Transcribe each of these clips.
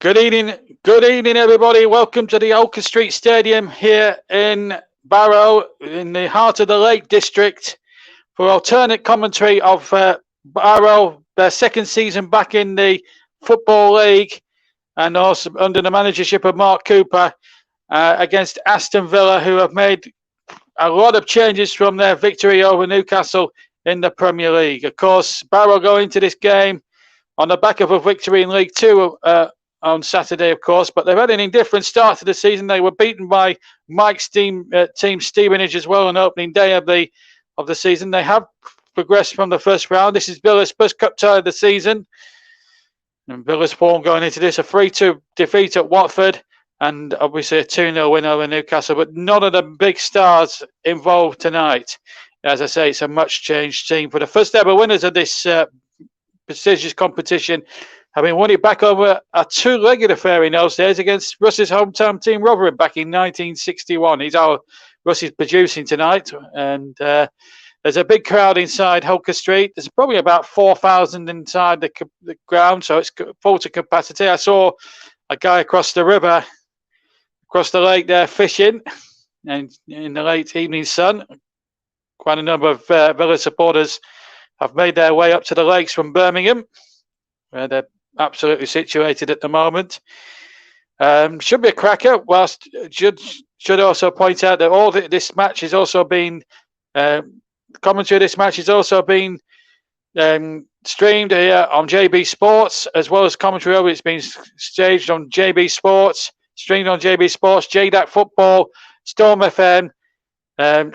Good evening, everybody. Welcome to the Oaken Street Stadium here in Barrow, in the heart of the Lake District, for alternate commentary of Barrow, their second season back in the Football League, and also under the managership of Mark Cooper, against Aston Villa, who have made a lot of changes from their victory over Newcastle in the Premier League. Of course, Barrow go into this game on the back of a victory in League Two on Saturday, of course, but they've had an indifferent start to the season. They were beaten by Mike's team Stevenage as well on opening day of the season. They have progressed from the first round. This is Villa's first cup tie of the season. And Villa's form going into this, a 3-2 defeat at Watford, and obviously a 2-0 win over Newcastle, but none of the big stars involved tonight. As I say, it's a much changed team. For the first ever winners of this prestigious competition, having won it back over a two-legged affair in those days against Russ's hometown team Rotherham back in 1961. Russ is producing tonight, and there's a big crowd inside Holker Street. There's probably about 4,000 inside the ground, so it's full to capacity. I saw a guy across the river, across the lake there, fishing, and in the late evening sun. Quite a number of Villa supporters have made their way up to the lakes from Birmingham, where they're absolutely situated at the moment. Should be a cracker. Whilst should also point out that this match has also been commentary. This match has also been streamed here on JB Sports, as well as commentary over. It's been staged on JB Sports, streamed on JB Sports, JDAC Football, Storm FM,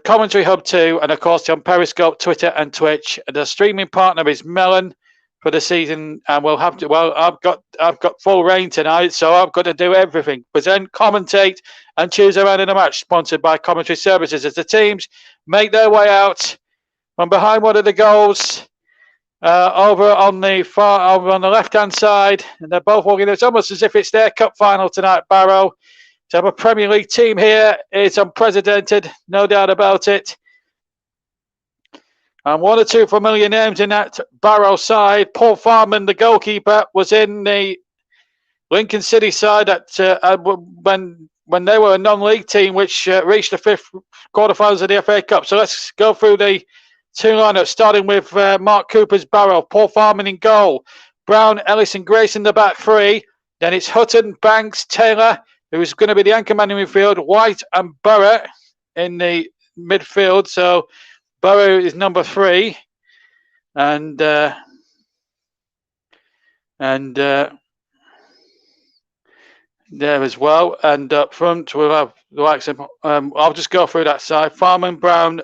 Commentary Hub 2, and of course on Periscope, Twitter, and Twitch. The streaming partner is Melon for the season, and we'll have to. Well, I've got full reign tonight, so I've got to do everything: present, commentate, and choose a man in the match. Sponsored by Commentary Services, as the teams make their way out from behind one of the goals over on the left-hand side, and they're both walking. It's almost as if it's their cup final tonight, Barrow. To have a Premier League team here is unprecedented, no doubt about it. And one or two familiar names in that Barrow side. Paul Farman, the goalkeeper, was in the Lincoln City side when they were a non-league team, which reached the fifth quarterfinals of the FA Cup. So let's go through the two lineups, starting with Mark Cooper's Barrow. Paul Farman in goal. Brown, Ellis, and Grace in the back three. Then it's Hutton, Banks, Taylor, who's going to be the anchorman in midfield. White and Barrow in the midfield. So Barrow is number 3, and there as well. And up front we'll have the likes of I'll just go through that side: Farman, Brown,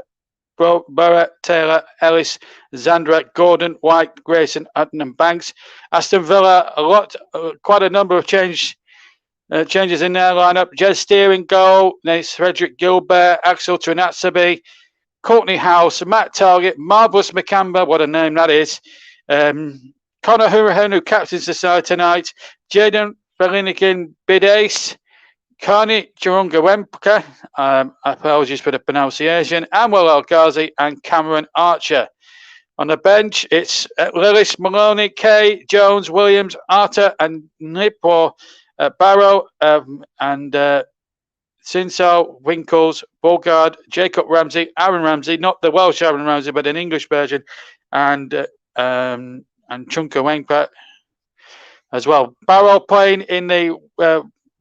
Barrett, Taylor, Ellis, Zandrek, Gordon, White, Grayson, Hutton, and Banks. Aston Villa, quite a number of changes in their lineup. Jez Steer in goal. Then it's Frederick Gilbert, Axel Trinatsaby, Courtney House, Matt Target, Marvellous McCamber, what a name that is. Connor Hurahan, who captains the side tonight. Jaden Velinikin Bidace, Karni Chirunga Wemka, apologies for the pronunciation, Amwell El Ghazi, and Cameron Archer. On the bench, it's Lillis, Maloney, Kay, Jones, Williams, Arter, and Nipo, Barrow, and Sinso, Winkles, Bulgard, Jacob Ramsey, Aaron Ramsey, not the Welsh Aaron Ramsey, but an English version, and Chunka Wengpa as well. Barrow playing in the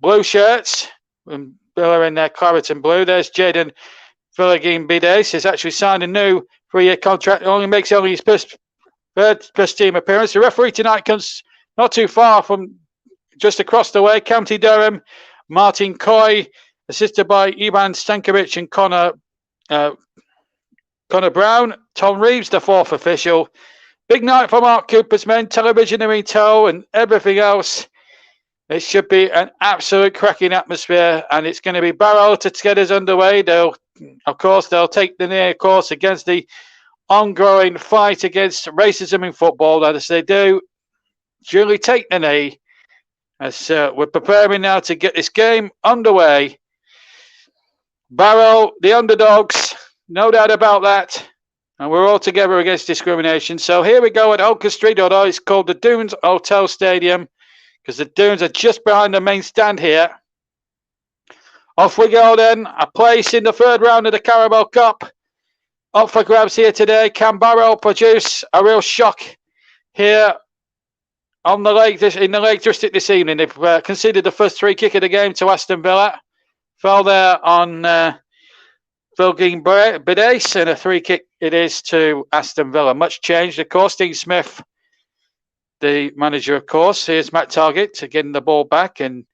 blue shirts, and Villa in their claret and blue. There's Jaden Villegin Bides. He's actually signed a new 3-year contract. Only makes his first team appearance. The referee tonight comes not too far from just across the way. County Durham, Martin Coy, assisted by Ivan Stankovic and Connor Brown. Tom Reeves, the fourth official. Big night for Mark Cooper's men. Television in tow and everything else. It should be an absolute cracking atmosphere, and it's going to be Barrow to get us underway. They'll take the near course against the ongoing fight against racism in football, as they do. Duly take the knee, as we're preparing now to get this game underway. Barrow, the underdogs, no doubt about that. And we're all together against discrimination. So here we go at Oaker Street, although it's called the Dunes Hotel Stadium. because the Doons are just behind the main stand here. Off we go then. A place in the third round of the Carabao Cup. Up for grabs here today. Can Barrow produce a real shock here on the Lake in the Lake District this evening? They've conceded the first free kick of the game to Aston Villa. Fell there on Vilgin Bidace, and a free kick it is to Aston Villa. Much changed, of course. Dean Smith, the manager, of course. Here's Matt Targett getting the ball back, and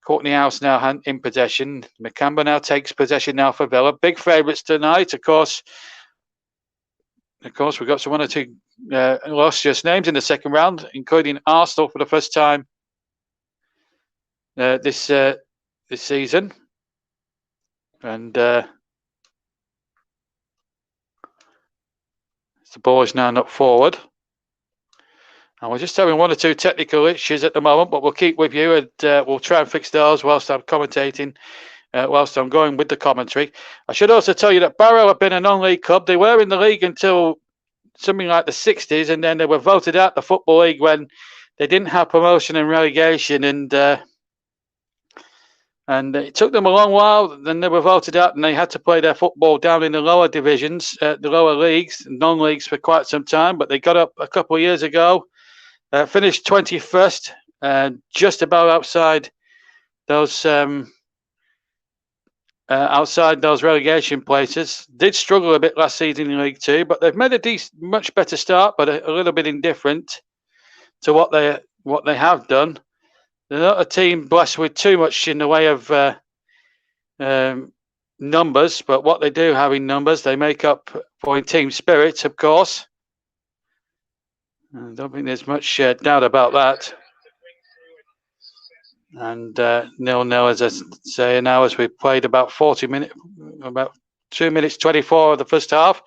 Courtney House now in possession. McCamber now takes possession now for Villa. Big favourites tonight, of course. We've got some one or two illustrious names in the second round, including Arsenal for the first time this season. And the ball is now not forward. And we're just having one or two technical issues at the moment, but we'll keep with you, and we'll try and fix those whilst I'm commentating, whilst I'm going with the commentary. I should also tell you that Barrow have been a non-league club. They were in the league until something like the 60s, and then they were voted out the Football League when they didn't have promotion and relegation, and it took them a long while. Then they were voted out, and they had to play their football down in the lower divisions, the lower leagues, non-leagues for quite some time. But they got up a couple of years ago, finished 21st, just about outside those relegation places. Did struggle a bit last season in League Two, but they've made a much better start, but a little bit indifferent to what they have done. They're not a team blessed with too much in the way of numbers, but what they do have in numbers, they make up for in team spirit, of course. I don't think there's much doubt about that. And 0-0, as I say now, as we've played about 40 minutes, about 2 minutes 24 of the first half.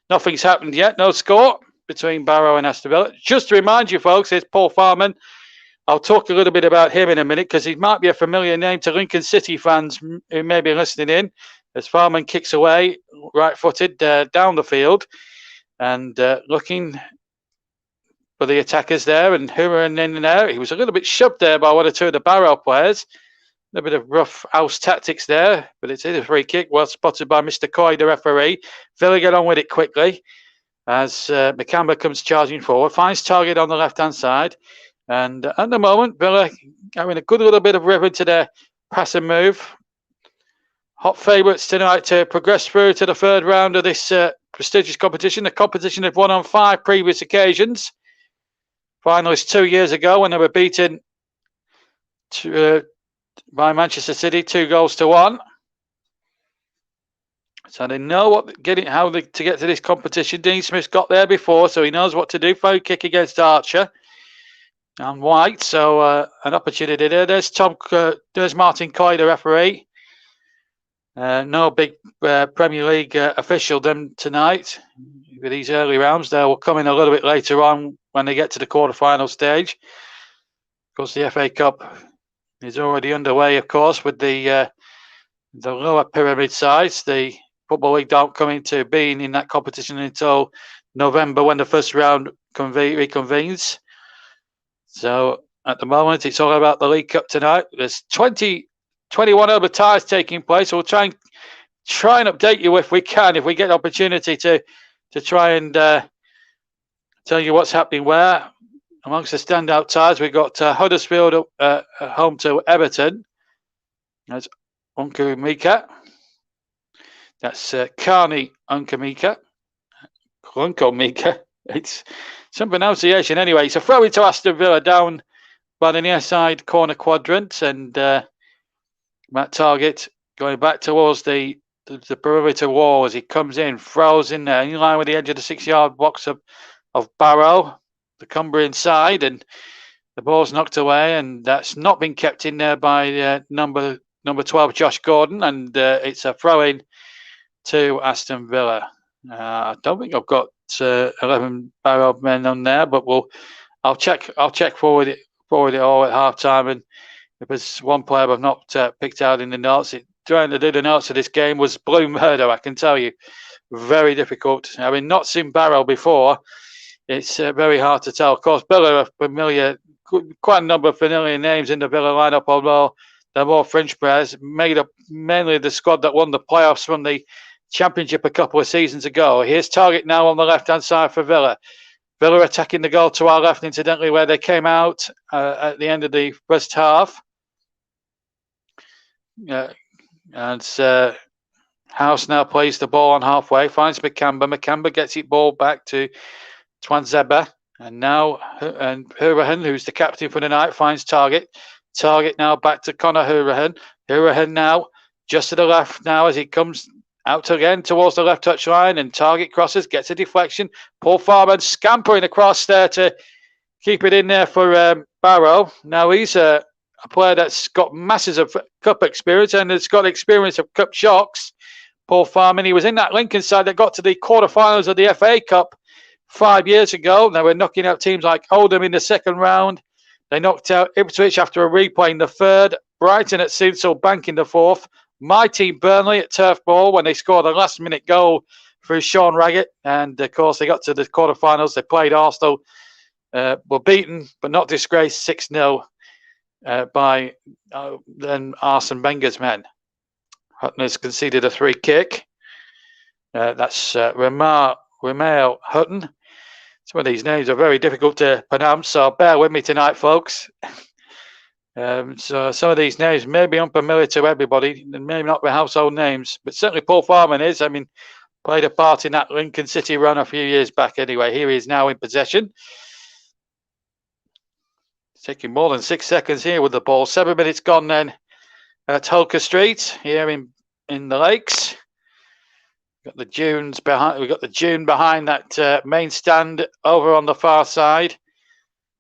Nothing's happened yet, no score between Barrow and Aston Villa. Just to remind you, folks, here's Paul Farman. I'll talk a little bit about him in a minute, because he might be a familiar name to Lincoln City fans who may be listening in, as Farman kicks away, right-footed, down the field, and looking for the attackers there, and hoovering in and out. He was a little bit shoved there by one or two of the Barrow players. A little bit of rough house tactics there, but it's a free kick, well spotted by Mr. Coy, the referee. Villa get on with it quickly as McCamber comes charging forward, finds Target on the left-hand side. And at the moment, Villa having a good little bit of rhythm to their pass and move. Hot favourites tonight to progress through to the third round of this prestigious competition. The competition they've won on 5 previous occasions. Finalists 2 years ago when they were beaten by Manchester City 2-1. So they know to get to this competition. Dean Smith's got there before, so he knows what to do. Foul kick against Archer and White, so an opportunity there. There's Martin Coy, the referee. No big Premier League official them tonight with these early rounds. They will come in a little bit later on when they get to the quarter-final stage. Of course, the FA Cup is already underway, of course, with the lower pyramid sides. The Football League don't come into being in that competition until November, when the first round reconvenes. So at the moment, it's all about the League Cup tonight. There's 21 other ties taking place. We'll try and update you if we can, if we get an opportunity to try and tell you what's happening where. Amongst the standout ties, we've got Huddersfield home to Everton. That's Unkamika. That's Carney Unkamika. Unkamika. It's some pronunciation anyway. It's a throw into Aston Villa down by the near side corner quadrant, and Matt Targett going back towards the perimeter wall as he comes in, throws in there, in line with the edge of the 6-yard box of Barrow, the Cumbrian side, and the ball's knocked away, and that's not been kept in there by number 12, Josh Gordon, and it's a throw-in to Aston Villa. I don't think I've got 11 Barrow men on there, but I'll check forward it all at half time, and if there's one player I've not picked out in the notes, trying to do the notes of this game was Blue Murder, I can tell you. Very difficult. Having not seen Barrow before, it's very hard to tell. Of course, Villa are familiar quite a number of familiar names in the Villa lineup, although they're more French players, made up mainly the squad that won the playoffs from the Championship a couple of seasons ago. Here's Target now on the left-hand side for Villa. Villa attacking the goal to our left, incidentally, where they came out at the end of the first half. And House now plays the ball on halfway, finds Makamba. Makamba gets it ball back to Twanzeba. And now Hourihan, who's the captain for the night, finds Target. Target now back to Conor Hourihan. Hourihan now just to the left now as he comes out again towards the left touch line, and Target crosses, gets a deflection. Paul Farman scampering across there to keep it in there for Barrow. Now he's a player that's got masses of cup experience and has got experience of cup shocks. Paul Farman, he was in that Lincoln side that got to the quarterfinals of the FA Cup 5 years ago. They were knocking out teams like Oldham in the second round. They knocked out Ipswich after a replay in the third. Brighton at Cecil Bank in the fourth. My team, Burnley, at Turf Moor when they scored a last-minute goal through Sean Raggett. And, of course, they got to the quarterfinals. They played Arsenal, were beaten but not disgraced 6-0 by then Arsene Wenger's men. Hutton has conceded a free kick. That's Romeo Hutton. Some of these names are very difficult to pronounce, so bear with me tonight, folks. So some of these names may be unfamiliar to everybody and maybe not be household names, but certainly Paul Farman is. I mean, played a part in that Lincoln City run a few years back anyway. Here he is now in possession. It's taking more than 6 seconds here with the ball. 7 minutes gone then at Holker Street here in the Lakes. We've got the dunes behind. We've got the dune behind that main stand over on the far side.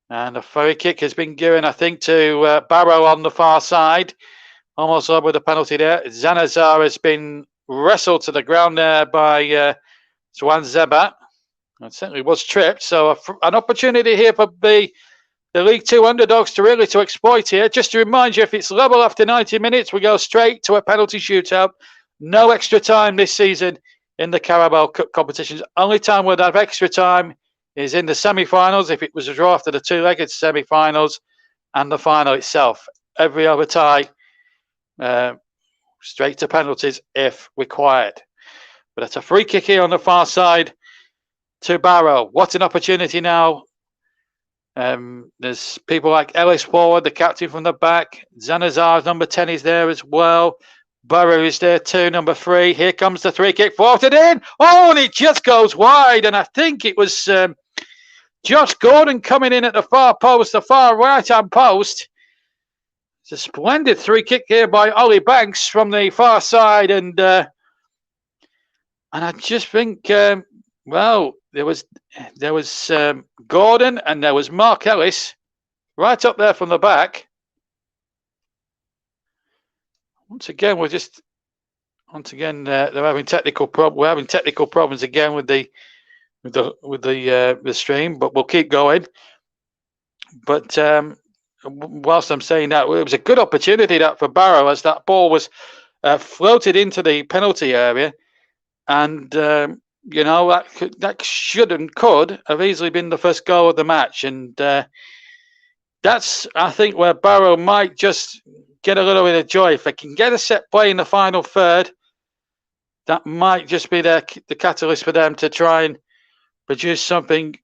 And a free kick has been given, I think, to Barrow on the far side. Almost over with a penalty there. Zanazar has been wrestled to the ground there by Twanzeba. It certainly was tripped. So an opportunity here for the League Two underdogs to really exploit here. Just to remind you, if it's level after 90 minutes, we go straight to a penalty shootout. No extra time this season in the Carabao Cup competitions. Only time we'll have extra time is in the semi-finals, if it was a draw after the two-legged semi-finals and the final itself. Every other tie, straight to penalties if required. But it's a free kick here on the far side to Barrow. What an opportunity now. There's people like Ellis forward, the captain from the back. Zanazar's number 10 is there as well. Barrow is there too, number 3. Here comes the free kick, floated in. Oh, and it just goes wide. And I think it was Josh Gordon coming in at the far post, the far right-hand post. It's a splendid free kick here by Ollie Banks from the far side. And I just think, well, there was Gordon and there was Mark Ellis right up there from the back. Once again, they're having technical problems. We're having technical problems again with the stream, but we'll keep going. But whilst I'm saying that, it was a good opportunity that for Barrow as that ball was floated into the penalty area, and you know that should and could have easily been the first goal of the match, and that's I think where Barrow might just get a little bit of joy. If they can get a set play in the final third, that might just be the catalyst for them to try and produce something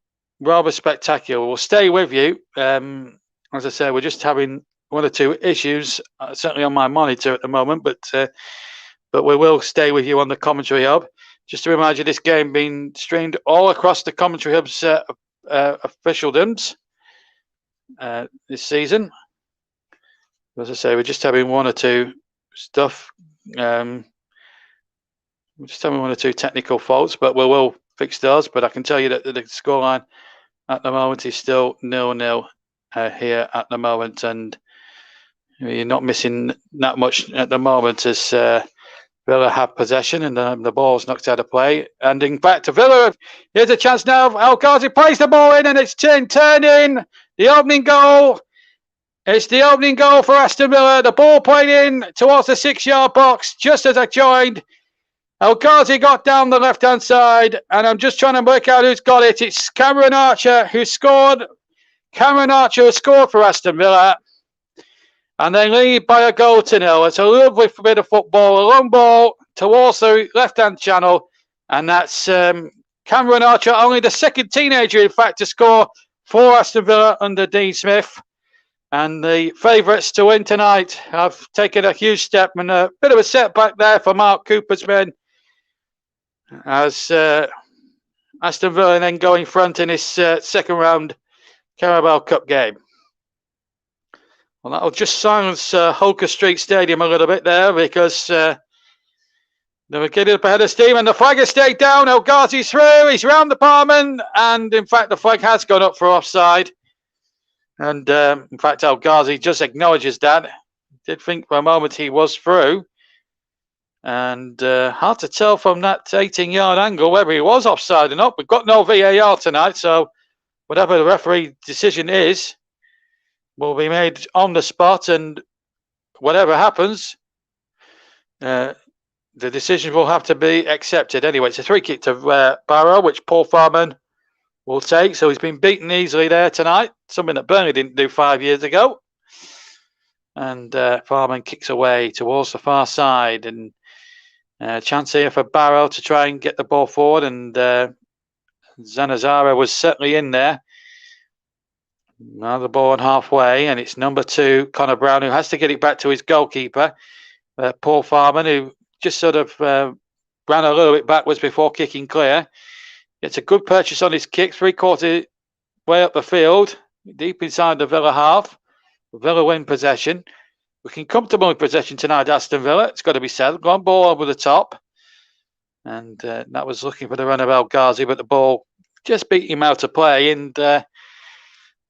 rather spectacular. We'll stay with you. As I say, we're just having one or two issues, certainly on my monitor at the moment, but we will stay with you on the commentary hub. Just to remind you, this game being streamed all across the commentary hub's officialdoms this season. As I say, we're just having one or two stuff. We're just having one or two technical faults, but we will fix those. But I can tell you that the scoreline at the moment is still 0-0 here at the moment, and you're not missing that much at the moment as Villa have possession and the ball's knocked out of play. And in fact, to Villa, here's a chance now. El Ghazi plays the ball in, and it's turned in. The opening goal. It's the opening goal for Aston Villa. The ball played in towards the 6-yard box just as I joined. El Ghazi got down the left-hand side, and I'm just trying to work out who's got it. It's Cameron Archer who scored. Cameron Archer has scored for Aston Villa, and they lead by a goal to nil. It's a lovely bit of football, a long ball towards the left-hand channel, and that's Cameron Archer, only the second teenager, in fact, to score for Aston Villa under Dean Smith. And the favourites to win tonight have taken a huge step, and a bit of a setback there for Mark Cooper's men, as Aston Villa then go in front in this second round Carabao Cup game. Well, that'll just silence Holker Street Stadium a little bit there, because they were getting up ahead of steam, and the flag has stayed down. El Ghazi's through, he's round the parman, and in fact the flag has gone up for offside. And in fact, El Ghazi just acknowledges that. Did think for a moment he was through. And hard to tell from that 18-yard angle whether he was offside or not. We've got no VAR tonight, so whatever the referee decision is will be made on the spot, and whatever happens, the decision will have to be accepted. Anyway, it's a free kick to Barrow, which Paul Farman will take. So he's been beaten easily there tonight, something that Burnley didn't do 5 years ago. And Farman kicks away towards the far side, and chance here for Barrow to try and get the ball forward, and Zanazara was certainly in there. Now the ball on halfway, and it's number 2, Connor Brown, who has to get it back to his goalkeeper, Paul Farman, who just sort of ran a little bit backwards before kicking clear. It's a good purchase on his kick, 3/4 way up the field, deep inside the Villa half. Villa win possession. Looking comfortable in possession tonight, Aston Villa. It's got to be said. Gone ball over the top. And that was looking for the run of El Ghazi, but the ball just beat him out of play. And,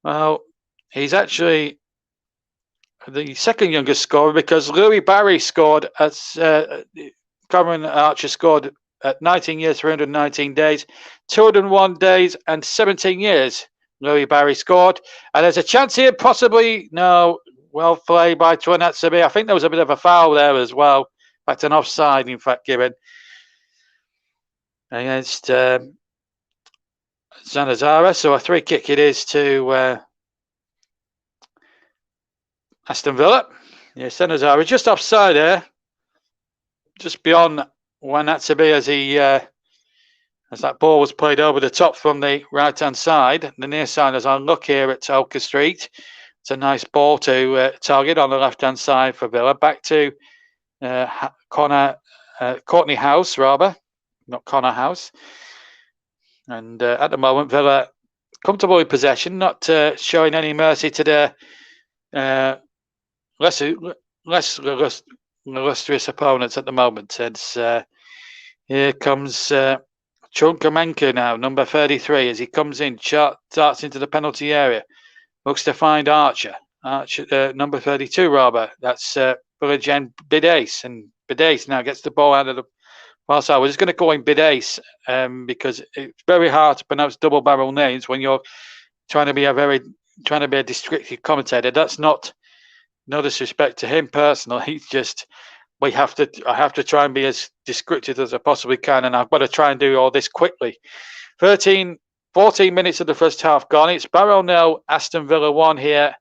well, he's actually the second youngest scorer, because Louis Barry scored as Cameron Archer scored at 19 years, 319 days, 201 days and 17 years. Louis Barry scored. And there's a chance here, possibly, no, well played by Tuanatsabe. I think there was a bit of a foul there as well. In fact, an offside, in fact, given against Zanazara. So a free kick it is to Aston Villa. Yeah, Zanazara just offside there, just beyond Tuanatsabe as that ball was played over the top from the right-hand side. The near side, as I look here at Holker Street, it's a nice ball to target on the left-hand side for Villa. Back to Courtney House, rather, not Connor House. And at the moment, Villa comfortable in possession, not showing any mercy to their less illustrious opponents at the moment. It's here comes Chunkamenka now, number 33, as he comes in, starts into the penalty area, looks to find Archer, number 32 rather, that's Villagen Bidace, and Bidace now gets the ball out of the far side. We're just going to call him Bidace because it's very hard to pronounce double barrel names when you're trying to be a descriptive commentator. That's not no disrespect to him personally, he's just, I have to try and be as descriptive as I possibly can, and I've got to try and do all this quickly. 14 minutes of the first half gone. It's Barrow 0, Aston Villa 1 here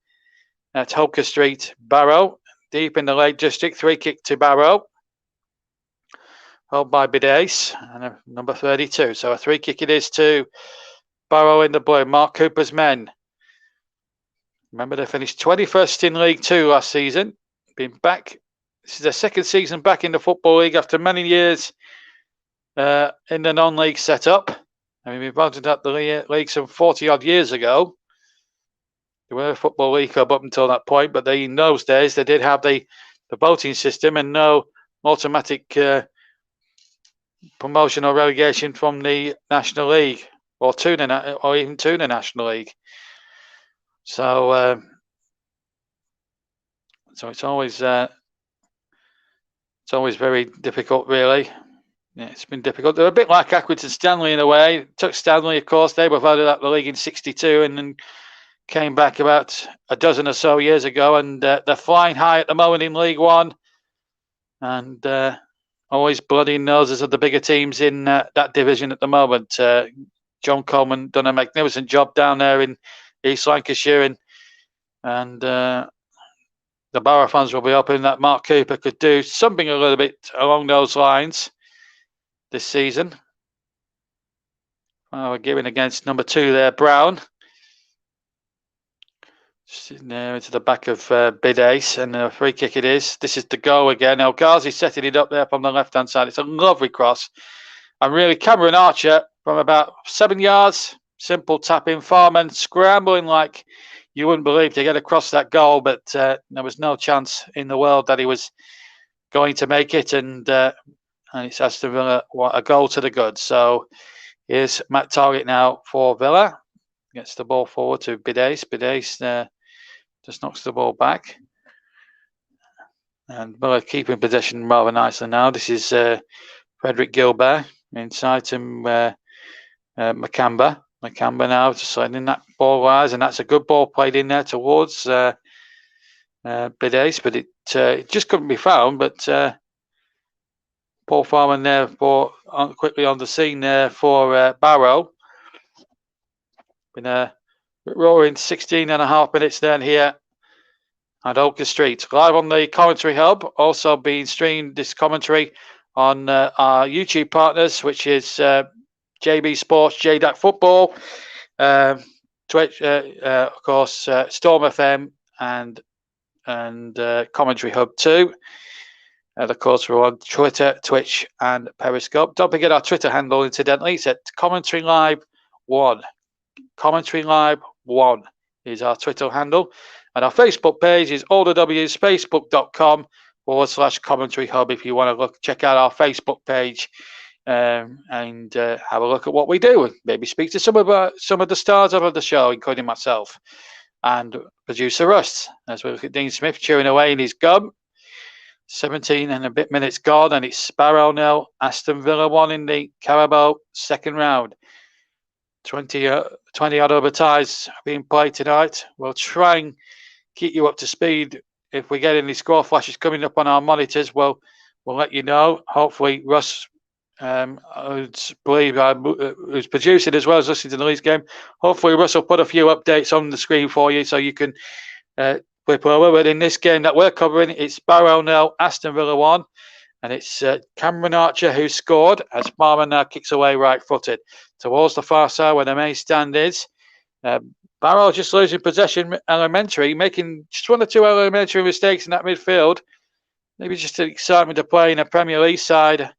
at Holker Street. Barrow, deep in the Lake District, free kick to Barrow. Held by Bidace, and number 32. So a free kick it is to Barrow in the blue. Mark Cooper's men. Remember, they finished 21st in League 2 last season. Been back. This is their second season back in the Football League after many years in the non-league setup. I mean, we voted at the league some 40-odd years ago. They were a Football League club up until that point, but in those days, they did have the voting system and no automatic promotion or relegation from the National League or even to the National League. So, it's always very difficult, really. Yeah, it's been difficult. They're a bit like Accrington Stanley in a way. It took Stanley, of course. They were voted out the league in '62 and then came back about a dozen or so years ago. And they're flying high at the moment in League One. And always bloody noses of the bigger teams in that division at the moment. John Coleman done a magnificent job down there in East Lancashire, and the Barrow fans will be hoping that Mark Cooper could do something a little bit along those lines this season. We're giving against number 2 there, Brown. Now into the back of Bidace, and a free kick it is. This is the goal again. El Ghazi setting it up there from the left-hand side. It's a lovely cross. And really, Cameron Archer from about 7 yards. Simple tap-in. Farman scrambling like you wouldn't believe to get across that goal, but there was no chance in the world that he was going to make it. And it's Aston Villa, a goal to the good. So here's Matt Target now for Villa. Gets the ball forward to Bidace. Bidace just knocks the ball back. And Villa keeping possession rather nicely now. This is Frederick Gilbert inside to Macamba. Macamba now just sliding that ball wise, and that's a good ball played in there towards Bidace, but it just couldn't be found. But Paul Farman there quickly on the scene there for Barrow. Been a roaring 16.5 minutes then here at Oaker Street. Live on the commentary hub, also being streamed this commentary on our YouTube partners, which is JB Sports, JDAC Football, Twitch, of course, Storm FM, and Commentary Hub 2. And of course, we're on Twitter, Twitch, and Periscope. Don't forget our Twitter handle, incidentally. It's at Commentary Live 1. Commentary Live 1 is our Twitter handle. And our Facebook page is allthews, facebook.com/commentary hub if you want to check out our Facebook page and have a look at what we do, and maybe speak to some of the stars of the show, including myself and producer Russ, as we look at Dean Smith chewing away in his gum. 17 and a bit minutes gone, and it's Barrow 0, Aston Villa 1 in the Carabao second round. 20 odd other ties being played tonight. We'll try and keep you up to speed. If we get any score flashes coming up on our monitors, we'll let you know. Hopefully Russ, who's producing as well as listening to the Leeds game, hopefully Russ will put a few updates on the screen for you so you can flip over. But in this game that we're covering, it's Barrow 0, Aston Villa 1, and it's Cameron Archer who scored as Farman now kicks away right-footed towards the far side where the main stand is. Barrow just losing possession elementary, making just 1 or 2 elementary mistakes in that midfield. Maybe just the excitement of playing a Premier League side.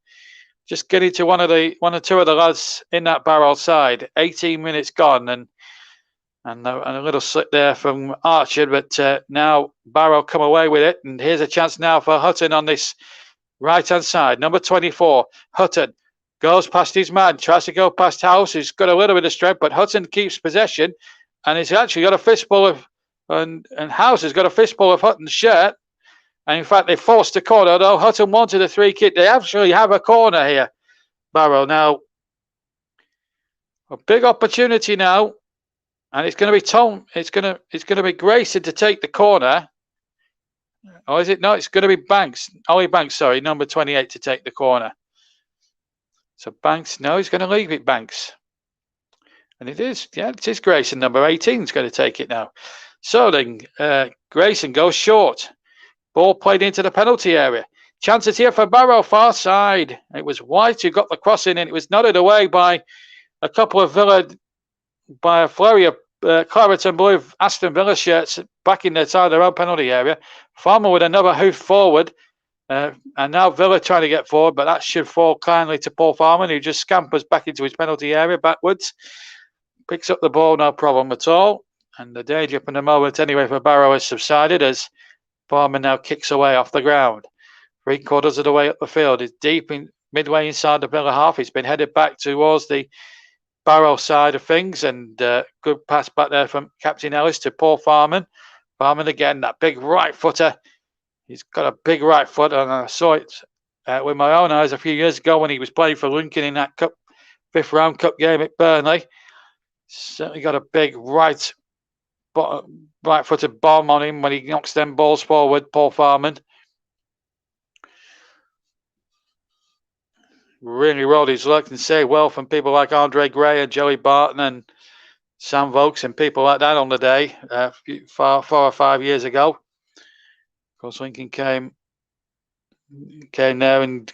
Just getting to one or 2 of the lads in that Barrow side. 18 minutes gone, and a little slip there from Archer, but now Barrow come away with it. And here's a chance now for Hutton on this right-hand side. Number 24, Hutton goes past his man, tries to go past House, who's got a little bit of strength, but Hutton keeps possession, and he's actually got a fistful of, and House has got a fistful of Hutton's shirt. And in fact, they forced a corner, though Hutton wanted a free kick. They actually have a corner here, Barrow. Now, a big opportunity now, and it's going to be Tom. It's going to be Grayson to take the corner. Or is it? No, it's going to be Banks. Ollie Banks, sorry, number 28 to take the corner. So Banks, no, he's going to leave it, Banks. And it is Grayson, number 18 is going to take it now. So then Grayson goes short. Ball played into the penalty area. Chances here for Barrow, far side. It was White who got the cross in, and it was nodded away by a couple of Villa, by a flurry of claret and blue Aston Villa shirts back in their side of their own penalty area. Farmer with another hoof forward. And now Villa trying to get forward, but that should fall kindly to Paul Farman, who just scampers back into his penalty area backwards. Picks up the ball, no problem at all. And the danger up in the moment anyway for Barrow has subsided as Farman now kicks away off the ground. 3/4 of the way up the field. It's deep in midway inside the Villa half. It's been headed back towards the Barrow side of things, and good pass back there from Captain Ellis to Paul Farman. Farman again, that big right footer. He's got a big right foot, and I saw it with my own eyes a few years ago when he was playing for Lincoln in that fifth round cup game at Burnley. Certainly got a big right-footed bomb on him when he knocks them balls forward, Paul Farman. Really rolled his luck and say well from people like Andre Gray and Joey Barton and Sam Vokes and people like that on the day, 4 or 5 years ago. Of course, Lincoln came there and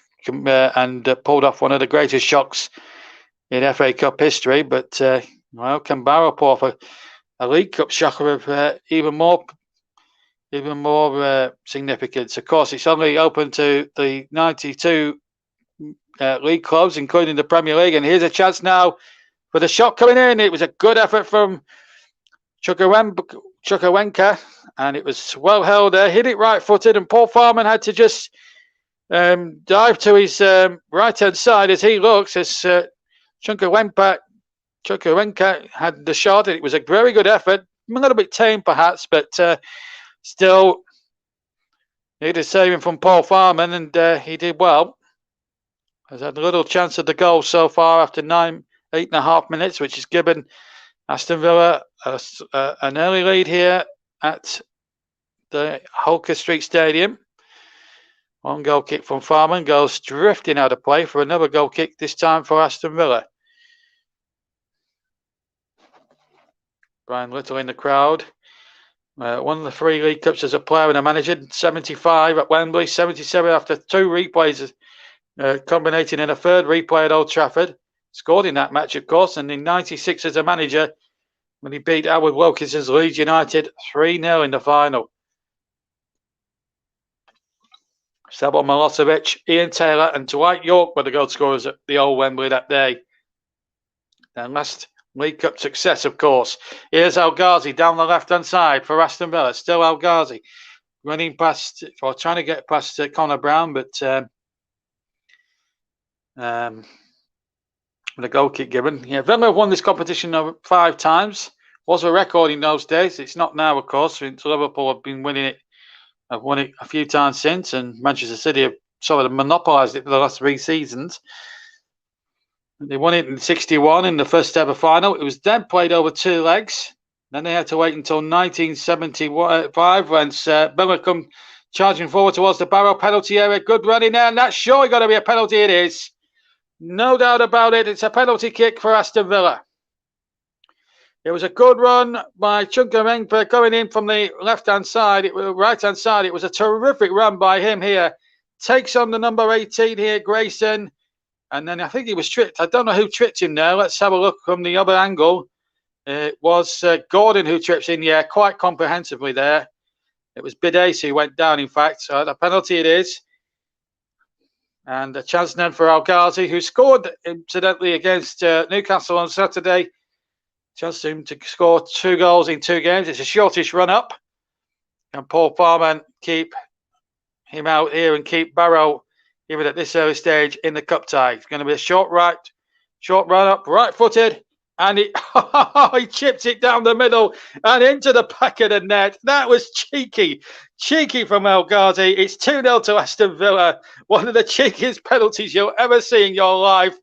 pulled off one of the greatest shocks in FA Cup history. But well, can Barrow pull off a League Cup shocker of even more significance? Of course, it's only open to the 92 league clubs, including the Premier League. And here's a chance now for the shot coming in. It was a good effort from Chukwuemeka, and it was well held there. Hit it right-footed, and Paul Farman had to just dive to his right-hand side as he looks, as Chukwuemeka had the shot. It was a very good effort, a little bit tame perhaps, but still needed saving from Paul Farman, and he did well. Has had a little chance of the goal so far after 8.5 minutes, which has given Aston Villa an early lead here at the Holker Street Stadium. One goal kick from Farman goes drifting out of play for another goal kick, this time for Aston Villa. Brian Little in the crowd. Won the 3 League Cups as a player and a manager. 75 at Wembley, 77 after 2 replays, combinating in a 3rd replay at Old Trafford. Scored in that match, of course, and in 96 as a manager when he beat Howard Wilkinson's Leeds United 3-0 in the final. Sabo Milosevic, Ian Taylor and Dwight York were the goal scorers at the old Wembley that day. Their last League Cup success, of course. Here's El Ghazi down the left-hand side for Aston Villa. Still El Ghazi running past, or trying to get past Connor Brown, but the goal kick given. Yeah, Villa have won this competition over 5 times. Was a record in those days. It's not now, of course, since Liverpool have been winning it. I've won it a few times since, and Manchester City have sort of monopolised it for the last 3 seasons. They won it in 61 in the first ever final. It was then played over 2 legs. Then they had to wait until 1975 when Villa come charging forward towards the Barrow penalty area. Good running there, and that's surely got to be a penalty. It is. No doubt about it. It's a penalty kick for Aston Villa. It was a good run by Chukwuemeka going in from the left-hand side. Right-hand side. It was a terrific run by him here. Takes on the number 18 here, Grayson. And then I think he was tripped. I don't know who tripped him there. Let's have a look from the other angle. It was Gordon who trips in, yeah, quite comprehensively there. It was Bidesi who went down, in fact. So the penalty it is. And a chance then for El Ghazi, who scored, incidentally, against Newcastle on Saturday. Chance for him to score 2 goals in 2 games. It's a shortish run-up. And Paul Farman keep him out here and keep Barrow, even at this early stage, in the cup tie. It's going to be a short run-up, right-footed. And he chipped it down the middle and into the back of the net. That was cheeky from El Ghazi. It's 2-0 to Aston Villa. One of the cheekiest penalties you'll ever see in your life.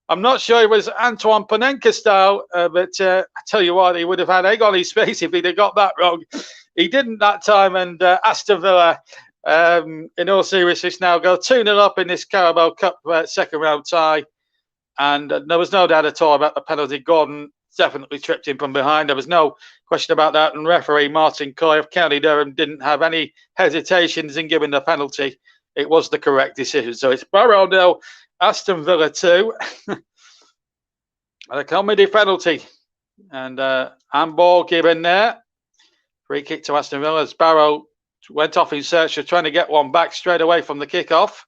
I'm not sure it was Antoine Panenka style, but I tell you what, he would have had egg on his face if he'd have got that wrong. He didn't that time, and Aston Villa, in all seriousness, now go 2-0 up in this Carabao Cup second round tie. And there was no doubt at all about the penalty. Gordon definitely tripped him from behind. There was no question about that. And referee Martin Coy of County Durham didn't have any hesitations in giving the penalty. It was the correct decision. So it's Barrow 0, Aston Villa 2. A comedy penalty. And handball given there. Free kick to Aston Villa as Barrow went off in search of trying to get one back straight away from the kick-off.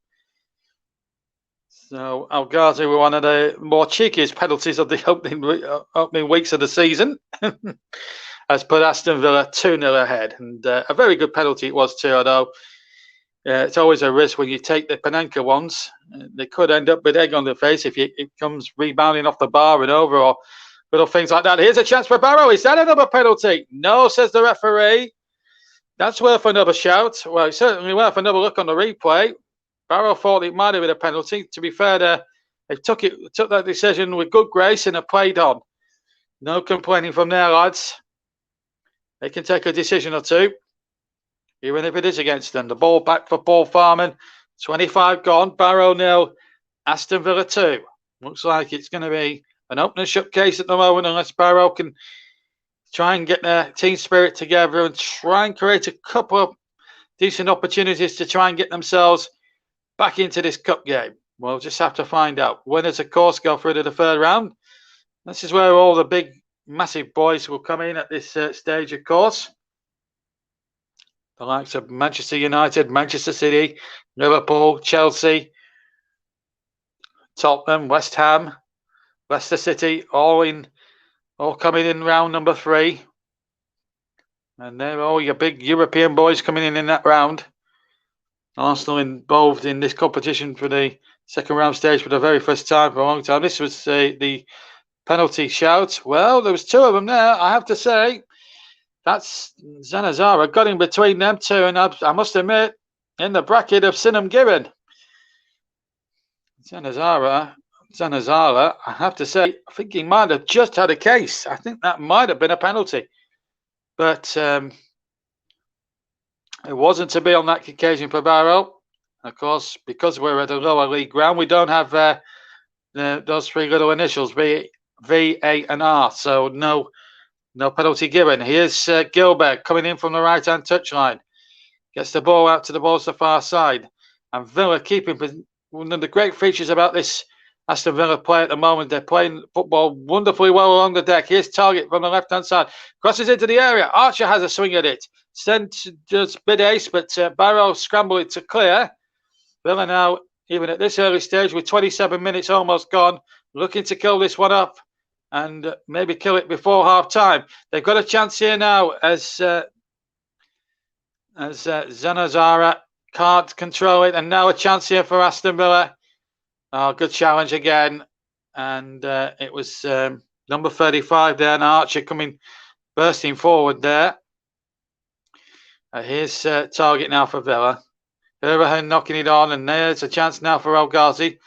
So El Ghazi were one of the more cheekiest penalties of the opening weeks of the season. Has put Aston Villa 2-0 ahead. And a very good penalty it was too, although it's always a risk when you take the Panenka ones. They could end up with egg on their face if it comes rebounding off the bar and over, or little things like that. Here's a chance for Barrow. Is that another penalty? No, says the referee. That's worth another shout. Well, it's certainly worth another look on the replay. Barrow thought it might have been a penalty. To be fair, they took that decision with good grace and have played on. No complaining from there, lads. They can take a decision or two, even if it is against them. The ball back for Paul Farman. 25 gone. Barrow 0, Aston Villa 2. Looks like it's going to be an open and shut case at the moment unless Barrow can try and get their team spirit together and try and create a couple of decent opportunities to try and get themselves back into this cup game. We'll just have to find out. Winners, of course, go through to the third round. This is where all the big, massive boys will come in at this stage, of course. The likes of Manchester United, Manchester City, Liverpool, Chelsea, Tottenham, West Ham, Leicester City, all coming in round number 3. And they're all your big European boys coming in that round. Arsenal involved in this competition for the second round stage for the very first time for a long time. This was the penalty shout. Well, there was 2 of them there, I have to say. That's Zanazara got in between them 2, and I must admit, in the bracket of Sinham Given. Zanazara, I have to say, I think he might have just had a case. I think that might have been a penalty. But it wasn't to be on that occasion for Barrow. Of course, because we're at a lower league ground, we don't have those 3 little initials, V, A, and R. So no penalty given. Here's Gilbert coming in from the right-hand touchline. Gets the ball out to the balls the far side. And Villa keeping one of the great features about this Aston Villa play at the moment. They're playing football wonderfully well along the deck. Here's Target from the left-hand side. Crosses into the area. Archer has a swing at it. Sent just bid ace, but Barrow scrambled it to clear. Villa now, even at this early stage, with 27 minutes almost gone, looking to kill this one up and maybe kill it before half-time. They've got a chance here now as Zanazara can't control it, and now a chance here for Aston Villa. Oh, good challenge again, and it was number 35 there, and Archer bursting forward there. Here's Target now for Villa. Herbahan knocking it on, and there's a chance now for El Ghazi.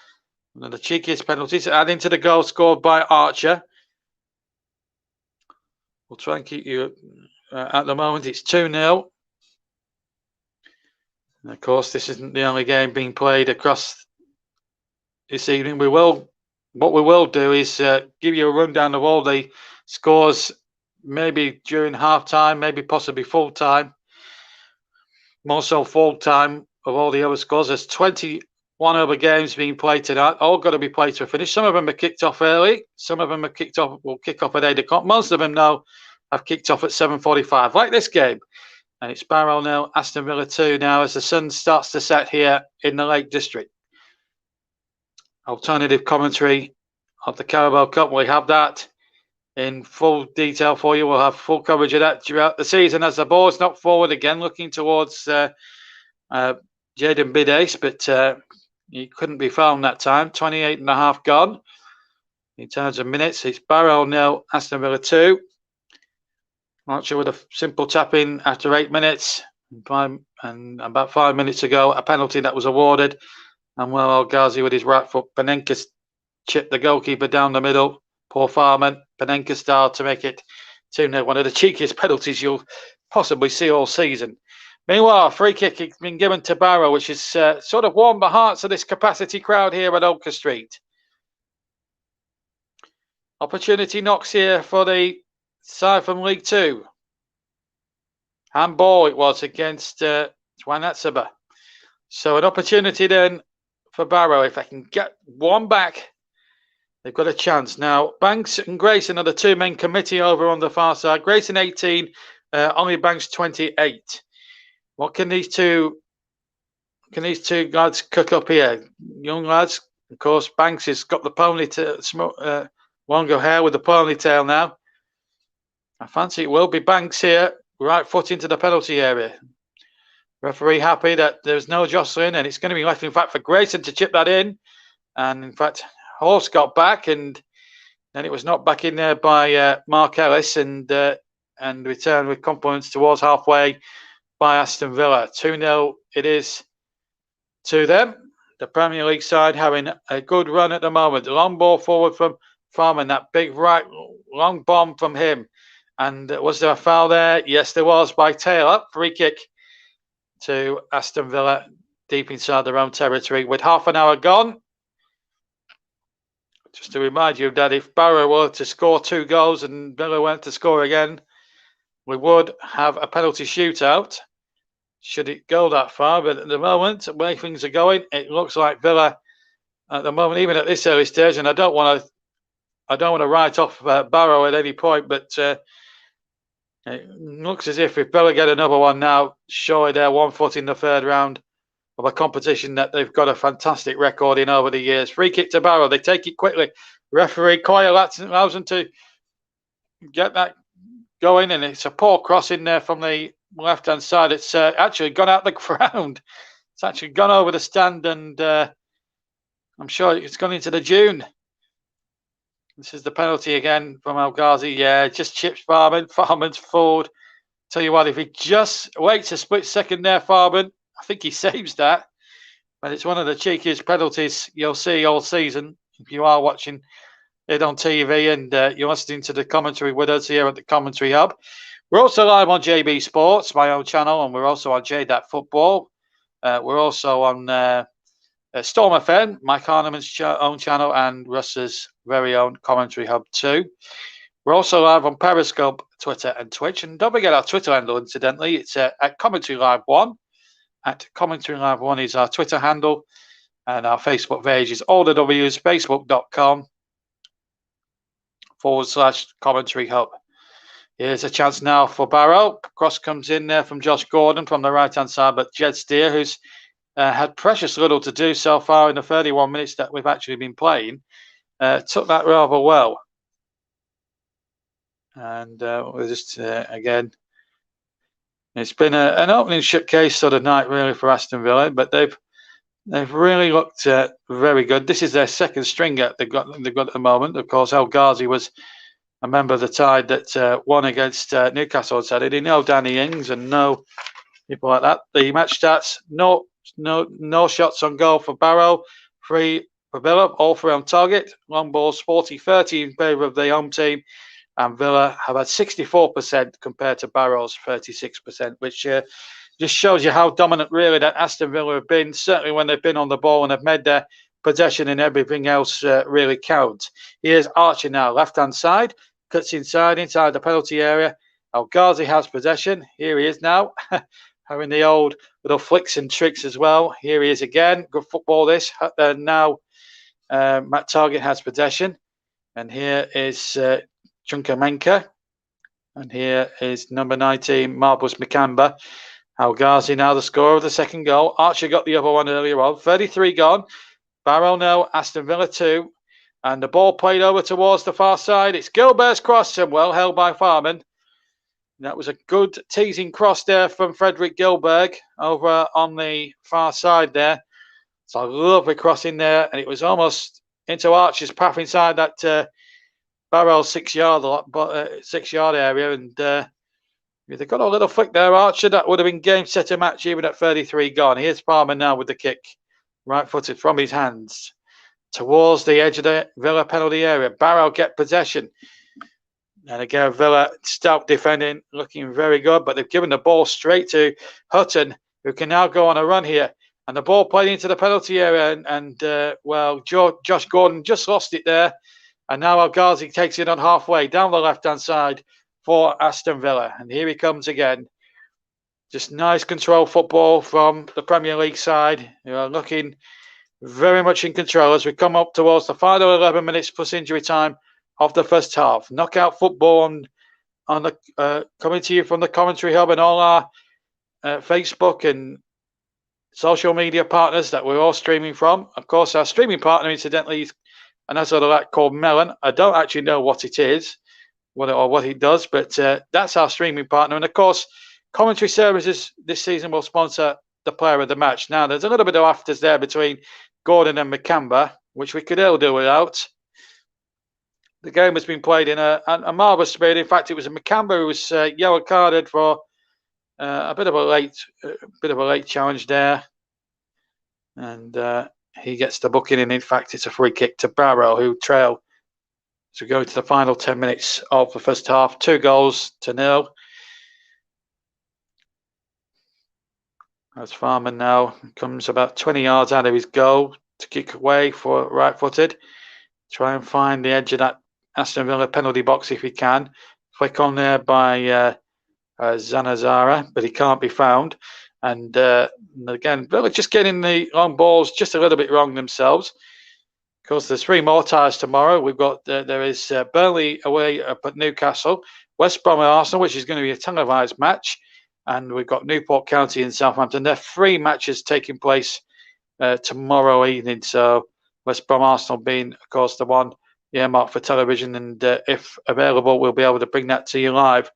One of the cheekiest penalties, adding to the goal scored by Archer. We'll try and keep you at the moment. It's 2-0. And of course, this isn't the only game being played across this evening. What we will do is give you a rundown of all the scores, maybe during half-time, maybe possibly full-time. More so full-time of all the other scores. There's 21 other games being played tonight. All got to be played to a finish. Some of them are kicked off early. Some of them are will kick off at 8 o'clock. Most of them now have kicked off at 7:45, like this game. And it's Barrow 0, Aston Villa 2 now as the sun starts to set here in the Lake District. Alternative commentary of the Carabao Cup. We have that in full detail for you. We'll have full coverage of that throughout the season as the ball's knocked forward again, looking towards Jaden Bidace, but he couldn't be found that time. 28 and a half gone in terms of minutes. It's Barrow 0, Aston Villa 2. Archer with a simple tap in after 8 minutes, and about 5 minutes ago, a penalty that was awarded. And well, El Ghazi with his right foot, Panenka chipped the goalkeeper down the middle. Poor Farman, Panenka style to make it 2-0. One of the cheekiest penalties you'll possibly see all season. Meanwhile, a free kick has been given to Barrow, which has sort of warmed the hearts of this capacity crowd here at Oaker Street. Opportunity knocks here for the side from League 2. Handball it was against Twanatsaba. So an opportunity then for Barrow. If they can get one back, they've got a chance. Now, Banks and Grayson are the 2 men committee over on the far side. Grayson 18, only Banks 28. What can these two lads cook up here? Young lads, of course. Banks has got the ponytail, longer hair with the ponytail now. I fancy it will be Banks here, right foot into the penalty area. Referee happy that there's no jostling, and it's going to be left, in fact, for Grayson to chip that in. And in fact, Horse got back, and then it was knocked back in there by Mark Ellis, and returned with compliments towards halfway by Aston Villa. 2-0 it is to them. The Premier League side having a good run at the moment. The long ball forward from Farman, that big right long bomb from him. And was there a foul there? Yes, there was by Taylor. Free kick to Aston Villa deep inside their own territory with half an hour gone. just to remind you that if Barrow were to score 2 goals and Villa went to score again, we would have a penalty shootout, should it go that far. But at the moment, the way things are going, it looks like Villa at the moment, even at this early stage, and I don't want to write off Barrow at any point, but it looks as if Villa get another one now, surely they're 1 foot in the third round of a competition that they've got a fantastic record in over the years. Free kick to Barrow, they take it quickly. Referee Coyle allows them to get that going, and it's a poor cross in there from the left-hand side. It's actually gone out the ground. It's actually gone over the stand, and I'm sure it's gone into the dune. This is the penalty again from El Ghazi. Yeah, just chips Farman. Farman's forward. Tell you what, if he just waits a split second there, Farman, I think he saves that. But it's one of the cheekiest penalties you'll see all season if you are watching it on TV and you're listening to the commentary with us here at the Commentary Hub. We're also live on JB Sports, my own channel, and we're also on JDAT Football. We're also on Storm FM, Mike Harneman's own channel, and Russ's very own Commentary Hub too. We're also live on Periscope, Twitter, and Twitch. And don't forget our Twitter handle, incidentally. It's at Commentary Live 1. At Commentary Live 1 is our Twitter handle. And our Facebook page is all the W's, facebook.com/Commentary Hub. Here's a chance now for Barrow. Cross comes in there from Josh Gordon from the right-hand side, but Jed Steer, who's had precious little to do so far in the 31 minutes that we've actually been playing, took that rather well. And we're just, again, it's been an opening showcase sort of night, really, for Aston Villa, but they've really looked very good. This is their second stringer they've got at the moment. Of course, El Ghazi was a member of the side that won against Newcastle on Saturday. No Danny Ings and no people like that. The match stats: no shots on goal for Barrow, 3 for Villa, all 3 on target. Long balls 40-30 in favour of the home team, and Villa have had 64% compared to Barrow's 36%, which just shows you how dominant really that Aston Villa have been, certainly when they've been on the ball and have made their possession and everything else really count. Here's Archer now, left-hand side, cuts inside the penalty area. El Ghazi has possession. Here he is now, having the old little flicks and tricks as well. Here he is again. Good football this. Now Matt Targett has possession. And here is Chunkamenka. And here is number 19, Marbles Mikamba. El Ghazi now the scorer of the second goal. Archer got the other one earlier on. 33 gone. Barrow now, Aston Villa 2. And the ball played over towards the far side. It's Gilbert's cross and well held by Farman. That was a good teasing cross there from Frederick Gilberg over on the far side there. It's a lovely cross in there, and it was almost into Archer's path inside that Barrow 6-yard area, and if they got a little flick there, Archer, that would have been game, set, a match even at 33 gone. Here's Farmer now with the kick, right-footed from his hands towards the edge of the Villa penalty area. Barrow get possession. And again, Villa stout defending, looking very good, but they've given the ball straight to Hutton, who can now go on a run here. And the ball played into the penalty area, and Josh Gordon just lost it there. And now El Ghazi takes it on halfway down the left-hand side for Aston Villa. And here he comes again. Just nice control football from the Premier League side, who are looking very much in control as we come up towards the final 11 minutes plus injury time of the first half. Knockout football on the coming to you from the Commentary Hub and all our Facebook and social media partners that we're all streaming from. Of course, our streaming partner, incidentally, is an sort of that called Melon. I don't actually know what it is, what it does, but that's our streaming partner. And of course, Commentary Services this season will sponsor the player of the match. Now, there's a little bit of afters there between Gordon and Mikamba, which we could ill do without. The game has been played in a marvellous spirit. In fact, it was a Mikamba who was yellow carded for a bit of a late challenge there, and he gets the booking. And in fact, it's a free kick to Barrow, who trail to go to the final 10 minutes of the first half. 2-0. As Farman now comes about 20 yards out of his goal to kick away for right-footed. Try and find the edge of that Aston Villa penalty box if he can. Flick on there by Zanazara, but he can't be found. And again, Villa just getting the long balls just a little bit wrong themselves. Of course, there's 3 more ties tomorrow. We've got there is Burnley away up at Newcastle, West Brom and Arsenal, which is going to be a televised match, and we've got Newport County and Southampton. There are 3 matches taking place tomorrow evening. So West Brom Arsenal being, of course, the one earmarked for television, and if available, we'll be able to bring that to you live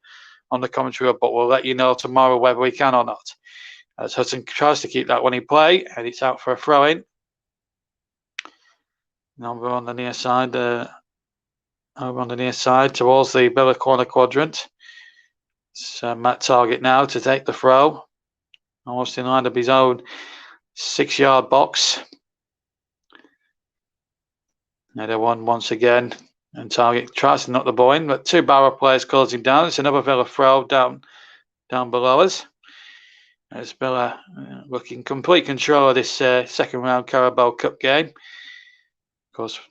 on the commentary, but we'll let you know tomorrow whether we can or not. As Hudson tries to keep that one in play, and it's out for a throw-in. Over on the near side, towards the Villa corner quadrant. It's Matt Target now to take the throw, almost in line of his own 6-yard box. Header one once again, and Target tries to knock the ball in, but 2 Barrow players close him down. It's another Villa throw down below us. As Villa looking complete control of this second round Carabao Cup game. Of course,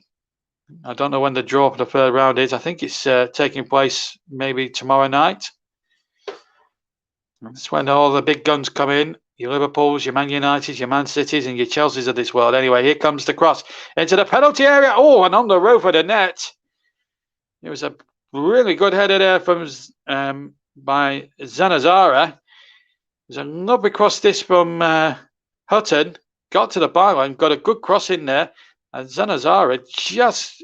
I don't know when the draw for the 3rd round is. I think it's taking place maybe tomorrow night. That's when all the big guns come in. Your Liverpools, your Man Uniteds, your Man Cities, and your Chelseas of this world. Anyway, here comes the cross into the penalty area. Oh, and on the roof of the net. It was a really good header there from by Zanazara. There's a lovely cross this from Hutton. Got to the byline, got a good cross in there. And Zanazara just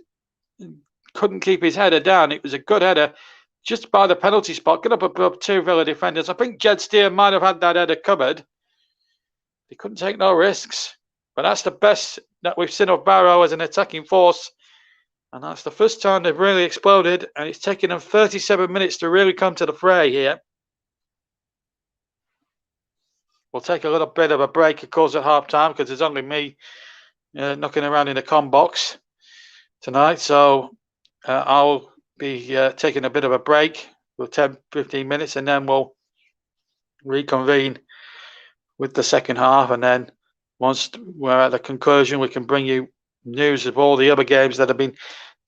couldn't keep his header down. It was a good header just by the penalty spot. Got up above 2 Villa defenders. I think Jed Steer might have had that header covered. He couldn't take no risks. But that's the best that we've seen of Barrow as an attacking force. And that's the first time they've really exploded. And it's taken them 37 minutes to really come to the fray here. We'll take a little bit of a break, of course, at half time because there's only me knocking around in the comm box tonight. So I'll be taking a bit of a break for 10-15 minutes, and then we'll reconvene with the second half. And then once we're at the conclusion, we can bring you news of all the other games that have been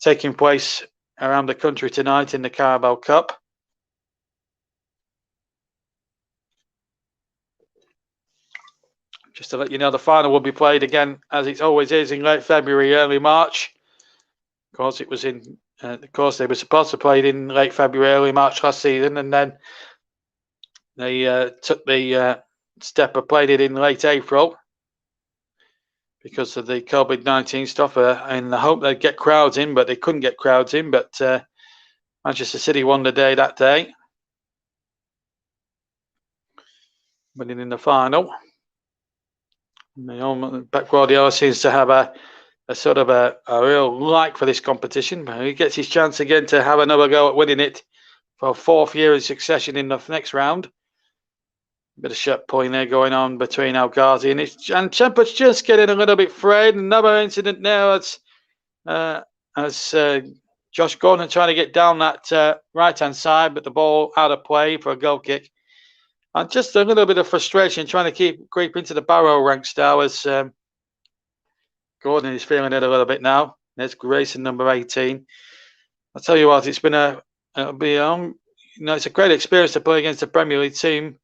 taking place around the country tonight in the Carabao Cup. Just to let you know, the final will be played again, as it always is, in late February, early March. Of course, it was in. Of course, they were supposed to play it in late February, early March last season, and then they took the step of playing it in late April because of the COVID-19 stuff, in the hope they'd get crowds in, but they couldn't get crowds in. But Manchester City won the day that day, winning in the final. Pep Guardiola seems to have a sort of a real like for this competition. He gets his chance again to have another go at winning it for a 4th year in succession in the next round. Bit of shot pulling there going on between El Ghazi and Tempest just getting a little bit frayed. Another incident now as Josh Gordon trying to get down that right-hand side, but the ball out of play for a goal kick. And just a little bit of frustration trying to creep into the Barrow ranks now as Gordon is feeling it a little bit now. There's Grayson, number 18. I'll tell you what, it's been it's a great experience to play against a Premier League team.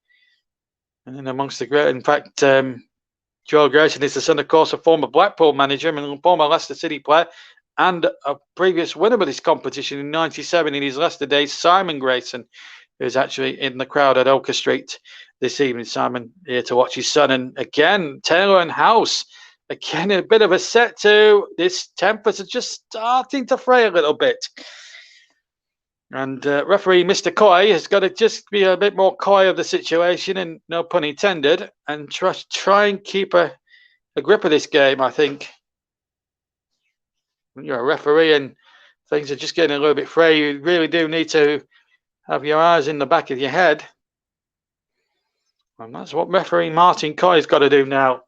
And amongst the great, in fact, Joel Grayson is the son, of course, of former Blackpool manager and former Leicester City player, and a previous winner of this competition in '97 in his Leicester days, Simon Grayson, who's actually in the crowd at Oaker Street this evening. Simon here to watch his son. And again, Taylor and House, again, a bit of a set to this. Tempers are just starting to fray a little bit. And referee Mr. Coy has got to just be a bit more coy of the situation, and no pun intended, and try and keep a grip of this game, I think. When you're a referee and things are just getting a little bit fray, you really do need to have your eyes in the back of your head. And that's what referee Martin Coy's got to do now.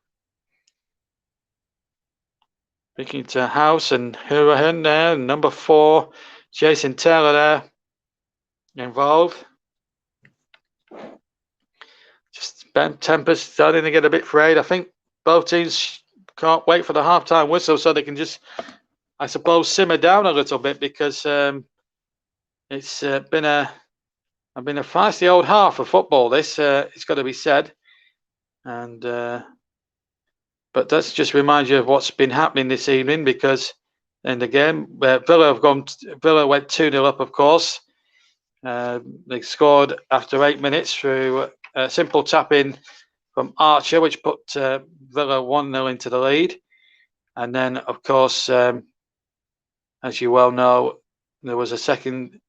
Speaking to House and Hurahan there, number 4, Jason Taylor there involved. Just tempers starting to get a bit frayed. I think both teams can't wait for the half-time whistle so they can just I suppose, simmer down a little bit, because it's been a feisty old half of football. This it's got to be said, and but that's just remind you of what's been happening this evening, because in the game, Villa went 2-0 up, of course. They scored after 8 minutes through a simple tap in from Archer, which put Villa 1-0 into the lead. And then, of course, as you well know, there was a second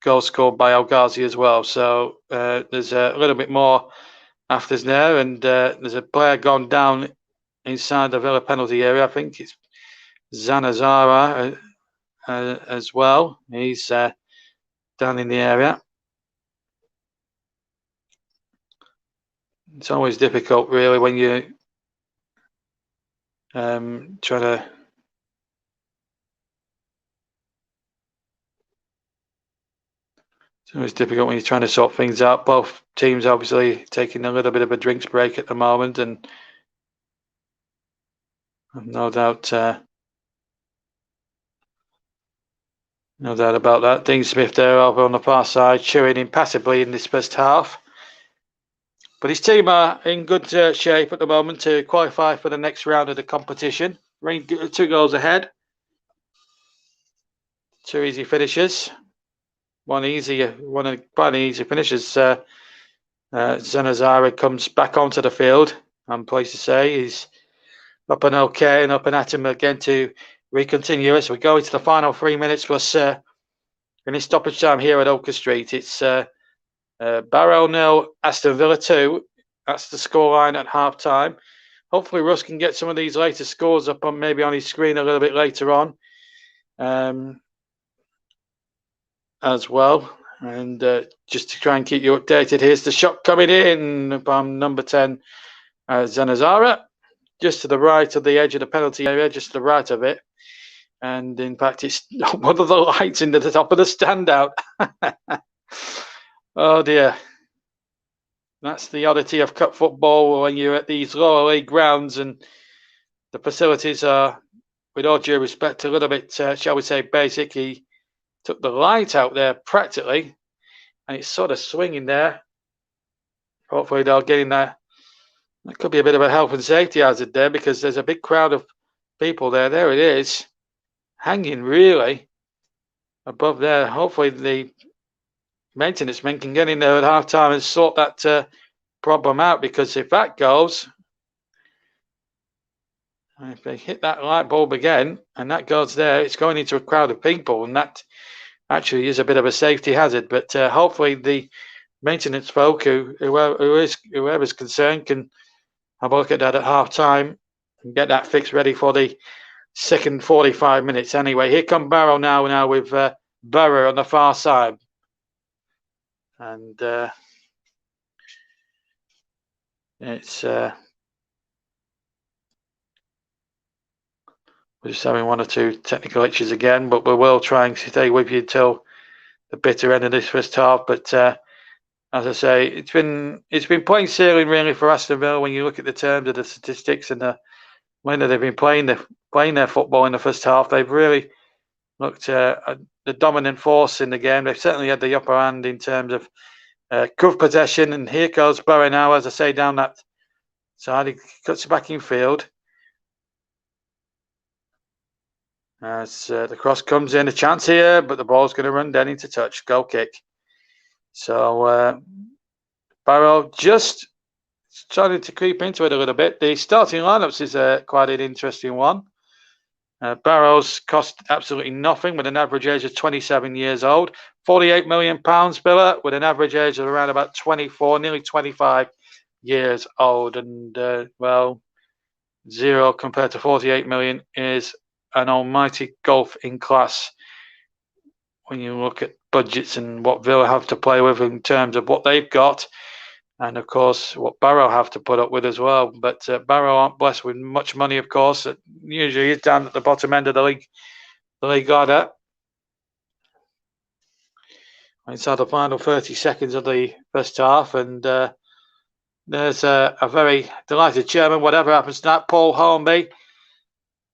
goal scored by El Ghazi as well. So there's a little bit more afters there, and there's a player gone down inside the Villa penalty area. I think it's Zanazara as well. He's down in the area. It's always difficult, really, when you trying to. It's always difficult when you're trying to sort things out. Both teams obviously taking a little bit of a drinks break at the moment, and no doubt about that. Dean Smith there over on the far side, chewing impassively in this first half. But his team are in good shape at the moment to qualify for the next round of the competition. 2 goals ahead. 2 easy finishes. One quite an easy finishes. Zanazara comes back onto the field. I'm pleased to say he's up and okay, and up and at him again to recontinue as we go into the final 3 minutes plus any stoppage time here at Oaker Street. It's Barrow 0, Aston Villa 2. That's the scoreline at half time. Hopefully Russ can get some of these later scores up on maybe on his screen a little bit later on as well. And just to try and keep you updated, here's the shot coming in from number 10, Zanazara, just to the right of the edge of the penalty area, just to the right of it. And in fact, it's one of the lights into the top of the standout. Oh dear. That's the oddity of cup football when you're at these lower league grounds and the facilities are, with all due respect, a little bit, shall we say, basic. He took the light out there practically, and it's sort of swinging there. Hopefully they'll get in there. That could be a bit of a health and safety hazard there, because there's a big crowd of people there. There it is, hanging really above there. Hopefully the maintenance men can get in there at half time and sort that problem out, because if that goes, if they hit that light bulb again and that goes there, it's going into a crowd of people, and that actually is a bit of a safety hazard. But hopefully the maintenance folk, whoever's concerned, can have a look at that at half time and get that fixed ready for the second 45 minutes. Anyway, here come Barrow now with Barrow on the far side. And it's we're just having 1 or 2 technical glitches again, but we will try and stay with you until the bitter end of this first half. But as I say, it's been plain sailing really for Aston Villa when you look at the terms of the statistics and the way that they've been playing their football in the first half. They've really looked the dominant force in the game. They've certainly had the upper hand in terms of good possession. And here goes Barrow now, as I say, down that side. He cuts back in field. As the cross comes in, a chance here, but the ball's going to run down into touch. Goal kick. So Barrow just started to creep into it a little bit. The starting lineups is quite an interesting one. Barrow's cost absolutely nothing, with an average age of 27 years old. £48 million, Villa, with an average age of around about 24, nearly 25 years old. And, well, 0 compared to 48 million is an almighty gulf in class when you look at budgets and what Villa have to play with in terms of what they've got, and of course what Barrow have to put up with as well. But Barrow aren't blessed with much money, of course. It usually is down at the bottom end of the league ladder. Inside the final 30 seconds of the first half, and there's a very delighted chairman, whatever happens to that, Paul Hornby.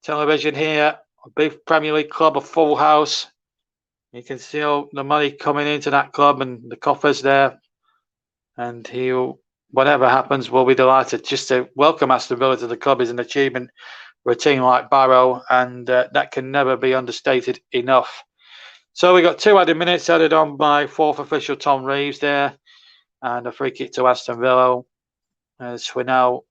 Television here a big Premier League club, a full house. You can see all the money coming into that club and the coffers there. And he'll, whatever happens, we'll be delighted. Just to welcome Aston Villa to the club is an achievement for a team like Barrow, and that can never be understated enough. So we got 2 added minutes added on by 4th official Tom Reeves there, and a free kick to Aston Villa. As we're now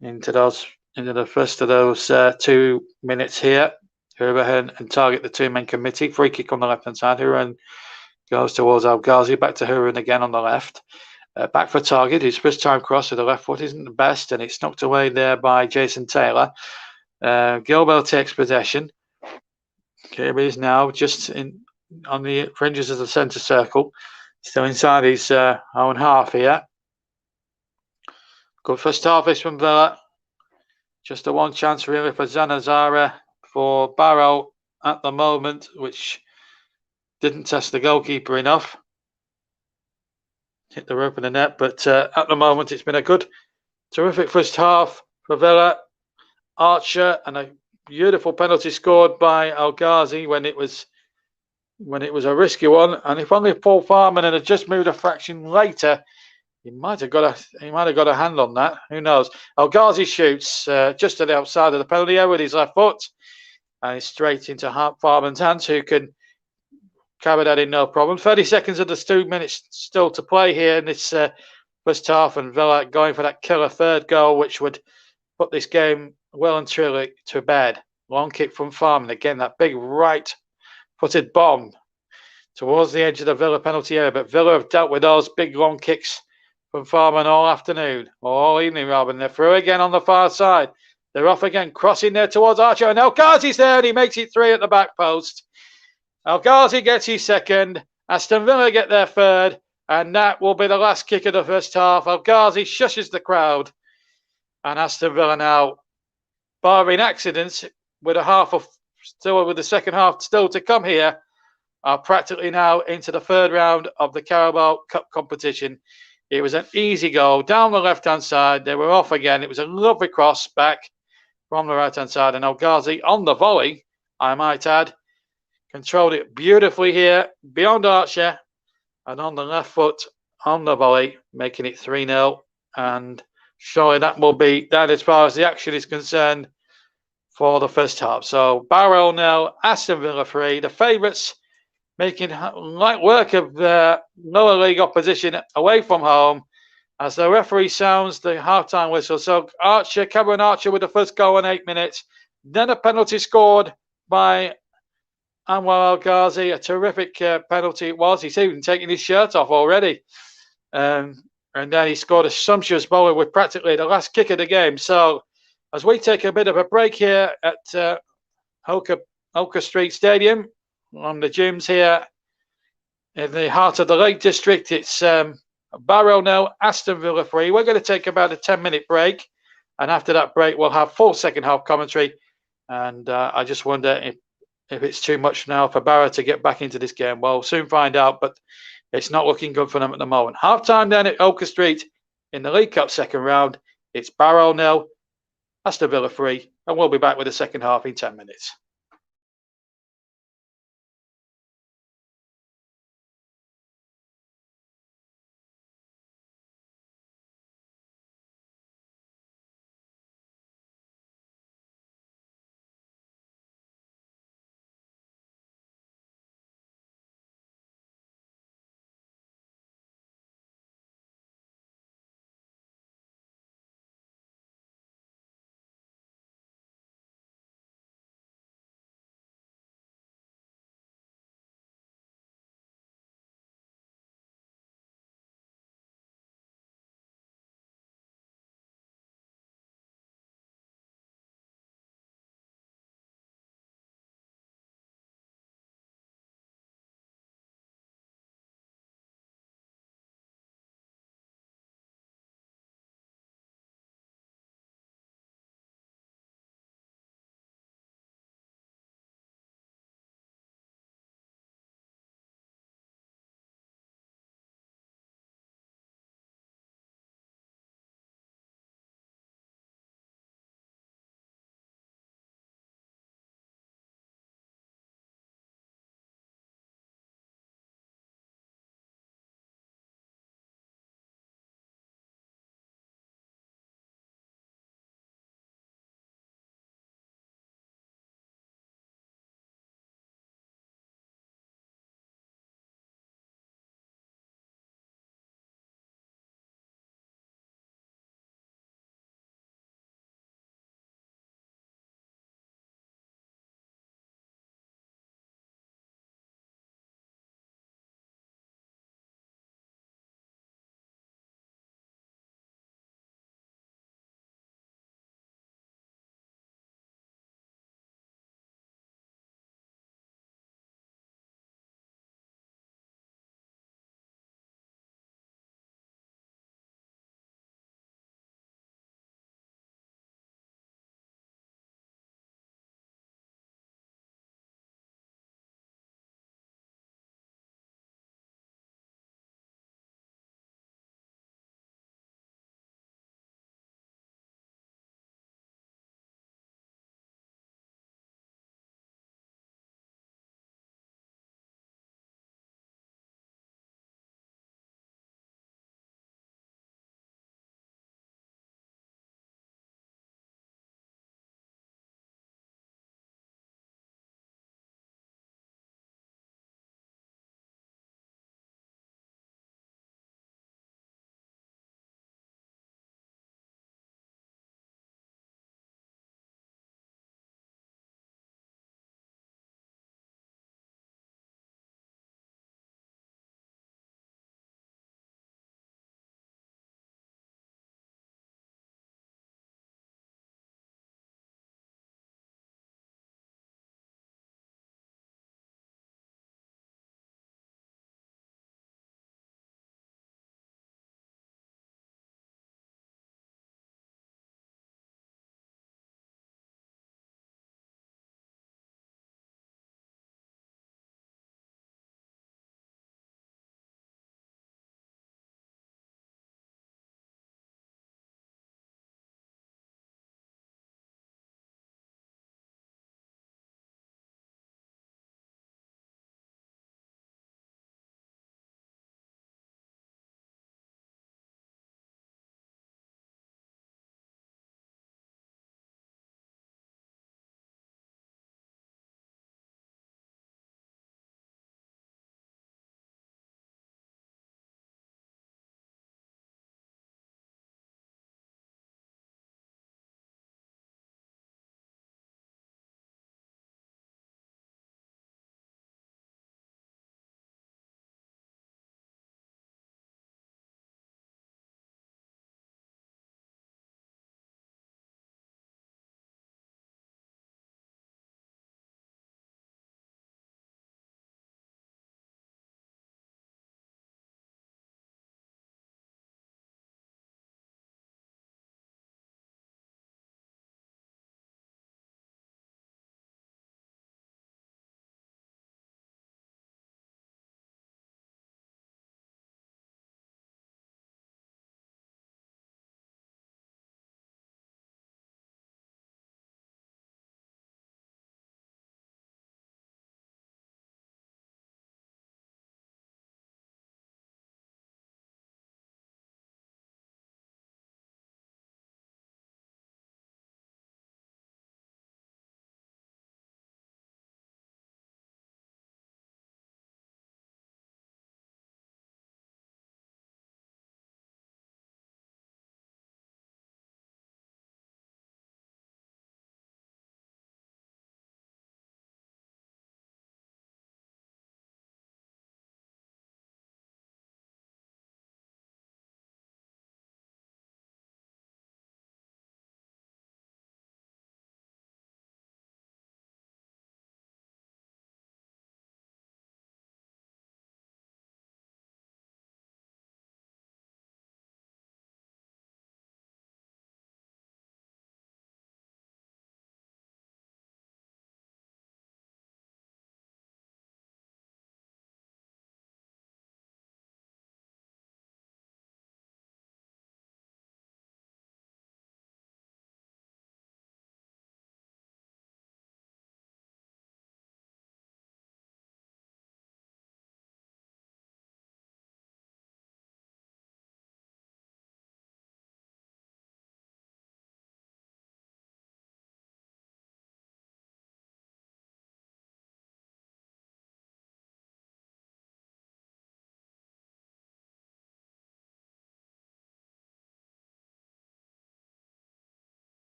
into the first of those 2 minutes here. Hurahan and target the 2-man committee. Free kick on the left-hand side. Hurahan goes towards Al Ghazi. Back to Hurahan again on the left. Back for target. His first time cross with the left foot isn't the best, and it's knocked away there by Jason Taylor. Gilbert takes possession. Kirby is now just on the fringes of the centre circle. Still inside his own half here. Good first half this from Villa. Just a one chance really for Zanazara for Barrow at the moment, which didn't test the goalkeeper enough. Hit the rope in the net, but at the moment it's been a good, terrific first half for Villa. Archer and a beautiful penalty scored by Al Ghazi when it was a risky one. And if only Paul Farman had just moved a fraction later, he might have got a hand on that. Who knows? Al Ghazi shoots just to the outside of the penalty area with his left foot, and it's straight into Farman's hands, who can carry that in no problem. 30 seconds of the 2 minutes still to play here in this first half, and Villa going for that killer third goal, which would put this game well and truly to bed. Long kick from Farman again. That big right-footed bomb towards the edge of the Villa penalty area, but Villa have dealt with those big long kicks from Farman all afternoon, or all evening rather, and they're through again on the far side. They're off again, crossing there towards Archer, and El Ghazi's there, and he makes it 3 at the back post. El Ghazi gets his second, Aston Villa get their third, and that will be the last kick of the first half. El Ghazi shushes the crowd, and Aston Villa now, barring accidents, with the second half still to come here, are practically now into the third round of the Carabao Cup competition. It was an easy goal down the left-hand side. They were off again. It was a lovely cross back from the right-hand side. And El Ghazi on the volley, I might add, controlled it beautifully here beyond Archer and on the left foot on the volley, making it 3-0. And surely that will be that as far as the action is concerned for the first half. So Barrow 0, Aston Villa 3. The favourites making light work of their lower league opposition away from home as the referee sounds the half-time whistle. So Cameron Archer with the first goal in 8 minutes. Then a penalty scored by Anwar Al Ghazi. A terrific penalty it was. He's even taking his shirt off already. And then he scored a sumptuous volley with practically the last kick of the game. So as we take a bit of a break here at Holker Street Stadium, on the gyms here in the heart of the Lake District, it's Barrow 0, Aston Villa 3. We're going to take about a 10-minute break, and after that break we'll have full second half commentary. And I just wonder if it's too much now for Barrow to get back into this game. We'll soon find out, but it's not looking good for them at the moment. Half time then at Holker Street in the League Cup second round. It's Barrow 0, Aston Villa 3, and we'll be back with the second half in 10 minutes.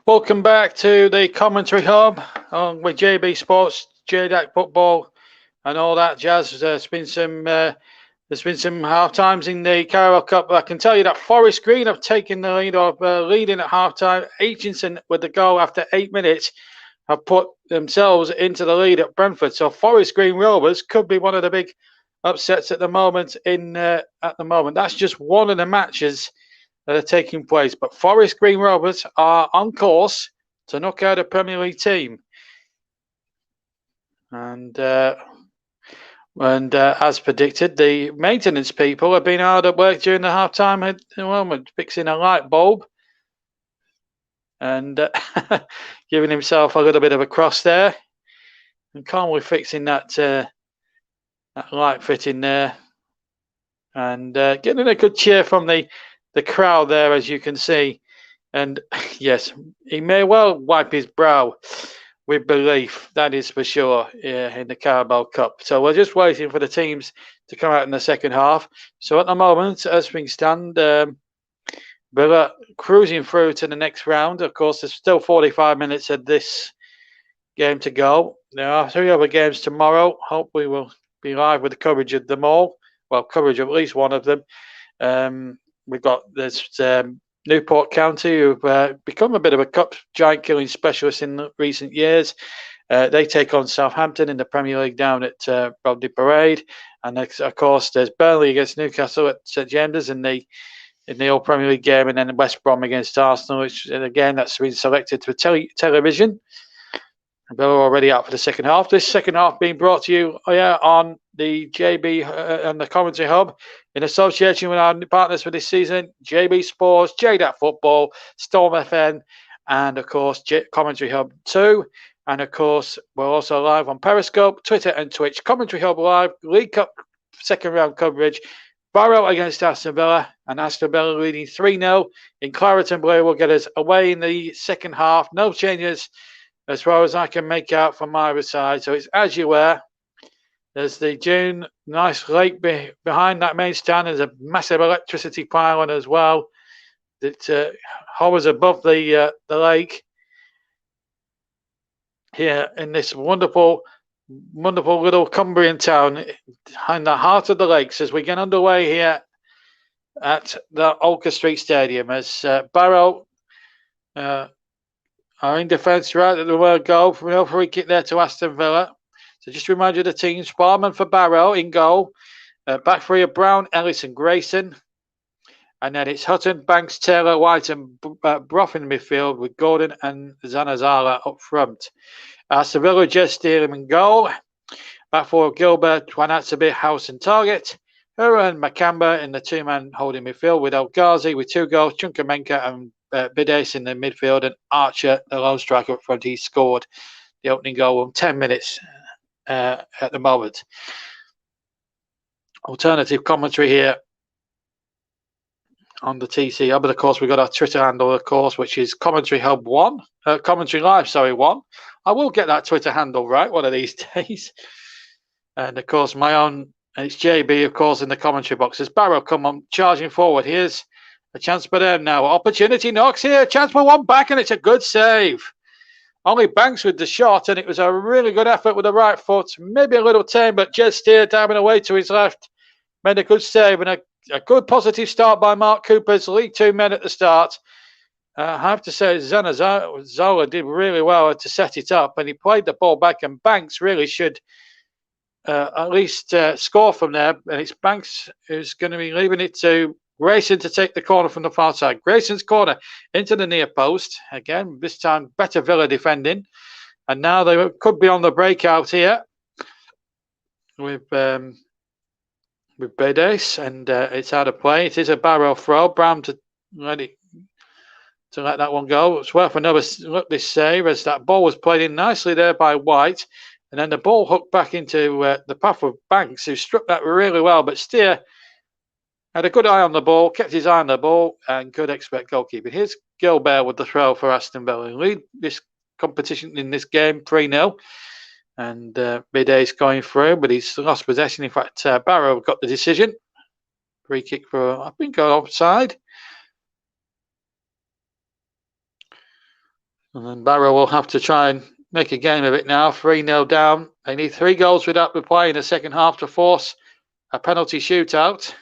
Welcome back to the commentary hub with JB Sports, JDAC Football, and all that jazz. There's been some half times in the Carabao Cup. I can tell you that Forest Green have taken the lead, of leading at half time. Aitchison with the goal after 8 minutes have put themselves into the lead at Brentford. So Forest Green Rovers could be one of the big upsets at the moment. That's just one of the matches that are taking place. But Forest Green Rovers are on course to knock out a Premier League team. And as predicted, the maintenance people have been hard at work during the half-time at the moment, fixing a light bulb and giving himself a little bit of a cross there. And calmly fixing that light fitting there. And getting a good cheer from the crowd there, as you can see. And yes, he may well wipe his brow with belief, that is for sure, in the Carabao Cup. So we're just waiting for the teams to come out in the second half. So at the moment, as things stand, Villa cruising through to the next round. Of course, there's still 45 minutes of this game to go. There are 3 other games tomorrow. Hopefully we'll be live with the coverage of them all. Well, coverage of at least one of them. We've got this Newport County, who've become a bit of a cup giant killing specialist in recent years. They take on Southampton in the Premier League down at Rodney Parade. And of course, there's Burnley against Newcastle at St James's in the Old Premier League game, and then West Brom against Arsenal, which, and again, that's been selected for television. We're already out for the second half. This second half being brought to you on the JB and the commentary hub in association with our partners for this season, JB Sports, JDAT Football, Storm FM, and of course Commentary Hub 2. And of course, we're also live on Periscope, Twitter and Twitch. Commentary Hub Live, League Cup second round coverage. Barrow against Aston Villa, and Aston Villa leading 3-0 in Clareton Blue will get us away in the second half. No changes as far as I can make out from either side. So it's as you were. There's the June, nice lake behind that main stand. There's a massive electricity pylon as well that hovers above the lake here in this wonderful little Cumbrian town in the heart of the lakes as we get underway here at the Olka Street Stadium as Barrow are in defence right at the word goal from no free kick there to Aston Villa. So just to remind you of the teams: Sparman for Barrow in goal, back three of Brown, Ellis and Grayson, and then it's Hutton, Banks, Taylor, White and Brough in midfield with Gordon and Zanazala up front. Aston Villa, Jess Steelham in goal, back four of Gilbert, Wanatsabe, House and Target, Hura and Makamba in the two-man holding midfield with El Ghazi with 2 goals, Chunkamenka and Bides in the midfield, and Archer, the lone striker up front. He scored the opening goal in 10 minutes at the moment. Alternative commentary here on the TC Hub, but of course we've got our Twitter handle, of course, which is Commentary Hub 1, Commentary Live, sorry, 1. I will get that Twitter handle right one of these days. And of course my own, and it's JB, of course, in the commentary box. As Barrow come on charging forward, here's a chance for them now. Opportunity knocks here, chance for one back, and it's a good save. Only Banks with the shot, and it was a really good effort with the right foot. Maybe a little tame, but Jed Steer diving away to his left made a good save, and a good positive start by Mark Cooper's League Two men at the start. I have to say, Zola did really well to set it up, and he played the ball back, and Banks really should at least score from there. And it's Banks who's going to be leaving it to Grayson to take the corner from the far side. Grayson's corner into the near post. Again, this time better Villa defending. And now they could be on the breakout here with Bedes, and it's out of play. It is a Barrow throw. Brown to ready to let that one go. It's worth another look this save as that ball was played in nicely there by White. And then the ball hooked back into the path of Banks, who struck that really well. But Steer had a good eye on the ball, kept his eye on the ball, and could expect goalkeeping. Here's Gilbert with the throw for Aston Villa. Lead this competition in this game 3-0. And Bidet's going through, but he's lost possession. In fact, Barrow got the decision. Free kick for, I think, offside. And then Barrow will have to try and make a game of it now. 3-0 down. They need 3 goals without reply in the second half to force a penalty shootout.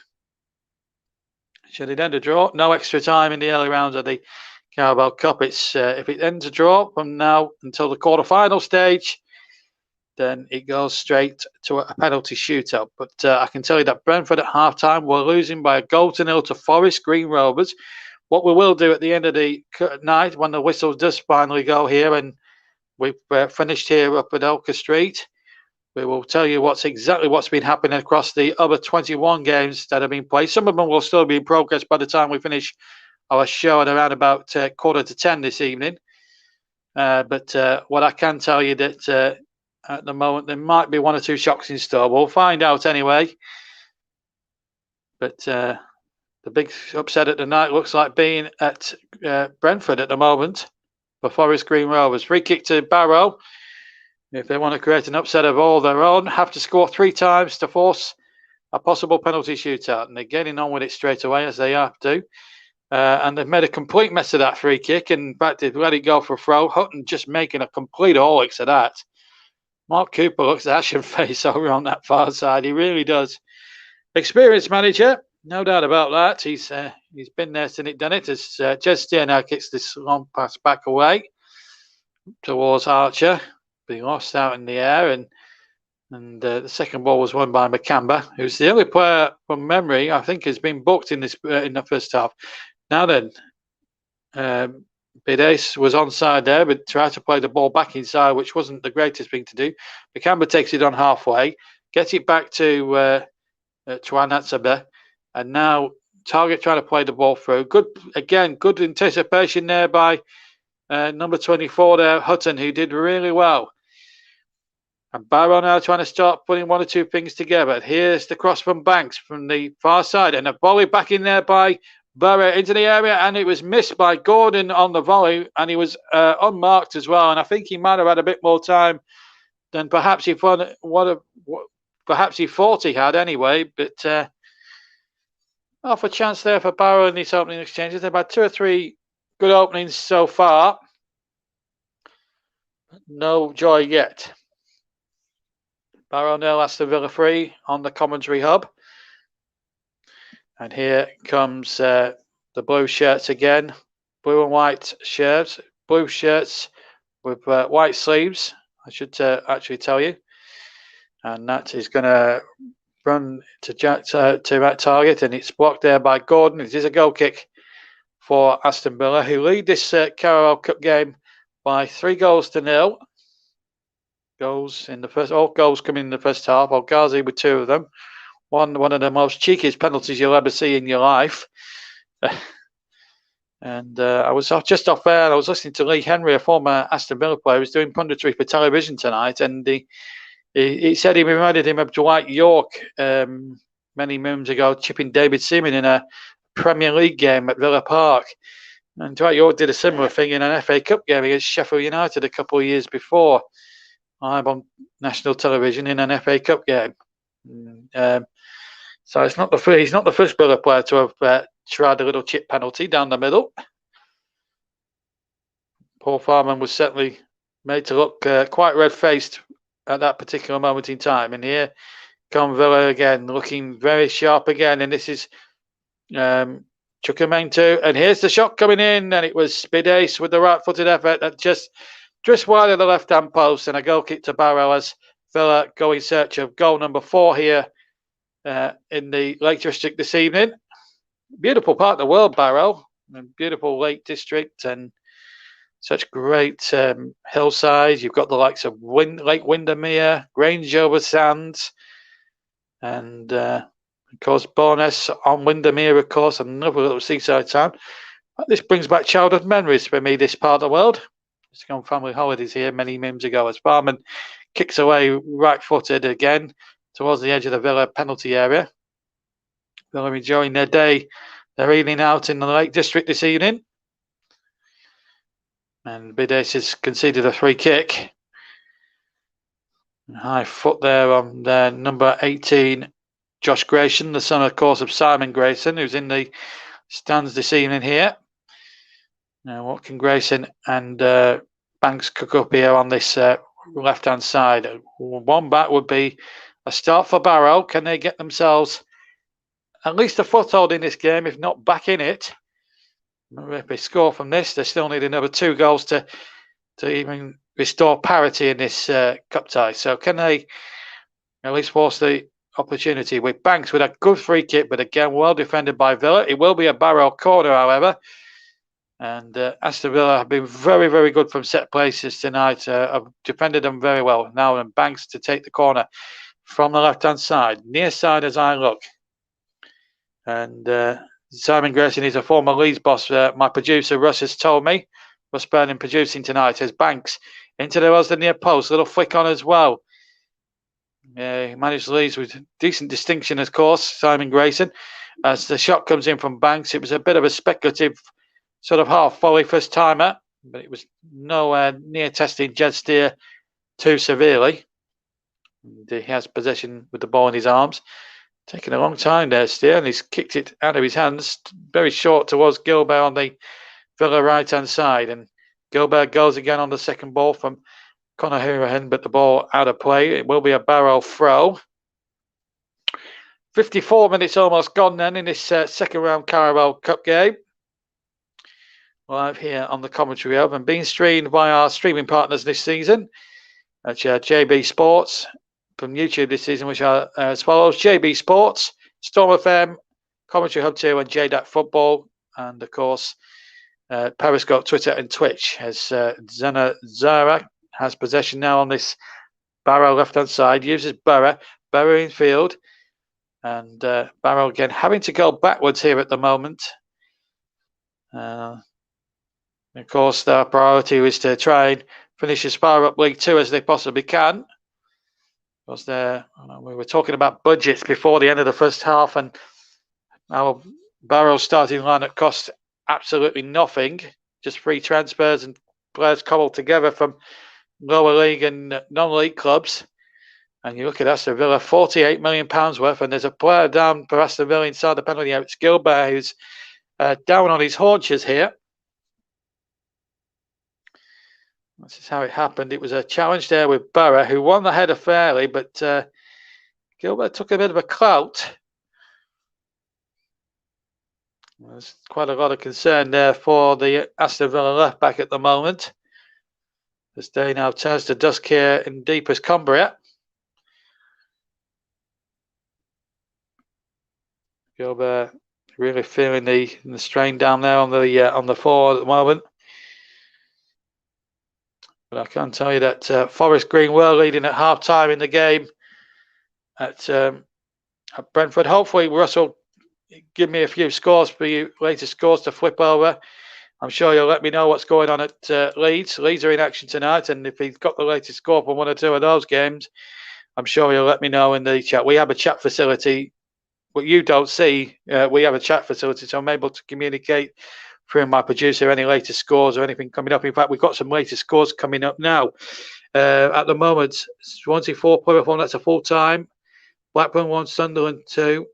Should it end a draw? No extra time in the early rounds of the Carabao Cup. It's if it ends a draw from now until the quarter-final stage, then it goes straight to a penalty shootout. But I can tell you that Brentford at half-time were losing by 1-0 to Forest Green Rovers. What we will do at the end of the night, when the whistle does finally go here and we've finished here up at Elker Street, we will tell you exactly what's been happening across the other 21 games that have been played. Some of them will still be in progress by the time we finish our show at around about 9:45 this evening. But what I can tell you that at the moment there might be 1 or 2 shocks in store. We'll find out anyway. But the big upset at the night looks like being at Brentford at the moment for Forest Green Rovers. Free kick to Barrow. If they want to create an upset of all their own, have to score 3 times to force a possible penalty shootout. And they're getting on with it straight away, as they have to. And they've made a complete mess of that free kick. And in fact, they've let it go for a throw. Hutton just making a complete holics of that. Mark Cooper looks ashen face over on that far side. He really does. Experienced manager, no doubt about that. He's been there, seen it, done it. As Jez Steer now kicks this long pass back away towards Archer. Being lost out in the air, and the second ball was won by McCamba, who's the only player from memory I think has been booked in this in the first half. Now then, Bidace was onside there, but tried to play the ball back inside, which wasn't the greatest thing to do. McCamba takes it on halfway, gets it back to Anatsaba, and now Target trying to play the ball through. Good anticipation there by number 24 there, Hutton, who did really well. And Barrow now trying to start putting 1 or 2 things together. Here's the cross from Banks from the far side, and a volley back in there by Barrow into the area, and it was missed by Gordon on the volley, and he was unmarked as well. And I think he might have had a bit more time than perhaps he thought he had anyway. But off a chance there for Barrow in these opening exchanges. They've had 2 or 3 good openings so far. No joy yet. Barrow 0, Aston Villa 3 on the commentary hub. And here comes the blue shirts again. Blue and white shirts. Blue shirts with white sleeves, I should actually tell you. And that is going to run to that target. And it's blocked there by Gordon. It is a goal kick for Aston Villa, who lead this Carabao Cup game by 3-0. Goals in the first, all goals coming in the first half. Al-Ghazi with 2 of them. One of the most cheekiest penalties you'll ever see in your life. And I was just off there, and I was listening to Lee Henry, a former Aston Villa player, who was doing punditry for television tonight, and he said he reminded him of Dwight York many moons ago, chipping David Seaman in a Premier League game at Villa Park. And Dwight York did a similar thing in an FA Cup game against Sheffield United a couple of years before, live on national television in an FA Cup game. So he's not the first Villa player to have tried a little chip penalty down the middle. Paul Farman was certainly made to look quite red-faced at that particular moment in time. And here come Villa again, looking very sharp again. And this is Chukwuemeka, and here's the shot coming in, and it was Bidace with the right-footed effort that just wide of the left-hand post, and a goal kick to Barrow as Villa go in search of goal number 4 here in the Lake District this evening. Beautiful part of the world, Barrow, and beautiful Lake District, and such great hillsides. You've got the likes of Lake Windermere, Grange over Sands, and of course, Bowness on Windermere, of course, another little seaside town. This brings back childhood memories for me, this part of the world. Just on family holidays here many moons ago as Barman kicks away right-footed again towards the edge of the Villa penalty area. Villa enjoying their day, their evening out in the Lake District this evening. And Bidace has conceded a free kick. High foot there on number 18, Josh Grayson, the son, of course, of Simon Grayson, who's in the stands this evening here. Now, what can Grayson and Banks cook up here on this left-hand side? One back would be a start for Barrow. Can they get themselves at least a foothold in this game, if not back in it? If they score from this, they still need another 2 goals to even restore parity in this cup tie. So can they at least force the opportunity with Banks with a good free kick, but again, well defended by Villa. It will be a Barrow corner, however. And Aston Villa have been very, very good from set places tonight. Have defended them very well. Now, and Banks to take the corner from the left-hand side, near side as I look. And Simon Grayson is a former Leeds boss. My producer, Russ, has told me. Russ Burnham producing tonight as Banks into the near post. Little flick on as well. He managed Leeds with decent distinction, of course, Simon Grayson. As the shot comes in from Banks, it was a bit of a speculative sort of half volley first timer, but it was nowhere near testing Jed Steer too severely. And he has possession with the ball in his arms. Taking a long time there, Steer, and he's kicked it out of his hands, very short towards Gilbert on the Villa right-hand side. And Gilbert goes again on the second ball from Conor Hourihane, but the ball out of play. It will be a Barrow throw. 54 minutes almost gone then in this second round Carabao Cup game. Live here on the commentary hub and being streamed by our streaming partners this season. That's JB Sports from YouTube this season, which are as follows: JB Sports, Storm FM, Commentary Hub 2, and JDAT Football, and of course Periscope, Twitter, and Twitch. As Zana Zara has possession now on this Barrow left-hand side, uses Barrow in field, and Barrow again having to go backwards here at the moment. Of course, their priority is to try and finish as far up League Two as they possibly can. Because we were talking about budgets before the end of the first half, and our Barrow's starting lineup cost absolutely nothing, just free transfers and players cobbled together from lower league and non-league clubs. And you look at Aston Villa, £48 million worth, and there's a player down for Aston Villa inside the penalty area. It's Gilbert who's down on his haunches here. This is how it happened. It was a challenge there with Barrow, who won the header fairly, but Gilbert took a bit of a clout. There's quite a lot of concern there for the Aston Villa left back at the moment. This day now turns to dusk here in deepest Cumbria. Gilbert really feeling the strain down there on the floor at the moment. But I can tell you that Forest Green were leading at half-time in the game at Brentford. Hopefully, Russell give me a few scores for you, latest scores to flip over. I'm sure you'll let me know what's going on at Leeds. Leeds are in action tonight, and if he's got the latest score from one or two of those games, I'm sure you'll let me know in the chat. We have a chat facility. What you don't see, we have a chat facility, so I'm able to communicate through my producer any latest scores or anything coming up. In fact, we've got some latest scores coming up now. At the moment, Swansea 4, Plymouth 1, that's a full time. Blackburn 1, Sunderland 2.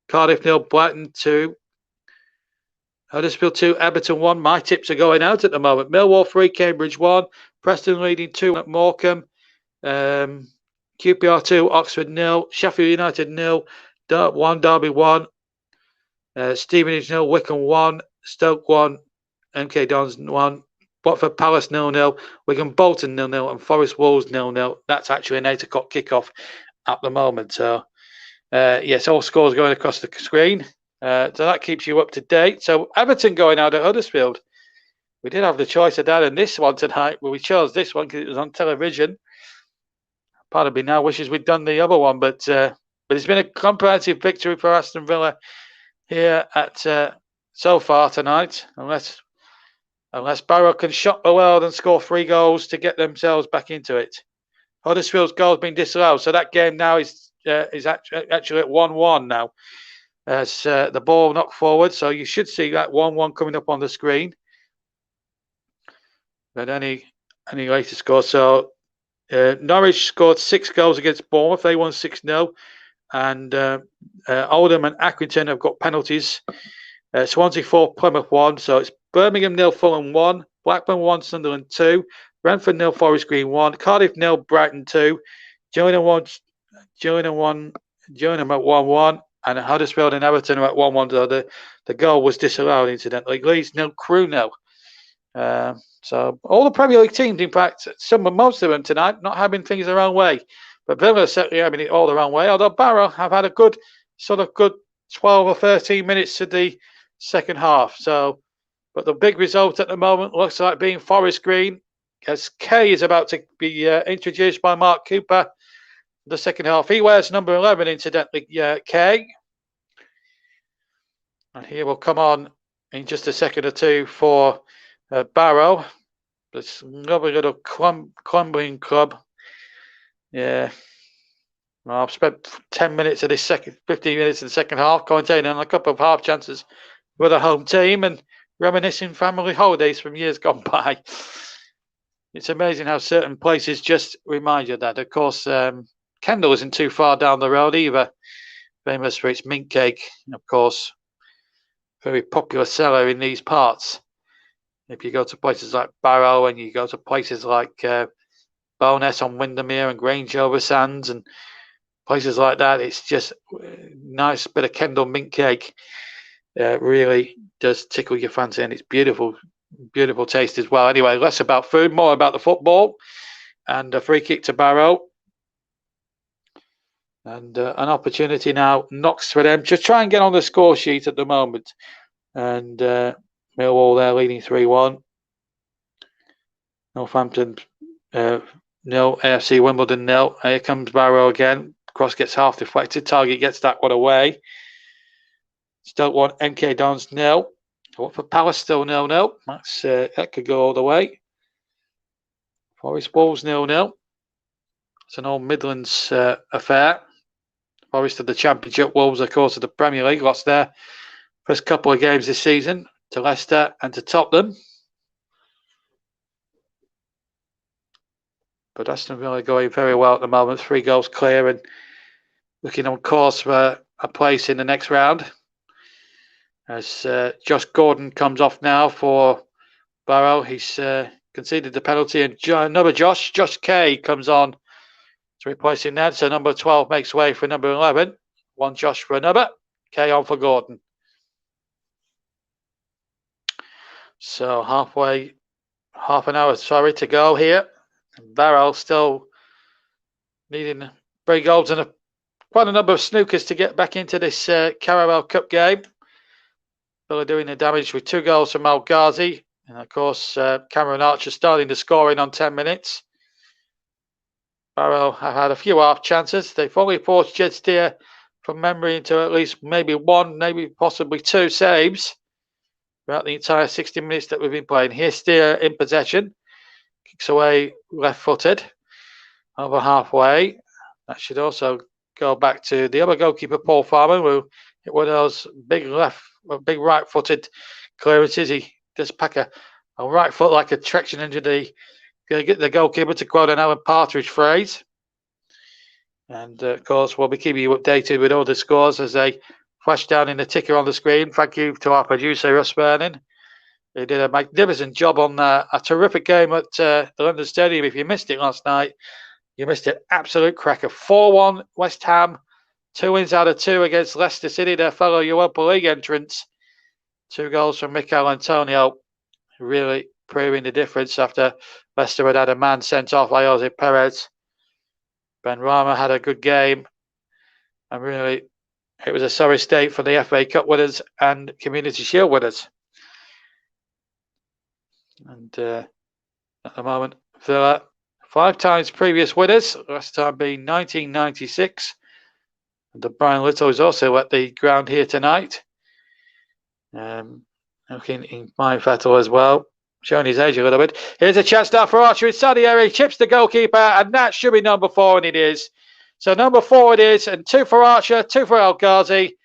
Cardiff 0, Brighton 2. Huddersfield 2, Everton 1. My tips are going out at the moment. Millwall 3, Cambridge 1. Preston leading 2 at Morecambe. QPR 2, Oxford 0. Sheffield United 0. 1, Derby 1. Stevenage 0, Wycombe 1. Stoke 1, MK Dons 1, Watford Palace 0-0, Wigan Bolton 0-0, and Forest Wolves 0-0. That's actually an 8 o'clock kickoff at the moment. So, yes, all scores going across the screen. So that keeps you up to date. So, Everton going out at Huddersfield. We did have the choice of that and this one tonight, but we chose this one because it was on television. Part of me now wishes we'd done the other one, but it's been a comprehensive victory for Aston Villa here at so far tonight, unless Barrow can shock the world and score 3 goals to get themselves back into it. Huddersfield's goal has been disallowed, so that game now is actually at 1-1 now. As the ball knocked forward, so you should see that 1-1 coming up on the screen. But any later score, so Norwich scored 6 goals against Bournemouth. They won 6-0. And Oldham and Accrington have got penalties Swansea 4, Plymouth 1. So it's Birmingham 0, Fulham 1, Blackburn 1, Sunderland 2, Brentford 0, Forest Green 1, Cardiff 0, Brighton 2, Gillingham 1, Gillingham at 1-1, and Huddersfield and Everton are at 1-1. So the goal was disallowed, incidentally. Leeds 0, Crewe 0. So all the Premier League teams, in fact, most of them tonight, not having things their own way. But Villa certainly having it all their own way. Although Barrow have had a good 12 or 13 minutes to the second half. So, but the big result at the moment looks like being Forest Green, as Kay is about to be introduced by Mark Cooper. The second half, he wears number 11, incidentally, Kay. And he will come on in just a second or two for Barrow. This lovely little crumbling club. Yeah. Well, I've spent 10 minutes of this 15 minutes of the second half commentating on a couple of half chances with a home team and reminiscing family holidays from years gone by. It's amazing how certain places just remind you of that. Of course, Kendal isn't too far down the road either. Famous for its mint cake, and of course, very popular seller in these parts. If you go to places like Barrow and you go to places like Bowness on Windermere and Grange over Sands and places like that, it's just a nice bit of Kendal mint cake. Really does tickle your fancy, and it's beautiful, beautiful taste as well. Anyway, less about food, more about the football, and a free kick to Barrow. And an opportunity now knocks for them to try and get on the score sheet at the moment. And Millwall there leading 3-1. Northampton 0, AFC Wimbledon 0. Here comes Barrow again. Cross gets half deflected. Target gets that one away. Stoke 1, MK Dons 0. Watford Palace still 0-0. That's that could go all the way. Forest Wolves 0-0. It's an old Midlands affair. Forest of the Championship, Wolves, of course, of the Premier League. Lost their first couple of games this season to Leicester and to Tottenham. But Aston Villa going very well at the moment. 3 goals clear and looking on course for a place in the next round. As Josh Gordon comes off now for Barrow. He's conceded the penalty, and another Josh Kay comes on to replace him there. So number 12 makes way for number 11. One Josh for another. Kay on for Gordon. So half an hour, to go here. Barrow still needing 3 goals and quite a number of snookers to get back into this Carabao Cup game. Villa doing the damage with 2 goals from Al Ghazi. And of course, Cameron Archer starting the scoring on 10 minutes. Barrow have had a few half chances. They've only forced Jed Steer from memory into at least maybe 1, maybe possibly 2 saves throughout the entire 60 minutes that we've been playing. Here's Steer in possession. Kicks away left-footed over halfway. That should also go back to the other goalkeeper, Paul Farman, who hit one of those big right-footed clearances. He does pack a right foot like a traction into the goalkeeper, to quote an Alan Partridge phrase. And of course, we'll be keeping you updated with all the scores as they flash down in the ticker on the screen. Thank you to our producer, Russ Vernon. They did a magnificent job on a terrific game at the London Stadium. If you missed it last night, you missed it. Absolute cracker. 4-1 West Ham. 2 wins out of 2 against Leicester City, their fellow Europa League entrants. 2 goals from Mikel Antonio. Really proving the difference after Leicester had a man sent off, Jose Perez. Ben Rama had a good game. And really, it was a sorry state for the FA Cup winners and Community Shield winners. And at the moment, Villa, 5 times previous winners, last time being 1996. And Brian Little is also at the ground here tonight. Looking in Mine Fettel as well, showing his age a little bit. Here's a chance now for Archer inside the area. He chips the goalkeeper, and that should be number 4, and it is. So number 4 it is, and 2 for Archer, 2 for El Ghazi.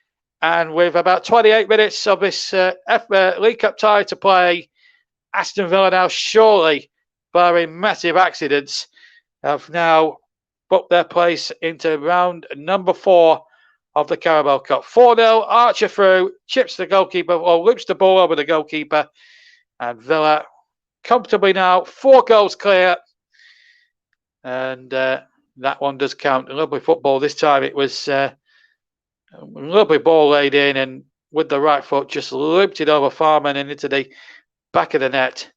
And with about 28 minutes of this League Cup tie to play, Aston Villa now surely, barring massive accidents, have now booked their place into round number 4 of the Carabao Cup. 4-0, Archer through, chips the goalkeeper, or loops the ball over the goalkeeper, and Villa comfortably now 4 goals clear. And that one does count. Lovely football this time. It was a lovely ball laid in, and with the right foot just looped it over Farman and into the back of the net.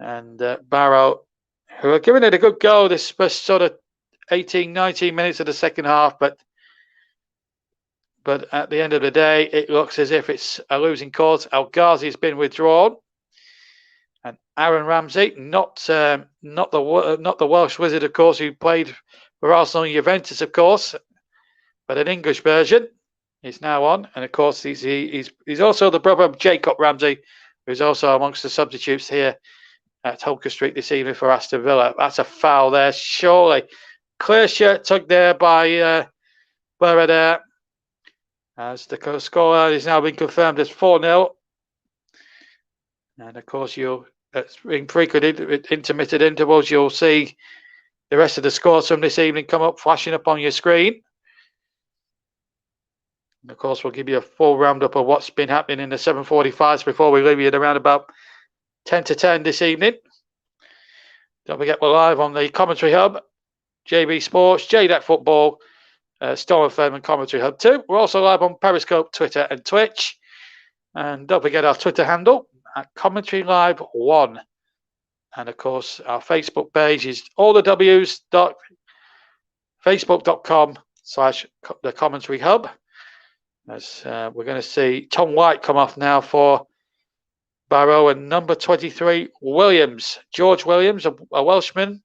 And Barrow, who are giving it a good go this first sort of 18, 19 minutes of the second half, but at the end of the day, it looks as if it's a losing cause. El Ghazi has been withdrawn, and Aaron Ramsey, not the Welsh wizard, of course, who played for Arsenal and Juventus, of course, but an English version, is now on. And of course, he's also the brother of Jacob Ramsey, who's also amongst the substitutes here at Holker Street this evening for Aston Villa. That's a foul there, surely. Clear shirt tugged there by Barrow there. As the scoreline has now been confirmed as 4-0. And of course, in frequent intermittent intervals, you'll see the rest of the scores from this evening come up, flashing up on your screen. And of course, we'll give you a full roundup of what's been happening in the 7:45s before we leave you at around about 10 to 10 this evening. Don't forget, we're live on the Commentary Hub, JB Sports, JDAC Football, Storm FM and Commentary Hub 2. We're also live on Periscope, Twitter and Twitch. And don't forget our Twitter handle at Commentary Live 1. And of course, our Facebook page is allthews.facebook.com/the Commentary Hub. As we're going to see Tom White come off now for Barrow, and number 23, Williams, George Williams, a Welshman,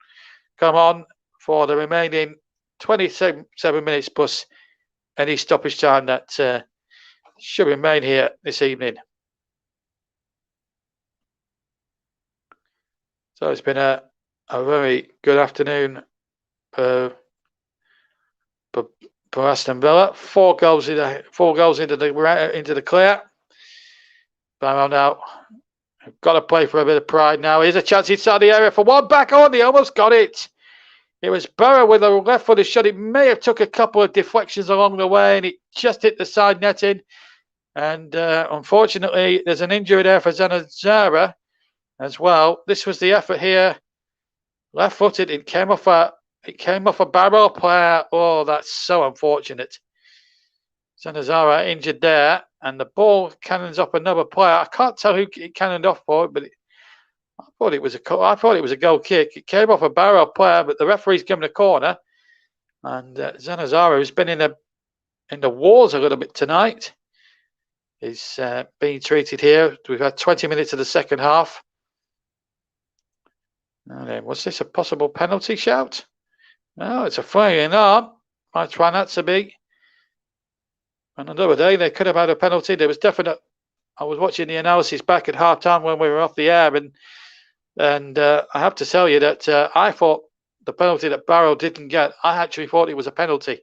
come on for the remaining 27 minutes plus any stoppage time that should remain here this evening. So it's been a very good afternoon for Aston Villa. 4 goals into the clear. Barrow now got to play for a bit of pride now. Here's a chance inside the area for one, back on. He almost got it. It was Barrow with a left-footed shot. It may have took a couple of deflections along the way, and it just hit the side netting. And unfortunately, there's an injury there for Zanazara as well. This was the effort here. Left-footed. It came off a Barrow player. Oh, that's so unfortunate. Zanazara injured there, and the ball cannons off another player. I can't tell who it cannoned off for, but I thought it was a goal kick. It came off a Barrow player, but the referee's given a corner. And Zanazara has been in the wars a little bit tonight. He's being treated here. We've had 20 minutes of the second half. Now, was this a possible penalty shout? No, it's a flying arm. Might try not to be. And another day, they could have had a penalty. There was definite. I was watching the analysis back at half time when we were off the air, and I have to tell you that I thought the penalty that Barrow didn't get, I actually thought it was a penalty.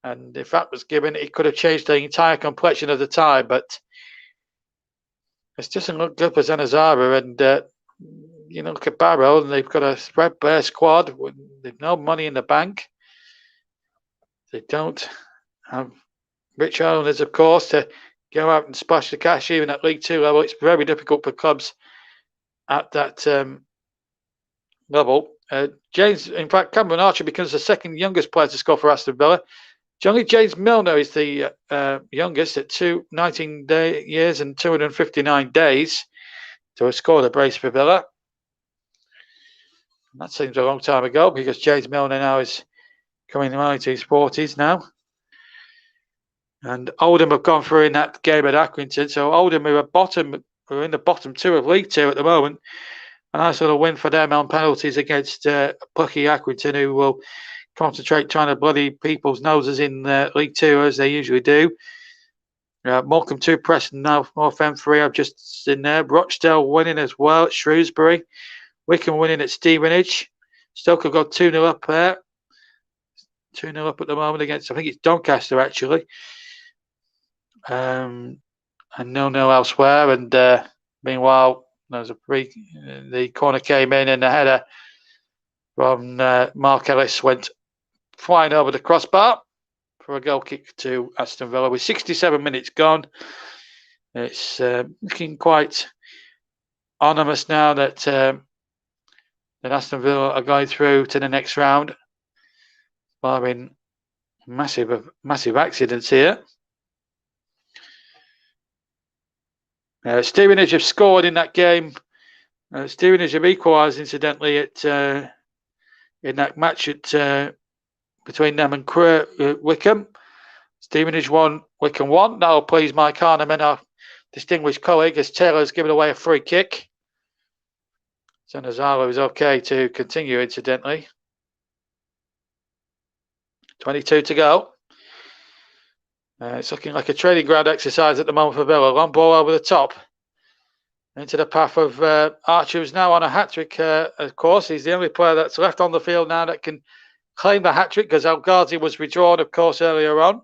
And if that was given, it could have changed the entire complexion of the tie. But it doesn't look good for Zanazara. And look at Barrow, and they've got a threadbare squad. They've no money in the bank. They don't have rich owners, of course, to go out and splash the cash even at League 2 level. It's very difficult for clubs at that level. In fact, Cameron Archer becomes the second youngest player to score for Aston Villa. Only James Milner is the youngest at 19 years and 259 days to have scored a brace for Villa. And that seems a long time ago, because James Milner now is coming into his 40s now. And Oldham have gone through in that game at Accrington. So Oldham are in the bottom 2 of League 2 at the moment. A nice little win for them on penalties against plucky Accrington, who will concentrate trying to bloody people's noses in League 2 as they usually do. Morecambe 2, Preston now, North End 3 I've just seen there. Rochdale winning as well at Shrewsbury. Wickham winning at Stevenage. Stoke have got 2-0 up there. 2-0 up at the moment against, I think it's Doncaster actually. And 0-0 elsewhere. And meanwhile, there's the corner came in, and the header from Mark Ellis went flying over the crossbar for a goal kick to Aston Villa with 67 minutes gone. It's looking quite ominous now that Aston Villa are going through to the next round, barring massive accidents here. Stevenage have scored in that game. Stevenage have equalised, incidentally, in that match between them and Wickham. Stevenage won, Wickham won. That'll please Mike Harneman, our distinguished colleague, as Taylor's given away a free kick. Zanazalo is okay to continue, incidentally. 22 to go. It's looking like a training ground exercise at the moment for Villa. Long ball over the top into the path of Archer, who's now on a hat-trick, of course. He's the only player that's left on the field now that can claim the hat-trick, because El Ghazi was withdrawn, of course, earlier on.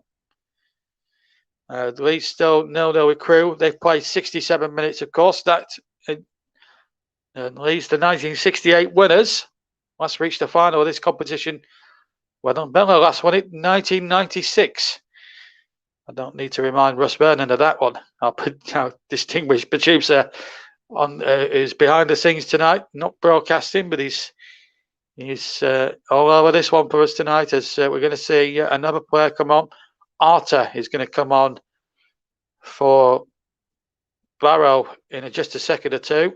Leeds still 0-0 with Crewe. They've played 67 minutes, of course. That Leeds, the 1968 winners, last reached the final of this competition. Well, Villa last won it in 1996. I don't need to remind Russ Vernon of that one. Our distinguished producer is behind the scenes tonight, not broadcasting, but he's all over this one for us tonight, as we're going to see another player come on. Arter is going to come on for Barrow in just a second or two.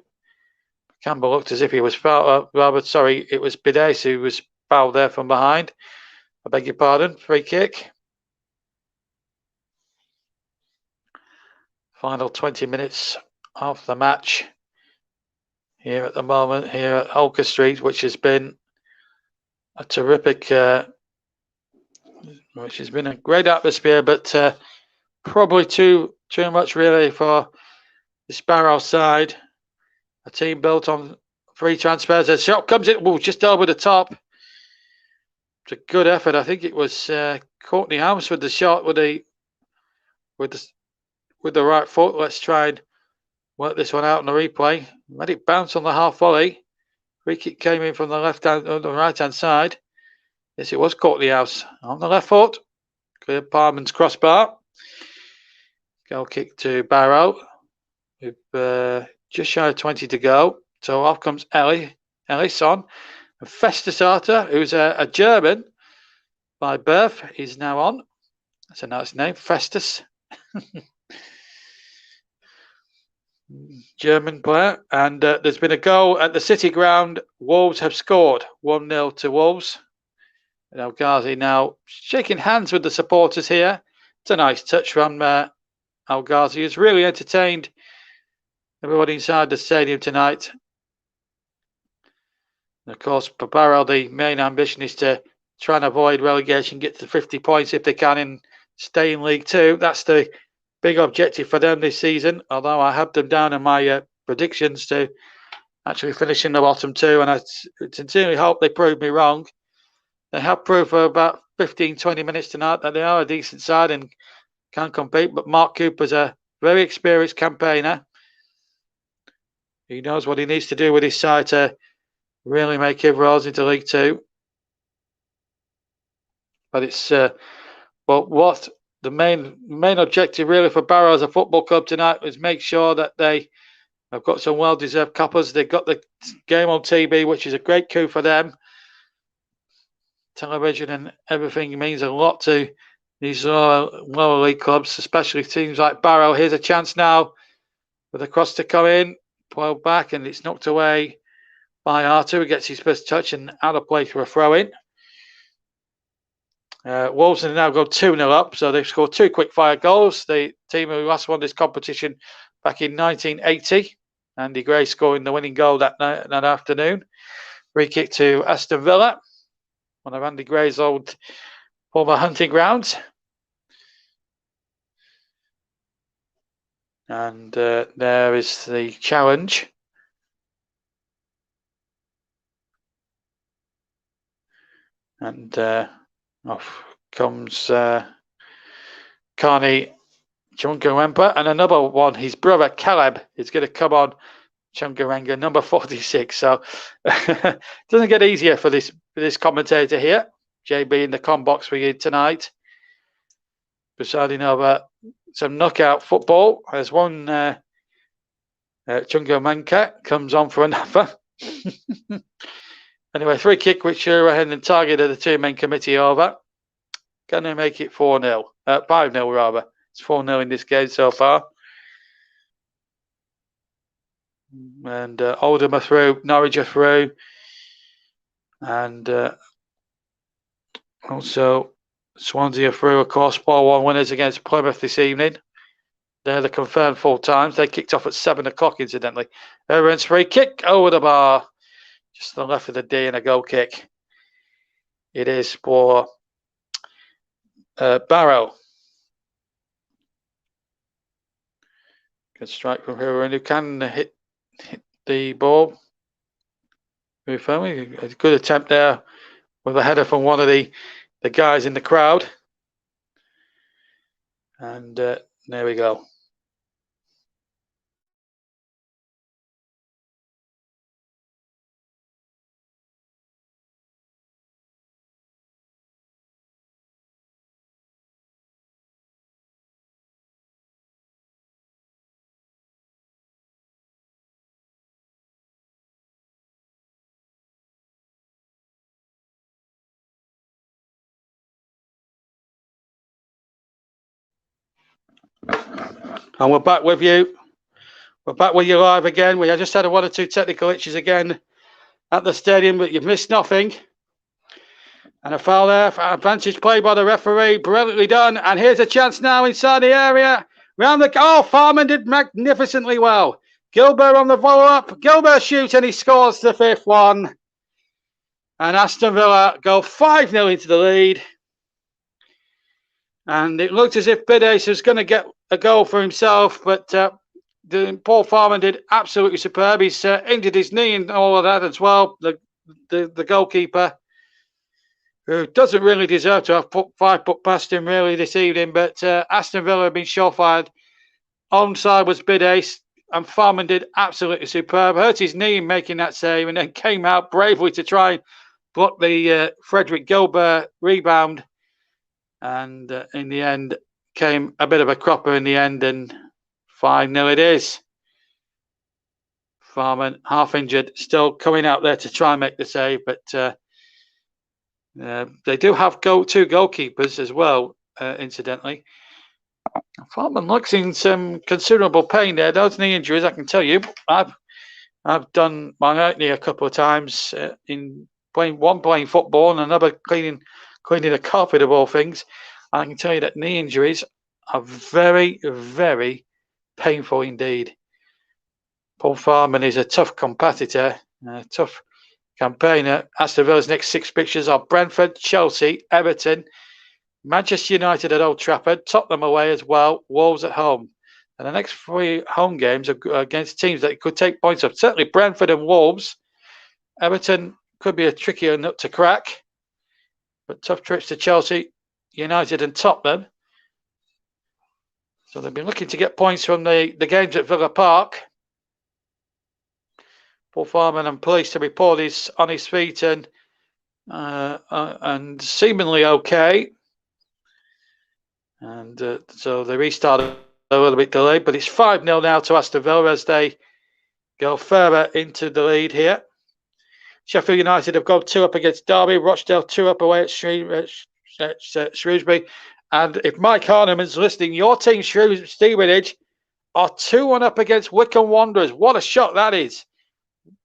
Campbell looked as if he was fouled. It was Bides who was fouled there from behind. I beg your pardon. Free kick. Final 20 minutes of the match here at the moment, here at Holker Street, which has been a terrific, which has been a great atmosphere, but probably too much really for the Barrow side. A team built on free transfers. A shot comes in, just over the top. It's a good effort. I think it was Courtney House with the shot with the right foot. Let's try and work this one out on the replay. Let it bounce on the half volley. Free kick came in from the right hand side. Yes, it was Courtney House on the left foot. Clear Parman's crossbar. Goal kick to Barrow with just shy of 20 to go. So off comes Ellison. And Festus Arter, who's a German by birth, is now on. That's a nice name, Festus. German player. And there's been a goal at the City Ground. Wolves have scored 1-0 to Wolves. And El Ghazi now shaking hands with the supporters here. It's a nice touch from El Ghazi, who's really entertained everybody inside the stadium tonight. And of course, for Barrow, the main ambition is to try and avoid relegation, get to 50 points if they can, and stay in League Two. That's the big objective for them this season, although I had them down in my predictions to actually finish in the bottom two, and I sincerely hope they prove me wrong. They have proved for about 15-20 minutes tonight that they are a decent side and can compete, but Mark Cooper's a very experienced campaigner. He knows what he needs to do with his side to really make inroads into League Two. But it's what the main objective really for Barrow as a football club tonight is make sure that they have got some well-deserved cuppers. They've got the game on TV, which is a great coup for them. Television and everything means a lot to these lower league clubs, especially teams like Barrow. Here's a chance now for the cross to come in, pulled back, and it's knocked away by Arter, who gets his first touch and out of play for a throw-in. Wolves have now gone 2-0 up, so they've scored 2 quick-fire goals. The team who last won this competition back in 1980. Andy Gray scoring the winning goal that afternoon. Free kick to Aston Villa, one of Andy Gray's old former hunting grounds. And there is the challenge. And off comes Carney Chungarempa, and another one, his brother Caleb is going to come on. Chungarenga, number 46. So doesn't get easier for this commentator here. JB in the com box for you tonight. presiding over some knockout football. There's one Chungo Manka comes on for another. Anyway, free kick which Shurahan and target of the two-man committee over. Can they make it 4-0? 5-0 rather. It's 4-0 in this game so far. And Oldham are through, Norwich are through. And also Swansea are through, of course. 4-1 winners against Plymouth this evening. They're the confirmed full times. They kicked off at 7 o'clock, incidentally. Everyone's free kick over the bar. Just to the left of the D and a goal kick. It is for Barrow. Good strike from Huron, who can hit the ball. A good attempt there with a header from one of the guys in the crowd. And there we go. And we're back with you. We're back with you live again. We just had one or two technical glitches again at the stadium, but you've missed nothing. And a foul there. Advantage play by the referee. Brilliantly done. And here's a chance now inside the area. Round the... Oh, Farman did magnificently well. Gilbert on the follow-up. Gilbert shoots and he scores the 5th one. And Aston Villa go 5-0 into the lead. And it looked as if Bidace was going to get a goal for himself, but Paul Farman did absolutely superb. He's injured his knee and all of that as well. The goalkeeper, who doesn't really deserve to have put 5 foot past him really this evening, but Aston Villa have been shore-fired. Onside was Bidace, and Farman did absolutely superb. Hurt his knee in making that save, and then came out bravely to try and block the Frederick Gilbert rebound. And in the end, came a bit of a cropper in the end, and 5-0 it is. Farman, half injured, still coming out there to try and make the save, but they do have 2 goalkeepers as well, incidentally. Farman looks in some considerable pain there. Those knee injuries, I can tell you. I've done my right knee a couple of times in playing football and another cleaning the carpet of all things. I can tell you that knee injuries are very, very painful indeed. Paul Farman is a tough competitor, a tough campaigner. Aston Villa's next 6 fixtures are Brentford, Chelsea, Everton, Manchester United at Old Trafford, Tottenham away as well, Wolves at home. And the next 3 home games are against teams that could take points off. Certainly Brentford and Wolves. Everton could be a trickier nut to crack. But tough trips to Chelsea, United and Tottenham. So they've been looking to get points from the games at Villa Park. Paul Farman, I'm pleased to report, he's on his feet and seemingly okay. And so they restarted a little bit delayed, but it's 5-0 now to Aston Villa as they go further into the lead here. Sheffield United have gone 2 up against Derby. Rochdale 2 up away at Shrewsbury. And if Mike Harneman's listening, your team, Stevenage, are 2-1 up against Wycombe Wanderers. What a shot that is.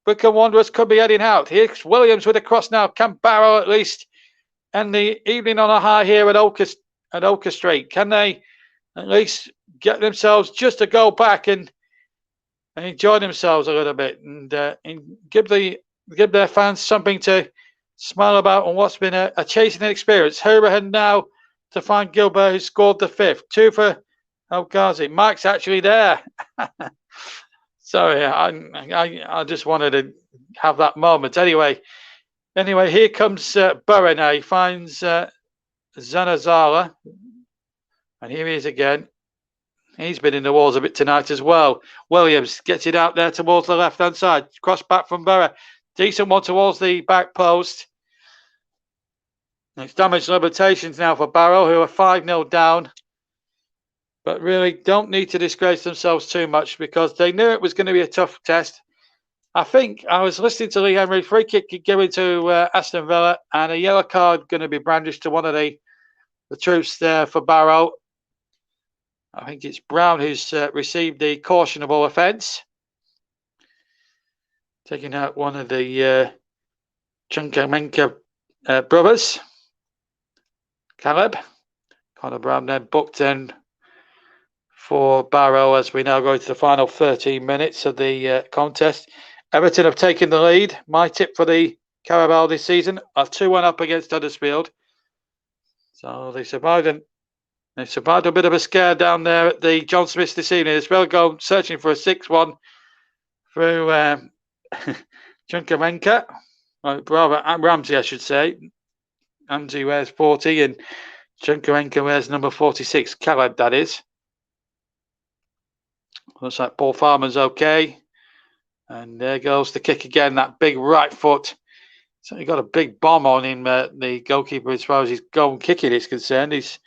Wycombe Wanderers could be heading out. Here's Williams with a cross now. Can Barrow at least end the evening on a high here at Oaker Street? Can they at least get themselves just to go back and enjoy themselves a little bit and give their fans something to smile about on what's been a chastening experience? Hurahan now to find Gilbert, who scored the 5th. 2 for El Ghazi. Mike's actually there. Sorry, I just wanted to have that moment. Anyway, here comes Barrow now. He finds Zanazala. And here he is again. He's been in the walls a bit tonight as well. Williams gets it out there towards the left-hand side. Cross back from Barrow. Decent one towards the back post. It's damage limitations now for Barrow, who are 5-0 down. but really don't need to disgrace themselves too much because they knew it was going to be a tough test. I think I was listening to Lee Henry. Free kick going to Aston Villa, and a yellow card going to be brandished to one of the troops there for Barrow. I think it's Brown who's received the cautionable offence, taking out one of the Chunkamenka brothers, Caleb. Connor Brown then booked in for Barrow as we now go to the final 13 minutes of the contest. Everton have taken the lead. My tip for the Carabao this season are 2-1 up against Huddersfield. So they survived a bit of a scare down there at the John Smiths this evening. As well go searching for a 6-1 through Chunkamenka. Ramsey, I should say. Ramsey wears 40 and Chunkamenka wears number 46. Caleb, that is. Looks like Paul Farmer's okay. And there goes the kick again, that big right foot. So he got a big bomb on him, the goalkeeper, as far as his goal and kicking is concerned. He's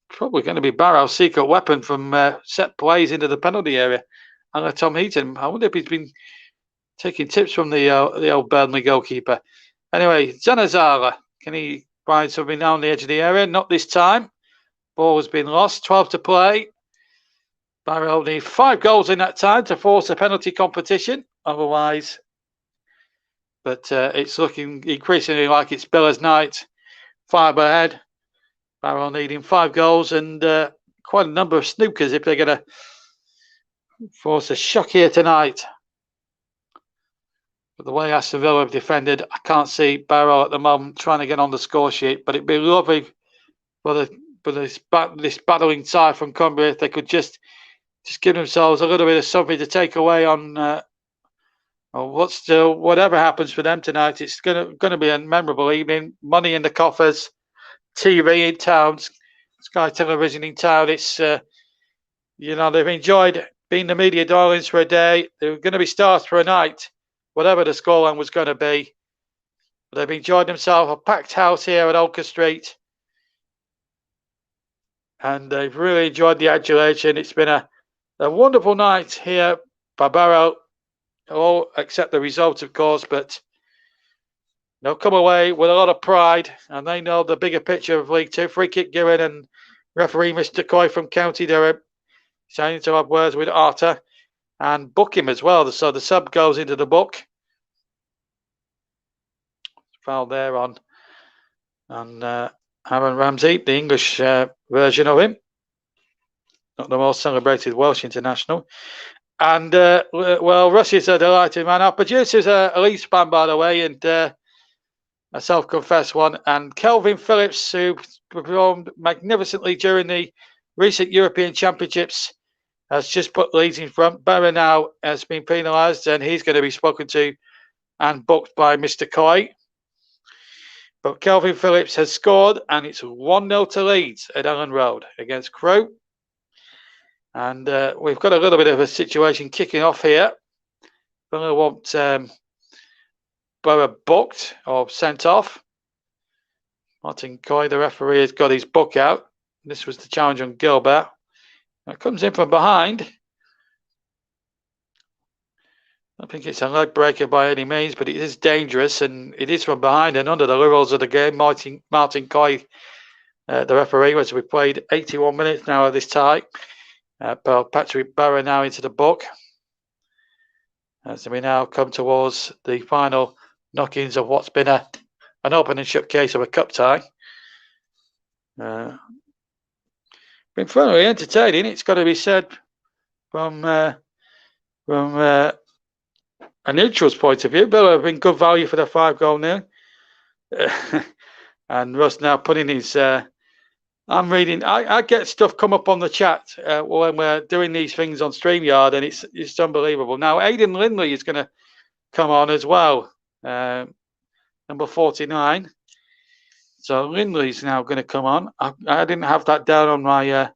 probably going to be Barrow's secret weapon from set plays into the penalty area. And Tom Heaton, I wonder if he's been taking tips from the old Burnley goalkeeper. Anyway, Zanazara, can he find something now on the edge of the area? Not this time. Ball has been lost, 12 to play. Barrow need 5 goals in that time to force a penalty competition. Otherwise, but it's looking increasingly like it's Villa's night. 5 ahead. Barrow needing 5 goals and quite a number of snookers if they're going to force a shock here tonight. But the way Aston Villa have defended, I can't see Barrow at the moment trying to get on the score sheet. But it'd be lovely for this battling side from Cumbria if they could just give themselves a little bit of something to take away on whatever happens for them tonight. It's gonna be a memorable evening. Money in the coffers, TV in town, Sky Television in town. It's they've enjoyed being the media darlings for a day. They're going to be stars for a night, whatever the scoreline was going to be. But they've enjoyed themselves. A packed house here at Olker Street, and they've really enjoyed the adulation. It's been a wonderful night here by Barrow, all except the result, of course, but they'll come away with a lot of pride, and they know the bigger picture of League Two. Free kick given, and referee Mr. Coy from County Durham saying to have words with Arter and book him as well. So the sub goes into the book. Foul there on Aaron Ramsey, the English version of him. Not the most celebrated Welsh international. And, Russ a delighted man. Our producer's a Leeds fan, by the way, and a self-confessed one. And Kelvin Phillips, who performed magnificently during the recent European Championships, has just put Leeds in front. Barrow now has been penalised, and he's going to be spoken to and booked by Mr. Coy. But Kelvin Phillips has scored, and it's 1-0 to Leeds at Ellen Road against Crewe. And we've got a little bit of a situation kicking off here. Villa want Barrow booked or sent off. Martin Coy, the referee, has got his book out. This was the challenge on Gilbert. It comes in from behind. I don't think it's a leg breaker by any means, but it is dangerous, and it is from behind and under the rules of the game. Martin Coy, the referee, as we played 81 minutes now of this tie. Patrick Barrow now into the book. As we now come towards the final knockings of what's been an open and shut case of a cup tie. Been thoroughly entertaining, it's got to be said, from a neutral's point of view. Villa have been good value for the 5-goal nil. And Russ now putting his... I'm reading. I get stuff come up on the chat when we're doing these things on StreamYard, and it's unbelievable. Now, Aidan Lindley is going to come on as well, number 49. So Lindley's now going to come on. I didn't have that down on my.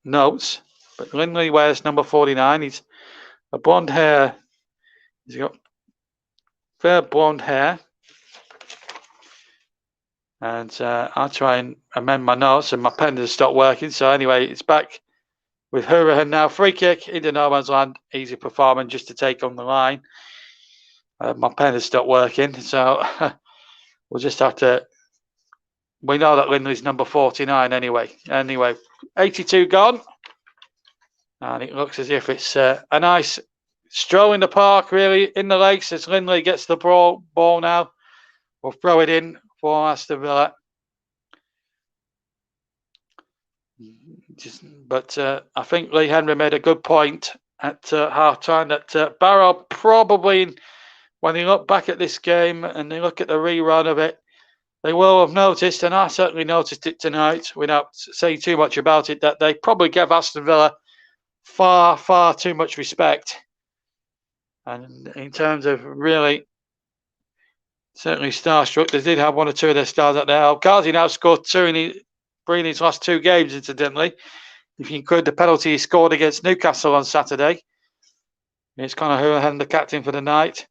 Notes, but Lindley wears number 49. He's a blonde hair. He's got fair blonde hair. And I'll try and amend my notes, and my pen has stopped working. So anyway, it's back with Hurahan now. Free kick into no man's land. Easy performance just to take on the line. My pen has stopped working, so we'll just have to. We know that Lindley's number 49 anyway. Anyway, 82 gone. And it looks as if it's a nice stroll in the park, really, in the lakes as Lindley gets the ball now. We'll throw it in for Aston Villa. But I think Lee Henry made a good point at half-time that Barrow probably, when they look back at this game and they look at the rerun of it, they will have noticed, and I certainly noticed it tonight without saying too much about it, that they probably gave Aston Villa far, far too much respect. And in terms of really, certainly starstruck, they did have one or two of their stars out there. Alkazi now scored 2 in his last 2 games, incidentally. If you include the penalty he scored against Newcastle on Saturday. It's Conor Hurahan, the captain for the night.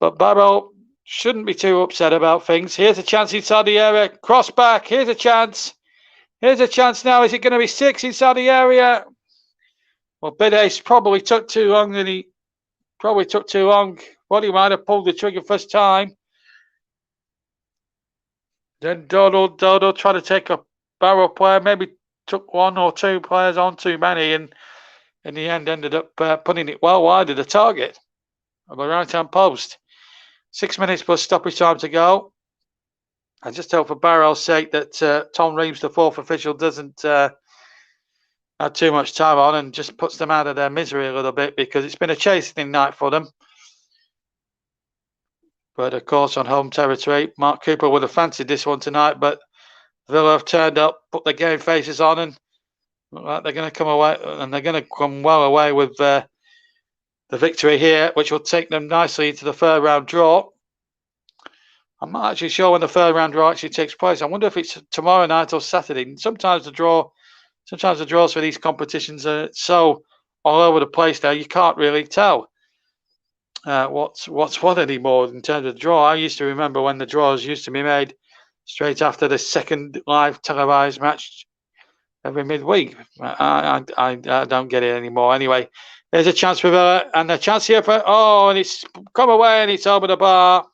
But Barrow shouldn't be too upset about things. Here's a chance inside the area. Cross back. Here's a chance. Here's a chance now. Is it going to be 6 inside the area? Well, Bidace probably took too long, and he probably took too long. Well, he might have pulled the trigger first time. Then Dodo tried to take a Barrow player, maybe took 1 or 2 players on too many, and in the end ended up putting it well wide of the target of the right-hand post. 6 minutes plus stoppage time to go. I just hope for Barrow's sake that Tom Reeves, the 4th official, doesn't have too much time on and just puts them out of their misery a little bit, because it's been a chastening night for them. But of course, on home territory, Mark Cooper would have fancied this one tonight, but Villa have turned up, put their game faces on, and look like they're going to come away, and they're going to come well away with the victory here, which will take them nicely into the 3rd round draw. I'm not actually sure when the 3rd round draw actually takes place. I wonder if it's tomorrow night or Saturday. Sometimes the draws for these competitions are so all over the place now, you can't really tell what's what anymore in terms of the draw. I used to remember when the draws used to be made straight after the second live televised match every midweek. I don't get it anymore. Anyway, there's a chance for Villa, and a chance here for and it's come away and it's over the bar.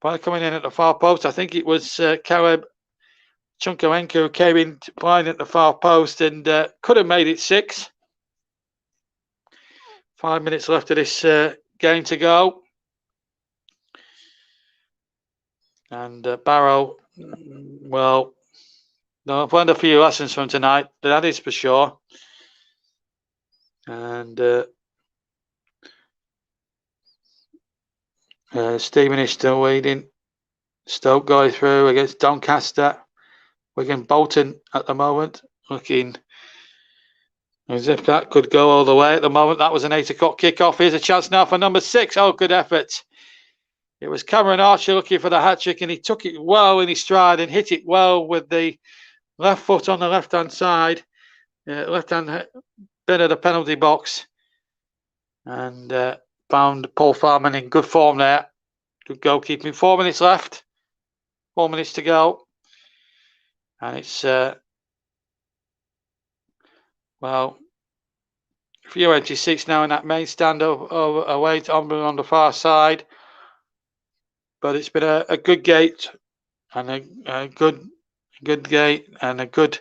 By coming in at the far post, I think it was Caleb Chunkawenko who came in playing at the far post and could have made it 6. 5 minutes left of this game to go. And Barrow, well, I've learned a few lessons from tonight, that is for sure. And Stephen is still leading. Stoke going through against Doncaster. Wigan Bolton at the moment, looking as if that could go all the way at the moment. That was an 8 o'clock kickoff. Here's a chance now for number 6. Oh, good effort. It was Cameron Archer looking for the hat-trick, and he took it well in his stride and hit it well with the left foot on the left-hand side, left-hand bit of the penalty box, and found Paul Farman in good form there. Good goalkeeping. 4 minutes left. 4 minutes to go. And it's, well, a few empty seats now in that main stand away on the far side. But it's been a good gate and a good gate and a good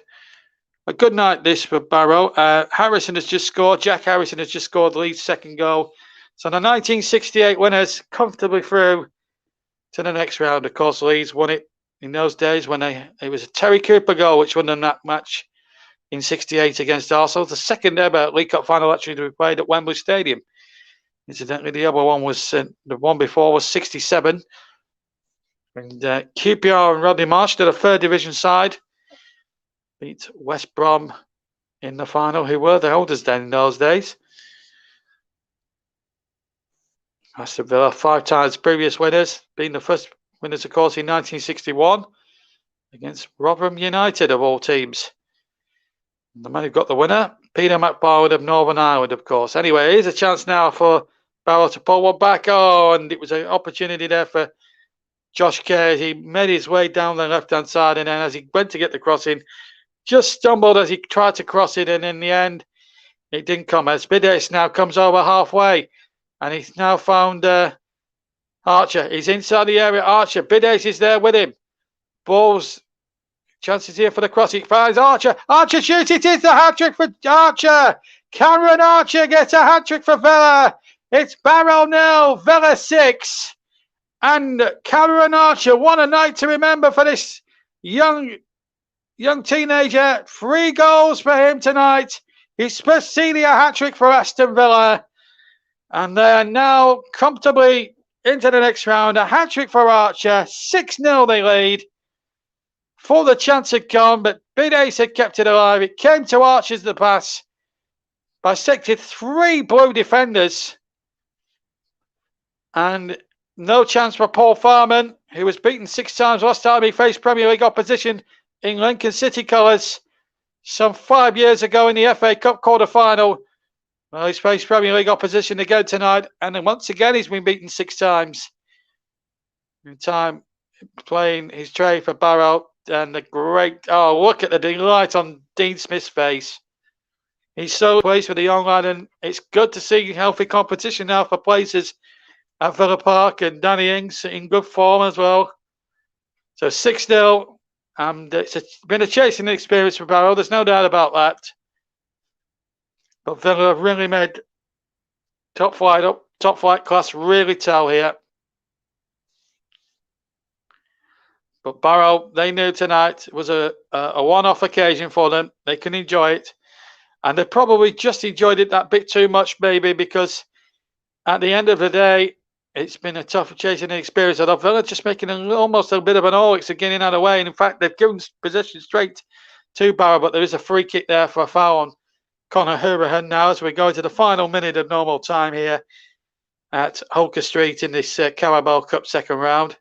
night this for Barrow. Harrison has just scored. Jack Harrison has just scored Leeds' 2nd goal. So the 1968 winners comfortably through to the next round. Of course, Leeds won it in those days when it was a Terry Cooper goal which won them that match in 68 against Arsenal. The 2nd ever League Cup final actually to be played at Wembley Stadium. Incidentally, the other one was the one before was 67. And QPR and Rodney Marsh, to the 3rd division side, beat West Brom in the final, who were the holders then in those days. Aston Villa, 5 times previous winners, being the first winners, of course, in 1961 against Rotherham United, of all teams. And the man who got the winner, Peter McBarwood of Northern Ireland, of course. Anyway, here's a chance now for Barrow to pull one back. Oh, and it was an opportunity there for Josh Kerr. He made his way down the left-hand side, and then as he went to get the crossing, just stumbled as he tried to cross it, and in the end, it didn't come. As Bides now comes over halfway, and he's now found Archer. He's inside the area. Archer. Bides is there with him. Balls. Chances here for the cross. He finds Archer. Archer shoots. It is the hat-trick for Archer. Cameron Archer gets a hat-trick for Villa. It's Barrow 0, Villa 6. And Cameron Archer, what a night to remember for this young teenager. 3 goals for him tonight. His first senior hat-trick for Aston Villa. And they are now comfortably into the next round. A hat-trick for Archer. 6-0 they lead. For the chance had gone, but Bides had kept it alive. It came to Archer's the pass. Bisected 3 blue defenders. And no chance for Paul Farman, who was beaten 6 times last time he faced Premier League opposition in Lincoln City colours some 5 years ago in the FA Cup quarter-final. Well, he's faced Premier League opposition again tonight, and then once again he's been beaten 6 times. In time playing his trade for Barrow. And the great, oh, look at the delight on Dean Smith's face. He's so pleased with the young lad, and it's good to see healthy competition now for places at Villa Park, and Danny Ings in good form as well. So 6-0, and it's been a chasing experience for Barrow, there's no doubt about that. But Villa have really made top flight class really tell here. But Barrow, they knew tonight was a one-off occasion for them. They can enjoy it. And they probably just enjoyed it that bit too much, maybe, because at the end of the day, it's been a tough chasing experience. Although Villa just making almost a bit of an Orix of getting out of the way. And in fact, they've given possession straight to Barrow, but there is a free kick there for a foul on Conor Hourihan now as we go into the final minute of normal time here at Holker Street in this Carabao Cup second round.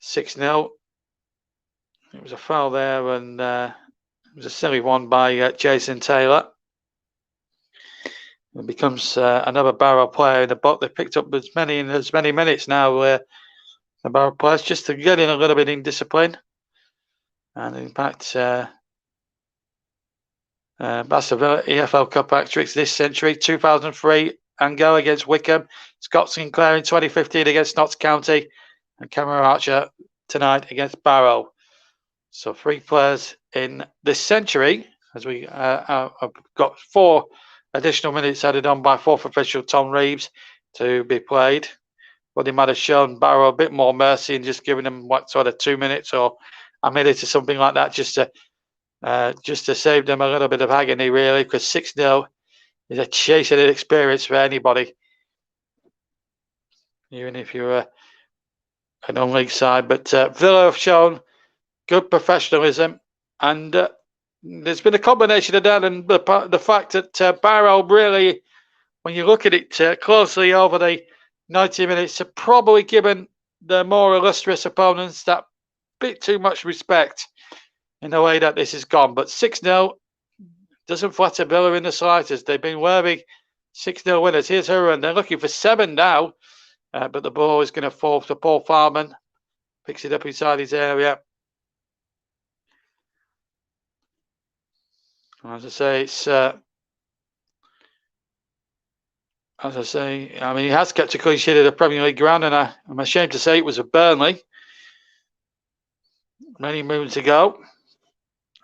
6-0. It was a foul there, and it was a silly one by Jason Taylor. It becomes another Barrow player in the box. They picked up as many minutes now. The Barrow players just to get in a little bit in discipline, and in fact, Aston Villa EFL Cup hat-tricks this century: 2003 Angel against Wickham, Scott Sinclair in 2015 against Notts County, and Cameron Archer tonight against Barrow. So 3 players in this century, as we have got 4 additional minutes added on by 4th official Tom Reeves to be played. But he might have shown Barrow a bit more mercy and just giving them what sort of 2 minutes or a minute or something like that, just to save them a little bit of agony, really, because 6-0 is a chasing experience for anybody, even if you're an non-league side. But Villa have shown good professionalism, and there's been a combination of that and the fact that Barrow really, when you look at it closely over the 90 minutes, have probably given the more illustrious opponents that bit too much respect in the way that this has gone. But 6-0 doesn't flatter Villa in the slightest. They've been worthy 6-0 winners. Here's Hourihan. They're looking for 7 now. But the ball is going to fall to Paul Farman. Picks it up inside his area. As I say, it's as I say, I mean, he has kept a clean sheet at the Premier League ground, and I'm ashamed to say it was a Burnley many moons ago.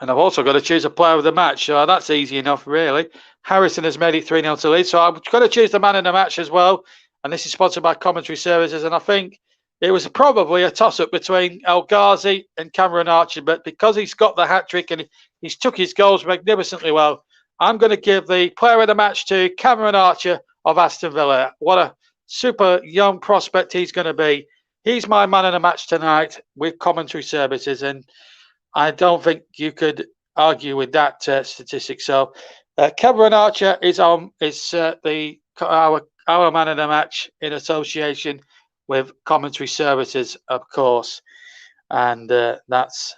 And I've also got to choose a player of the match, so that's easy enough, really. Harrison has made it 3-0 to lead, so I've got to choose the man in the match as well. And this is sponsored by Commentary Services, and I think it was probably a toss-up between El Ghazi and Cameron Archer, but because he's got the hat-trick and he's took his goals magnificently well, I'm going to give the player of the match to Cameron Archer of Aston Villa. What a super young prospect he's going to be. He's my man of the match tonight with Commentary Services, and I don't think you could argue with that statistic. So Cameron Archer is our man of the match in association with Commentary Services, of course. And that's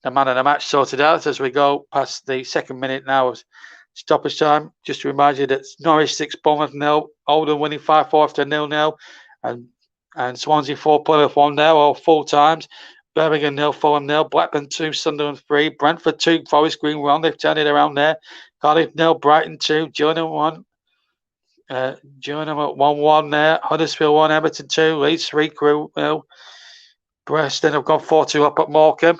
the man of the match sorted out as we go past the second minute now of stoppage time. Just to remind you that Norwich 6, Bournemouth 0, Oldham winning 5-4 after 0-0. And And Swansea 4, Plymouth 1 now, all full times. Birmingham 0, Fulham 0, Blackburn 2, Sunderland 3, Brentford 2, Forest Green 1. They've turned it around there. Cardiff 0, Brighton 2, Gillingham 1. Gillingham at 1-1 there. Huddersfield 1, Everton 2, Leeds 3, Crewe 0. Preston have gone 4-2 up at Morecambe.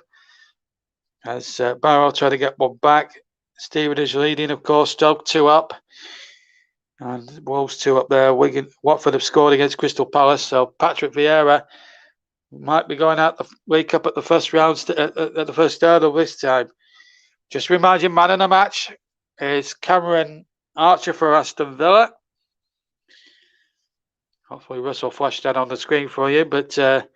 As Barrow try to get one back. Stevenage leading, of course. Stoke 2 up. And Wolves 2 up there. Watford have scored against Crystal Palace. So Patrick Vieira might be going out the League Cup at the first round, at the first hurdle this time. Just remind you, man of the match is Cameron Archer for Aston Villa. Hopefully Russell flashed that on the screen for you, but that's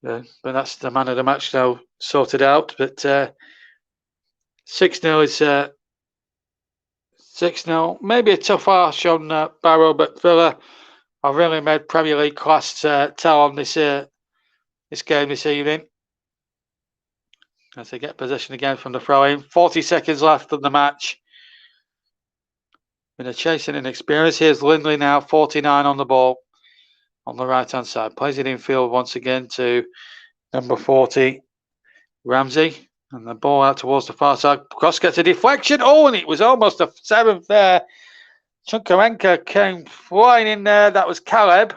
the man of the match now sorted out. But 6-0 is 6-0. Maybe a tough arch on Barrow, but Villa have really made Premier League class tell on this game this evening. As they get possession again from the throw-in. 40 seconds left of the match. Been a chasing inexperience. Here's Lindley now, 49 on the ball on the right-hand side. Plays it in field once again to number 40, Ramsey. And the ball out towards the far side. Cross gets a deflection. Oh, and it was almost a 7th there. Chunkarenka came flying in there. That was Caleb.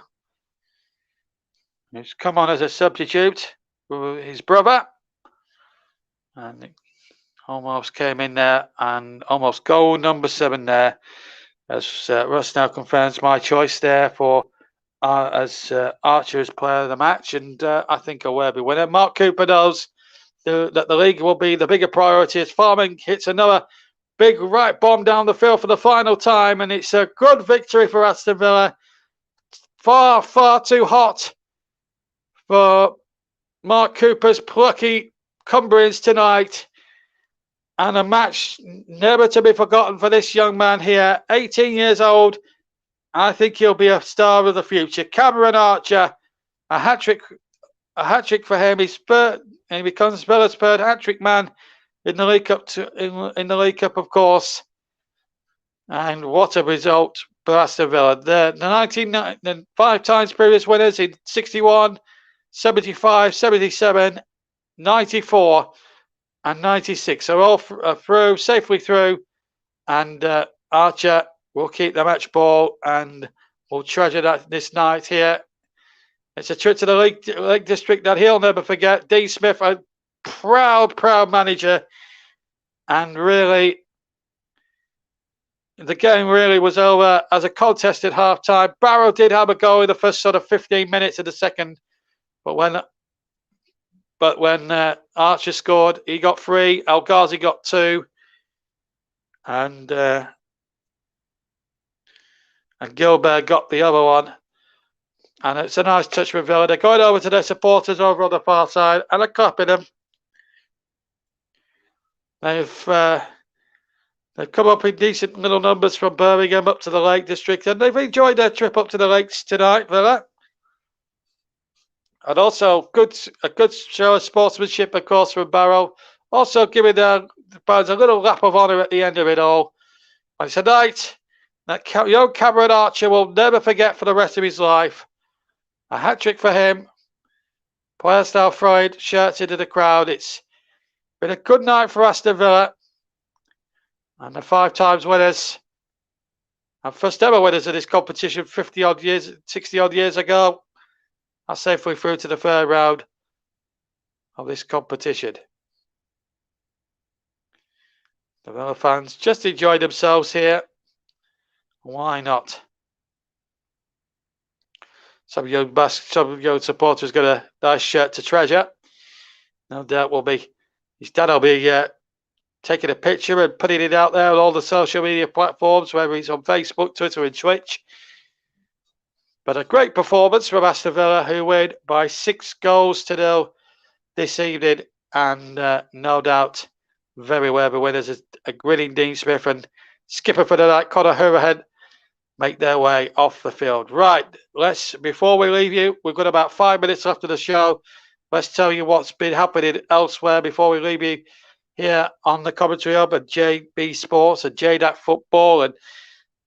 He's come on as a substitute with his brother. And it almost came in there and almost goal number 7 there. As Russ now confirms my choice there for as Archer as player of the match. And I think a worthy winner. Mark Cooper knows that the league will be the bigger priority as Farming hits another big right bomb down the field for the final time. And it's a good victory for Aston Villa. Far, far too hot for Mark Cooper's plucky Cumbrians tonight. And a match never to be forgotten for this young man here. 18 years old. I think he'll be a star of the future. Cameron Archer, a hat-trick for him. He becomes Villa's third hat-trick man in the League Cup. In the League Cup, of course. And what a result for Aston Villa. The 5 times previous winners in 61, 75, 77, 94, and 96. So all through, safely through. And Archer will keep the match ball and will treasure that this night here. It's a trip to the Lake District that he'll never forget. Dean Smith, a proud manager. And really, the game really was over as a contest at half-time. Barrow did have a goal in the first sort of 15 minutes of the second. But when Archer scored, he got 3. El Ghazi got 2. And Gilbert got the other one. And it's a nice touch with Villa. They're going over to their supporters over on the far side and they're clapping them. They've come up in decent little numbers from Birmingham up to the Lake District, and they've enjoyed their trip up to the Lakes tonight, Villa. And also a good show of sportsmanship, of course, from Barrow. Also giving their fans a little lap of honour at the end of it all. And tonight, that young Cameron Archer will never forget for the rest of his life. A hat-trick for him. Players now throwing shirts into the crowd. It's been a good night for Aston Villa. And the 5 times winners. And first ever winners of this competition 50-odd years, 60-odd years ago. Are safely through to the third round of this competition. The Villa fans just enjoyed themselves here. Why not? Some young supporters got a nice shirt to treasure. No doubt his dad will be taking a picture and putting it out there on all the social media platforms, whether he's on Facebook, Twitter, and Twitch. But a great performance from Aston Villa, who win by 6-0 this evening, and no doubt very worthy winners as a grinning Dean Smith and skipper for the night, Conor Hurahan, make their way off the field. Right, before we leave you, we've got about 5 minutes left of the show. Let's tell you what's been happening elsewhere before we leave you here on the commentary hub at JB Sports and JDAC Football and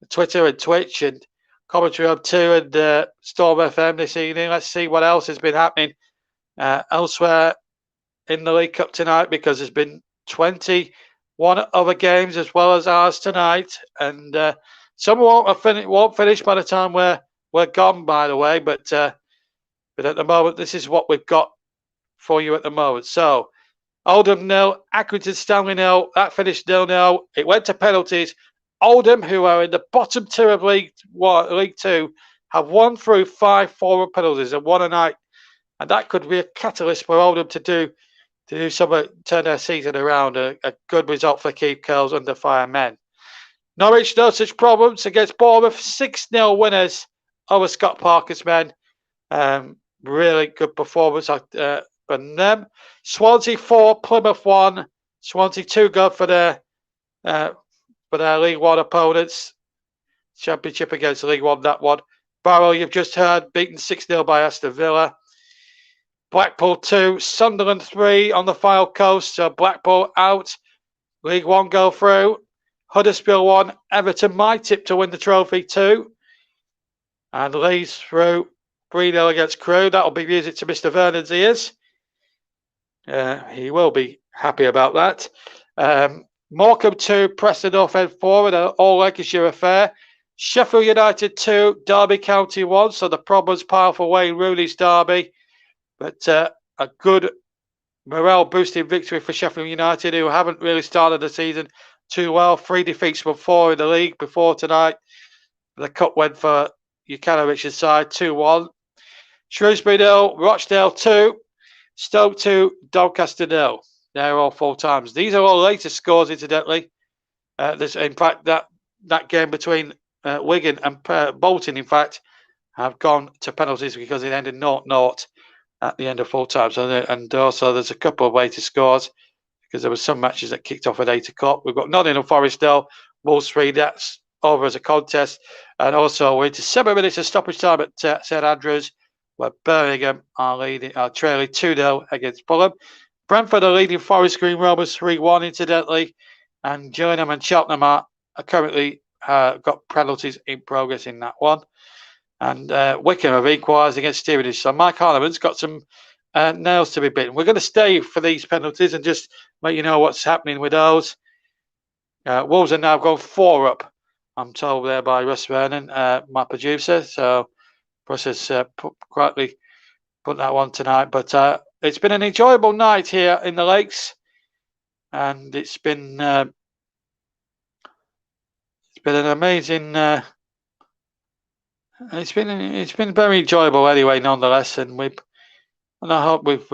Twitter and Twitch and Commentary Hub 2 and Storm FM this evening. Let's see what else has been happening elsewhere in the League Cup tonight, because there's been 21 other games as well as ours tonight, and some won't finish by the time we're gone, by the way. But at the moment, this is what we've got for you at the moment. So Oldham 0, Accrington Stanley 0. That finished 0-0. It went to penalties. Oldham, who are in the bottom two of League Two, have won through 5 forward penalties and won a night, and that could be a catalyst for Oldham to do something, turn their season around. A good result for Keith Curle's under fire men. Norwich, no such problems against Bournemouth. 6-0 winners over Scott Parker's men. Really good performance from them. Swansea 4, Plymouth 1. Swansea 2 good for their League One opponents. Championship against League One, that one. Barrow, you've just heard, beaten 6-0 by Aston Villa. Blackpool 2, Sunderland 3 on the Fylde Coast. So Blackpool out. League One go through. Huddersfield 1, Everton, my tip to win the trophy 2. And Leeds through 3-0 against Crewe. That'll be music to Mr. Vernon's ears. He will be happy about that. Morecambe 2, Preston North End 4 in an all-Lancashire affair. Sheffield United 2, Derby County 1. So the problems pile for Wayne Rooney's derby. But a good morale-boosting victory for Sheffield United, who haven't really started the season too well. 3 defeats from 4 in the league before tonight. The cup went for Jukanovich's side, 2-1. Shrewsbury 0, Rochdale 2, Stoke 2, Doncaster 0. They're all full times. These are all latest scores, incidentally. There's, in fact, that game between Wigan and Bolton, in fact, have gone to penalties because it ended 0-0 at the end of full time. So, and also there's a couple of weighted scores because there were some matches that kicked off at 8 o'clock. We've got Nottingham Forest 0, Wolves 3. That's over as a contest. And also we're into 7 minutes of stoppage time at St Andrews, where Birmingham are trailing 2-0 against Fulham. Brentford are leading Forest Green Rovers 3-1, incidentally. And Gillingham and Cheltenham are currently got penalties in progress in that one. And Wickham have equalised against Stevenage. So Mike Harleman's got some nails to be bitten. We're going to stay for these penalties and just let you know what's happening with those. Wolves are now going 4 up, I'm told there by Russ Vernon, my producer. So Russ has quietly put that one tonight. But it's been an enjoyable night here in the Lakes, and it's been an amazing. It's been very enjoyable anyway, nonetheless, and I hope we've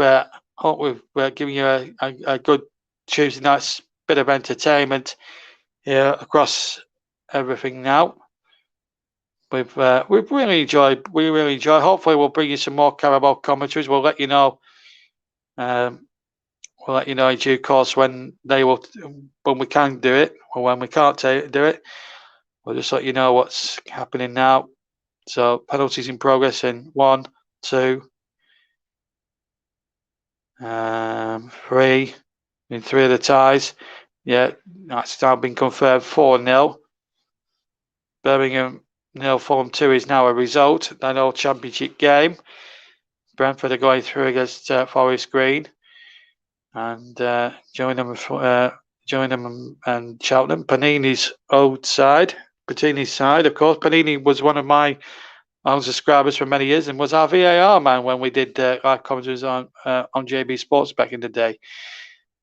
given you a good Tuesday night's bit of entertainment here across everything. Now we've really enjoyed. We really enjoy. Hopefully, we'll bring you some more Carabao commentaries. We'll let you know. We'll let you know in due course when we can do it, or when we can't do it. We'll just let you know what's happening now. So penalties in progress in 1, 2, 3. In 3 of the ties. Yeah, that's now been confirmed. 4-0. Birmingham 0, Fulham 2 is now a result. That old championship game. Brentford are going through against Forest Green, and Gillingham and Cheltenham. Panini's old side. Patini's side, of course. Panini was one of my subscribers for many years and was our VAR man when we did live commentaries on JB Sports back in the day.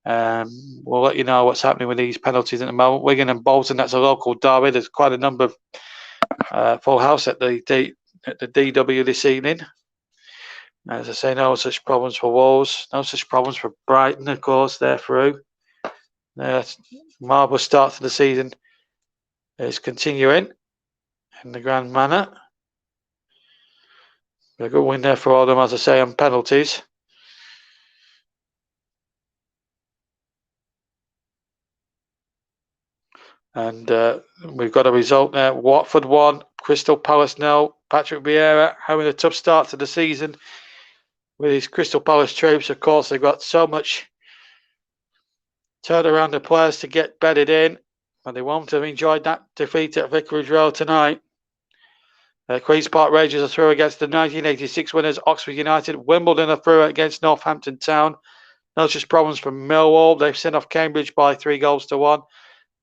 We'll let you know what's happening with these penalties at the moment. Wigan and Bolton, that's a local derby. There's quite a number of full house at the DW this evening. As I say, no such problems for Wolves, no such problems for Brighton, of course. They're through. Marvellous start to the season is continuing in the grand manner. A good win there for all them, as I say, on penalties. And we've got a result there. Watford 1, Crystal Palace 0. Patrick Vieira having a tough start to the season with his Crystal Palace troops. Of course, they've got so much turnaround the players to get bedded in, but they won't have enjoyed that defeat at Vicarage Road tonight. Queen's Park Rangers are through against the 1986 winners Oxford United. Wimbledon are through against Northampton Town. No just problems from Millwall. They've sent off Cambridge by 3-1.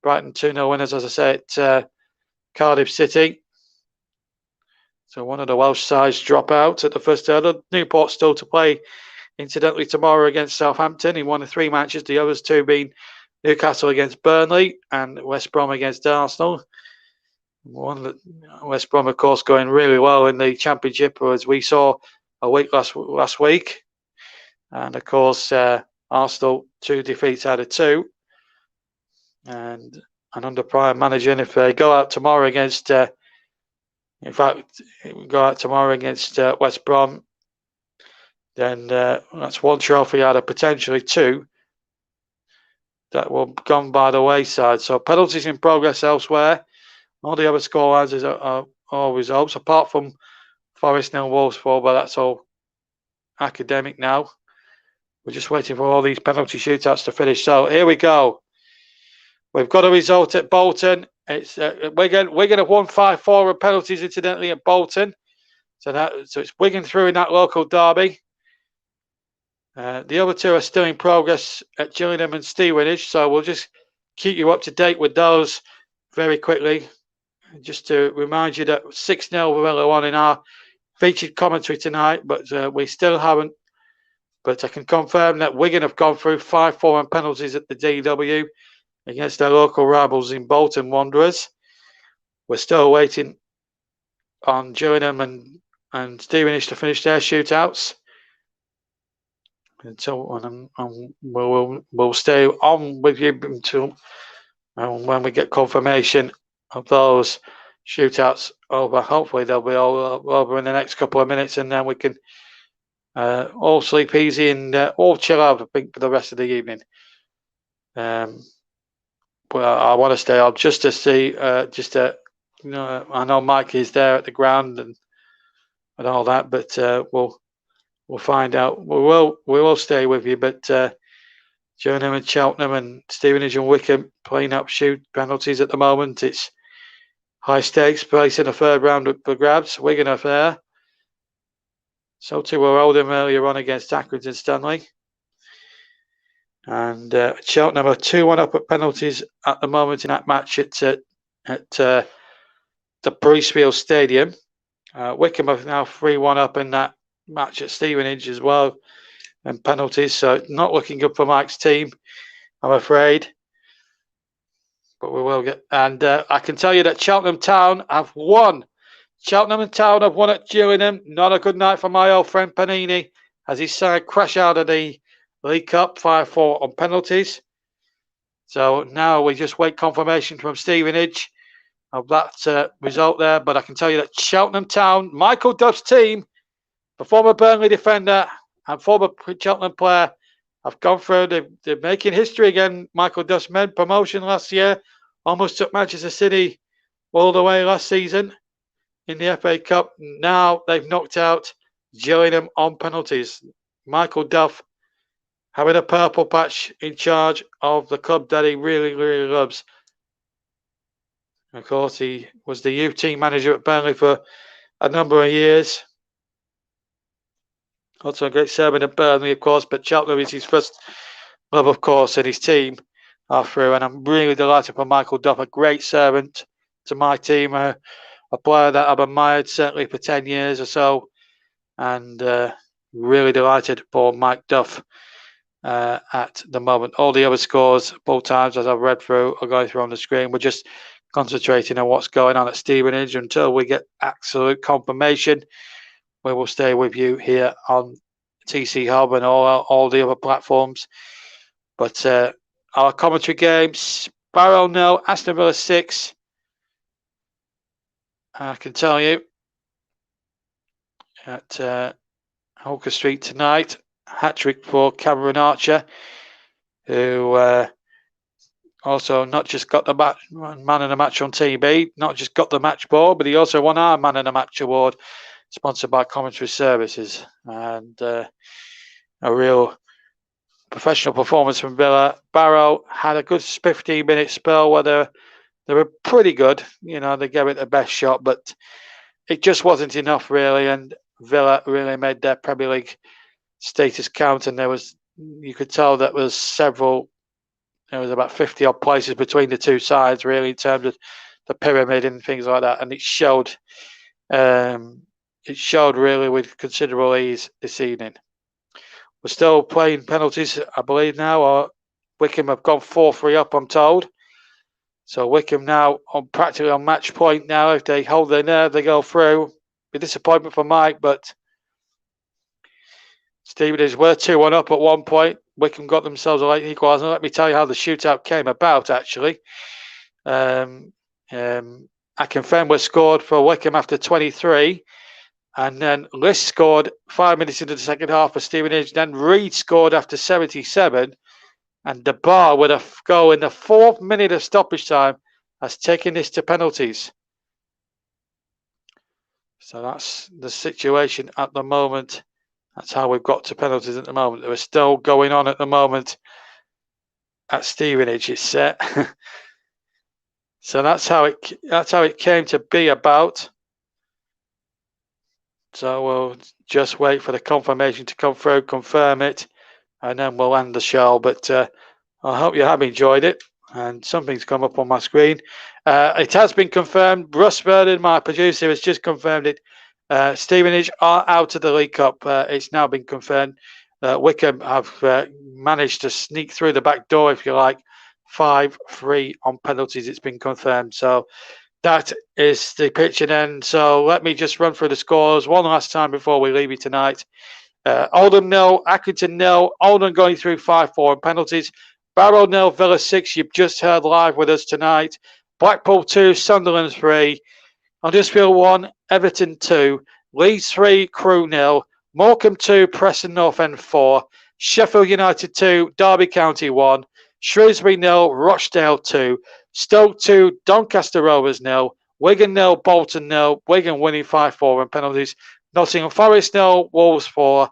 Brighton 2-0 winners, as I say, at Cardiff City. So one of the Welsh sides drop out at the first hurdle. Newport still to play, incidentally, tomorrow against Southampton in one of 3 matches. The others 2 being Newcastle against Burnley and West Brom against Arsenal. West Brom, of course, going really well in the Championship, as we saw a week last week. And, of course, Arsenal 2 defeats out of 2. And under prior manager, and if they go out tomorrow against, West Brom, then that's 1 trophy out of potentially 2 that will have gone by the wayside. So penalties in progress elsewhere. All the other scorelines are all results, apart from Forest 0, Wolves 4, but that's all academic now. We're just waiting for all these penalty shootouts to finish. So here we go. We've got a result at Bolton. It's Wigan have won 5-4 with penalties, incidentally, at Bolton. So it's Wigan through in that local derby. The other 2 are still in progress at Gillingham and Stevenage. So we'll just keep you up to date with those very quickly. Just to remind you that 6-0 Villa won in our featured commentary tonight, but we still haven't. But I can confirm that Wigan have gone through 5-4 on penalties at the DW against their local rivals in Bolton Wanderers. We're still waiting on Gillingham and Stevenage to finish their shootouts. Until we'll stay on with you until when we get confirmation of those shootouts over. Hopefully they'll be all over in the next couple of minutes, and then we can all sleep easy and all chill out, I think, for the rest of the evening. But I want to stay on just to see, I know Mike is there at the ground and all that, but we'll find out. We will stay with you, but Gillingham and Cheltenham and Stevenage and Wickham playing up shoot penalties at the moment. It's high stakes, place in the 3rd round for grabs. Wigan are there. So too were Oldham earlier on against Accrington Stanley. And Cheltenham are 2-1 up at penalties at the moment in that match at the Priestfield Stadium. Wickham are now 3-1 up in that match at Stevenage as well, and penalties. So not looking good for Mike's team, I'm afraid. But we will get. And I can tell you that Cheltenham Town have won. Cheltenham and Town have won at Gillingham. Not a good night for my old friend Panini, as his side crash out of the League Cup 5-4 on penalties. So now we just wait confirmation from Stevenage of that result there. But I can tell you that Cheltenham Town, Michael Duff's team, the former Burnley defender and former Cheltenham player, have gone through. They're making history again. Michael Duff's made promotion last year. Almost took Manchester City all the way last season in the FA Cup. Now they've knocked out Gillingham on penalties. Michael Duff having a purple patch in charge of the club that he really, really loves. Of course, he was the youth team manager at Burnley for a number of years. Also a great servant at Burnley, of course, but Cheltenham is his first love, of course, and his team are through. And I'm really delighted for Michael Duff, a great servant to my team, a player that I've admired certainly for 10 years or so. And really delighted for Mike Duff at the moment. All the other scores, both times, as I've read through, are going through on the screen. We're just concentrating on what's going on at Stevenage until we get absolute confirmation. We will stay with you here on TC Hub and all the other platforms. But our commentary games, Barrow 0, Aston Villa 6. I can tell you at Holker Street tonight, hat-trick for Cameron Archer, who also not just got the man of the match on TV, not just got the match ball, but he also won our man of the match award, sponsored by Commentary Services. And a real professional performance from Villa. Barrow had a good 15-minute spell where they were pretty good. You know, they gave it the best shot, but it just wasn't enough, really, and Villa really made their Premier League status count, and you could tell that there was about 50 odd places between the two sides, really, in terms of the pyramid and things like that, and it showed really with considerable ease this evening. We're still playing penalties, I believe, now, or Wycombe have gone 4-3 up, I'm told. So Wycombe now practically on match point now. If they hold their nerve, they go through. Be disappointment for Mike, but Stevenage were 2-1 up at one point. Wycombe got themselves a late equaliser. Let me tell you how the shootout came about, actually. Akinfenwa scored for Wycombe after 23. And then List scored 5 minutes into the second half for Stevenage. Then Reed scored after 77. And the Bar, with a goal in the 4th minute of stoppage time, has taken this to penalties. So that's the situation at the moment. That's how we've got to penalties at the moment. They're still going on at the moment at Stevenage. It's set. So that's how it came to be about. So we'll just wait for the confirmation to come through, confirm it, and then we'll end the show. But I hope you have enjoyed it. And something's come up on my screen. It has been confirmed. Russ Vernon, my producer, has just confirmed it. Stevenage are out of the League Cup. It's now been confirmed. Wycombe have managed to sneak through the back door, if you like. 5-3 on penalties. It's been confirmed. So that is the picture then. So let me just run through the scores one last time before we leave you tonight. Oldham 0, Accrington 0. Oldham going through 5-4 on penalties. Barrow 0, Villa 6. You've just heard live with us tonight. Blackpool 2, Sunderland 3. Huddersfield 1, Everton 2. Leeds 3, Crewe 0. Morecambe 2, Preston North End 4. Sheffield United 2, Derby County 1. Shrewsbury 0, Rochdale 2. Stoke 2, Doncaster Rovers 0. Wigan 0, Bolton 0. Wigan winning 5-4 on penalties. Nottingham Forest 0, Wolves 4.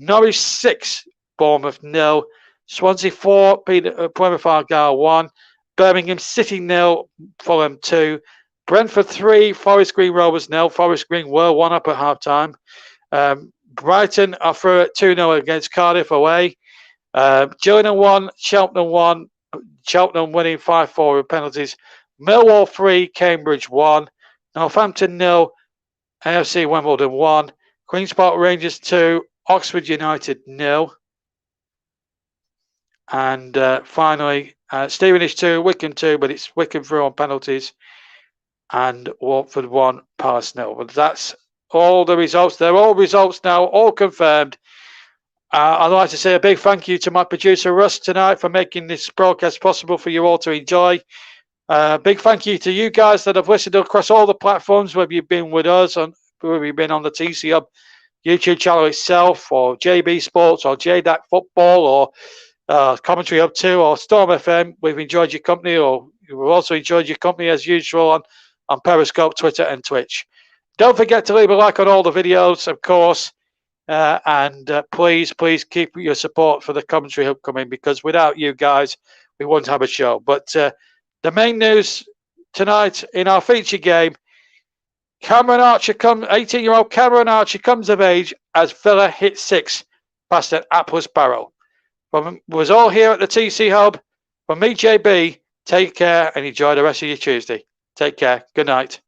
Norwich 6, Bournemouth 0. Swansea 4, Plymouth Argyle 1. Birmingham City 0, Fulham 2. Brentford 3, Forest Green Rovers 0. Forest Green were 1 up at half time. Brighton are through at 2-0 against Cardiff away. Gillingham 1, Cheltenham 1. Cheltenham winning 5-4 with penalties. Millwall 3, Cambridge 1. Northampton 0, AFC Wimbledon 1. Queen's Park Rangers 2, Oxford United 0. And finally, Stevenage 2, Wycombe 2, but it's Wycombe through on penalties. And Watford 1, Palace 0. But that's all the results. They're all results now, all confirmed. I'd like to say a big thank you to my producer Russ tonight for making this broadcast possible for you all to enjoy. Big thank you to you guys that have listened across all the platforms, whether you've been with us, whether you've been on the TC Hub YouTube channel itself, or JB Sports, or JDAC Football, or Commentary Hub 2, or Storm FM. We've enjoyed your company, or we've also enjoyed your company as usual on Periscope, Twitter, and Twitch. Don't forget to leave a like on all the videos, of course. And please keep your support for the Commentary Hub coming, because without you guys, we wouldn't have a show. But the main news tonight in our feature game, 18-year-old Cameron Archer comes of age as Villa hit 6 past an Atlas Barrow. Was all here at the TC Hub. From me, JB, take care and enjoy the rest of your Tuesday. Take care. Good night.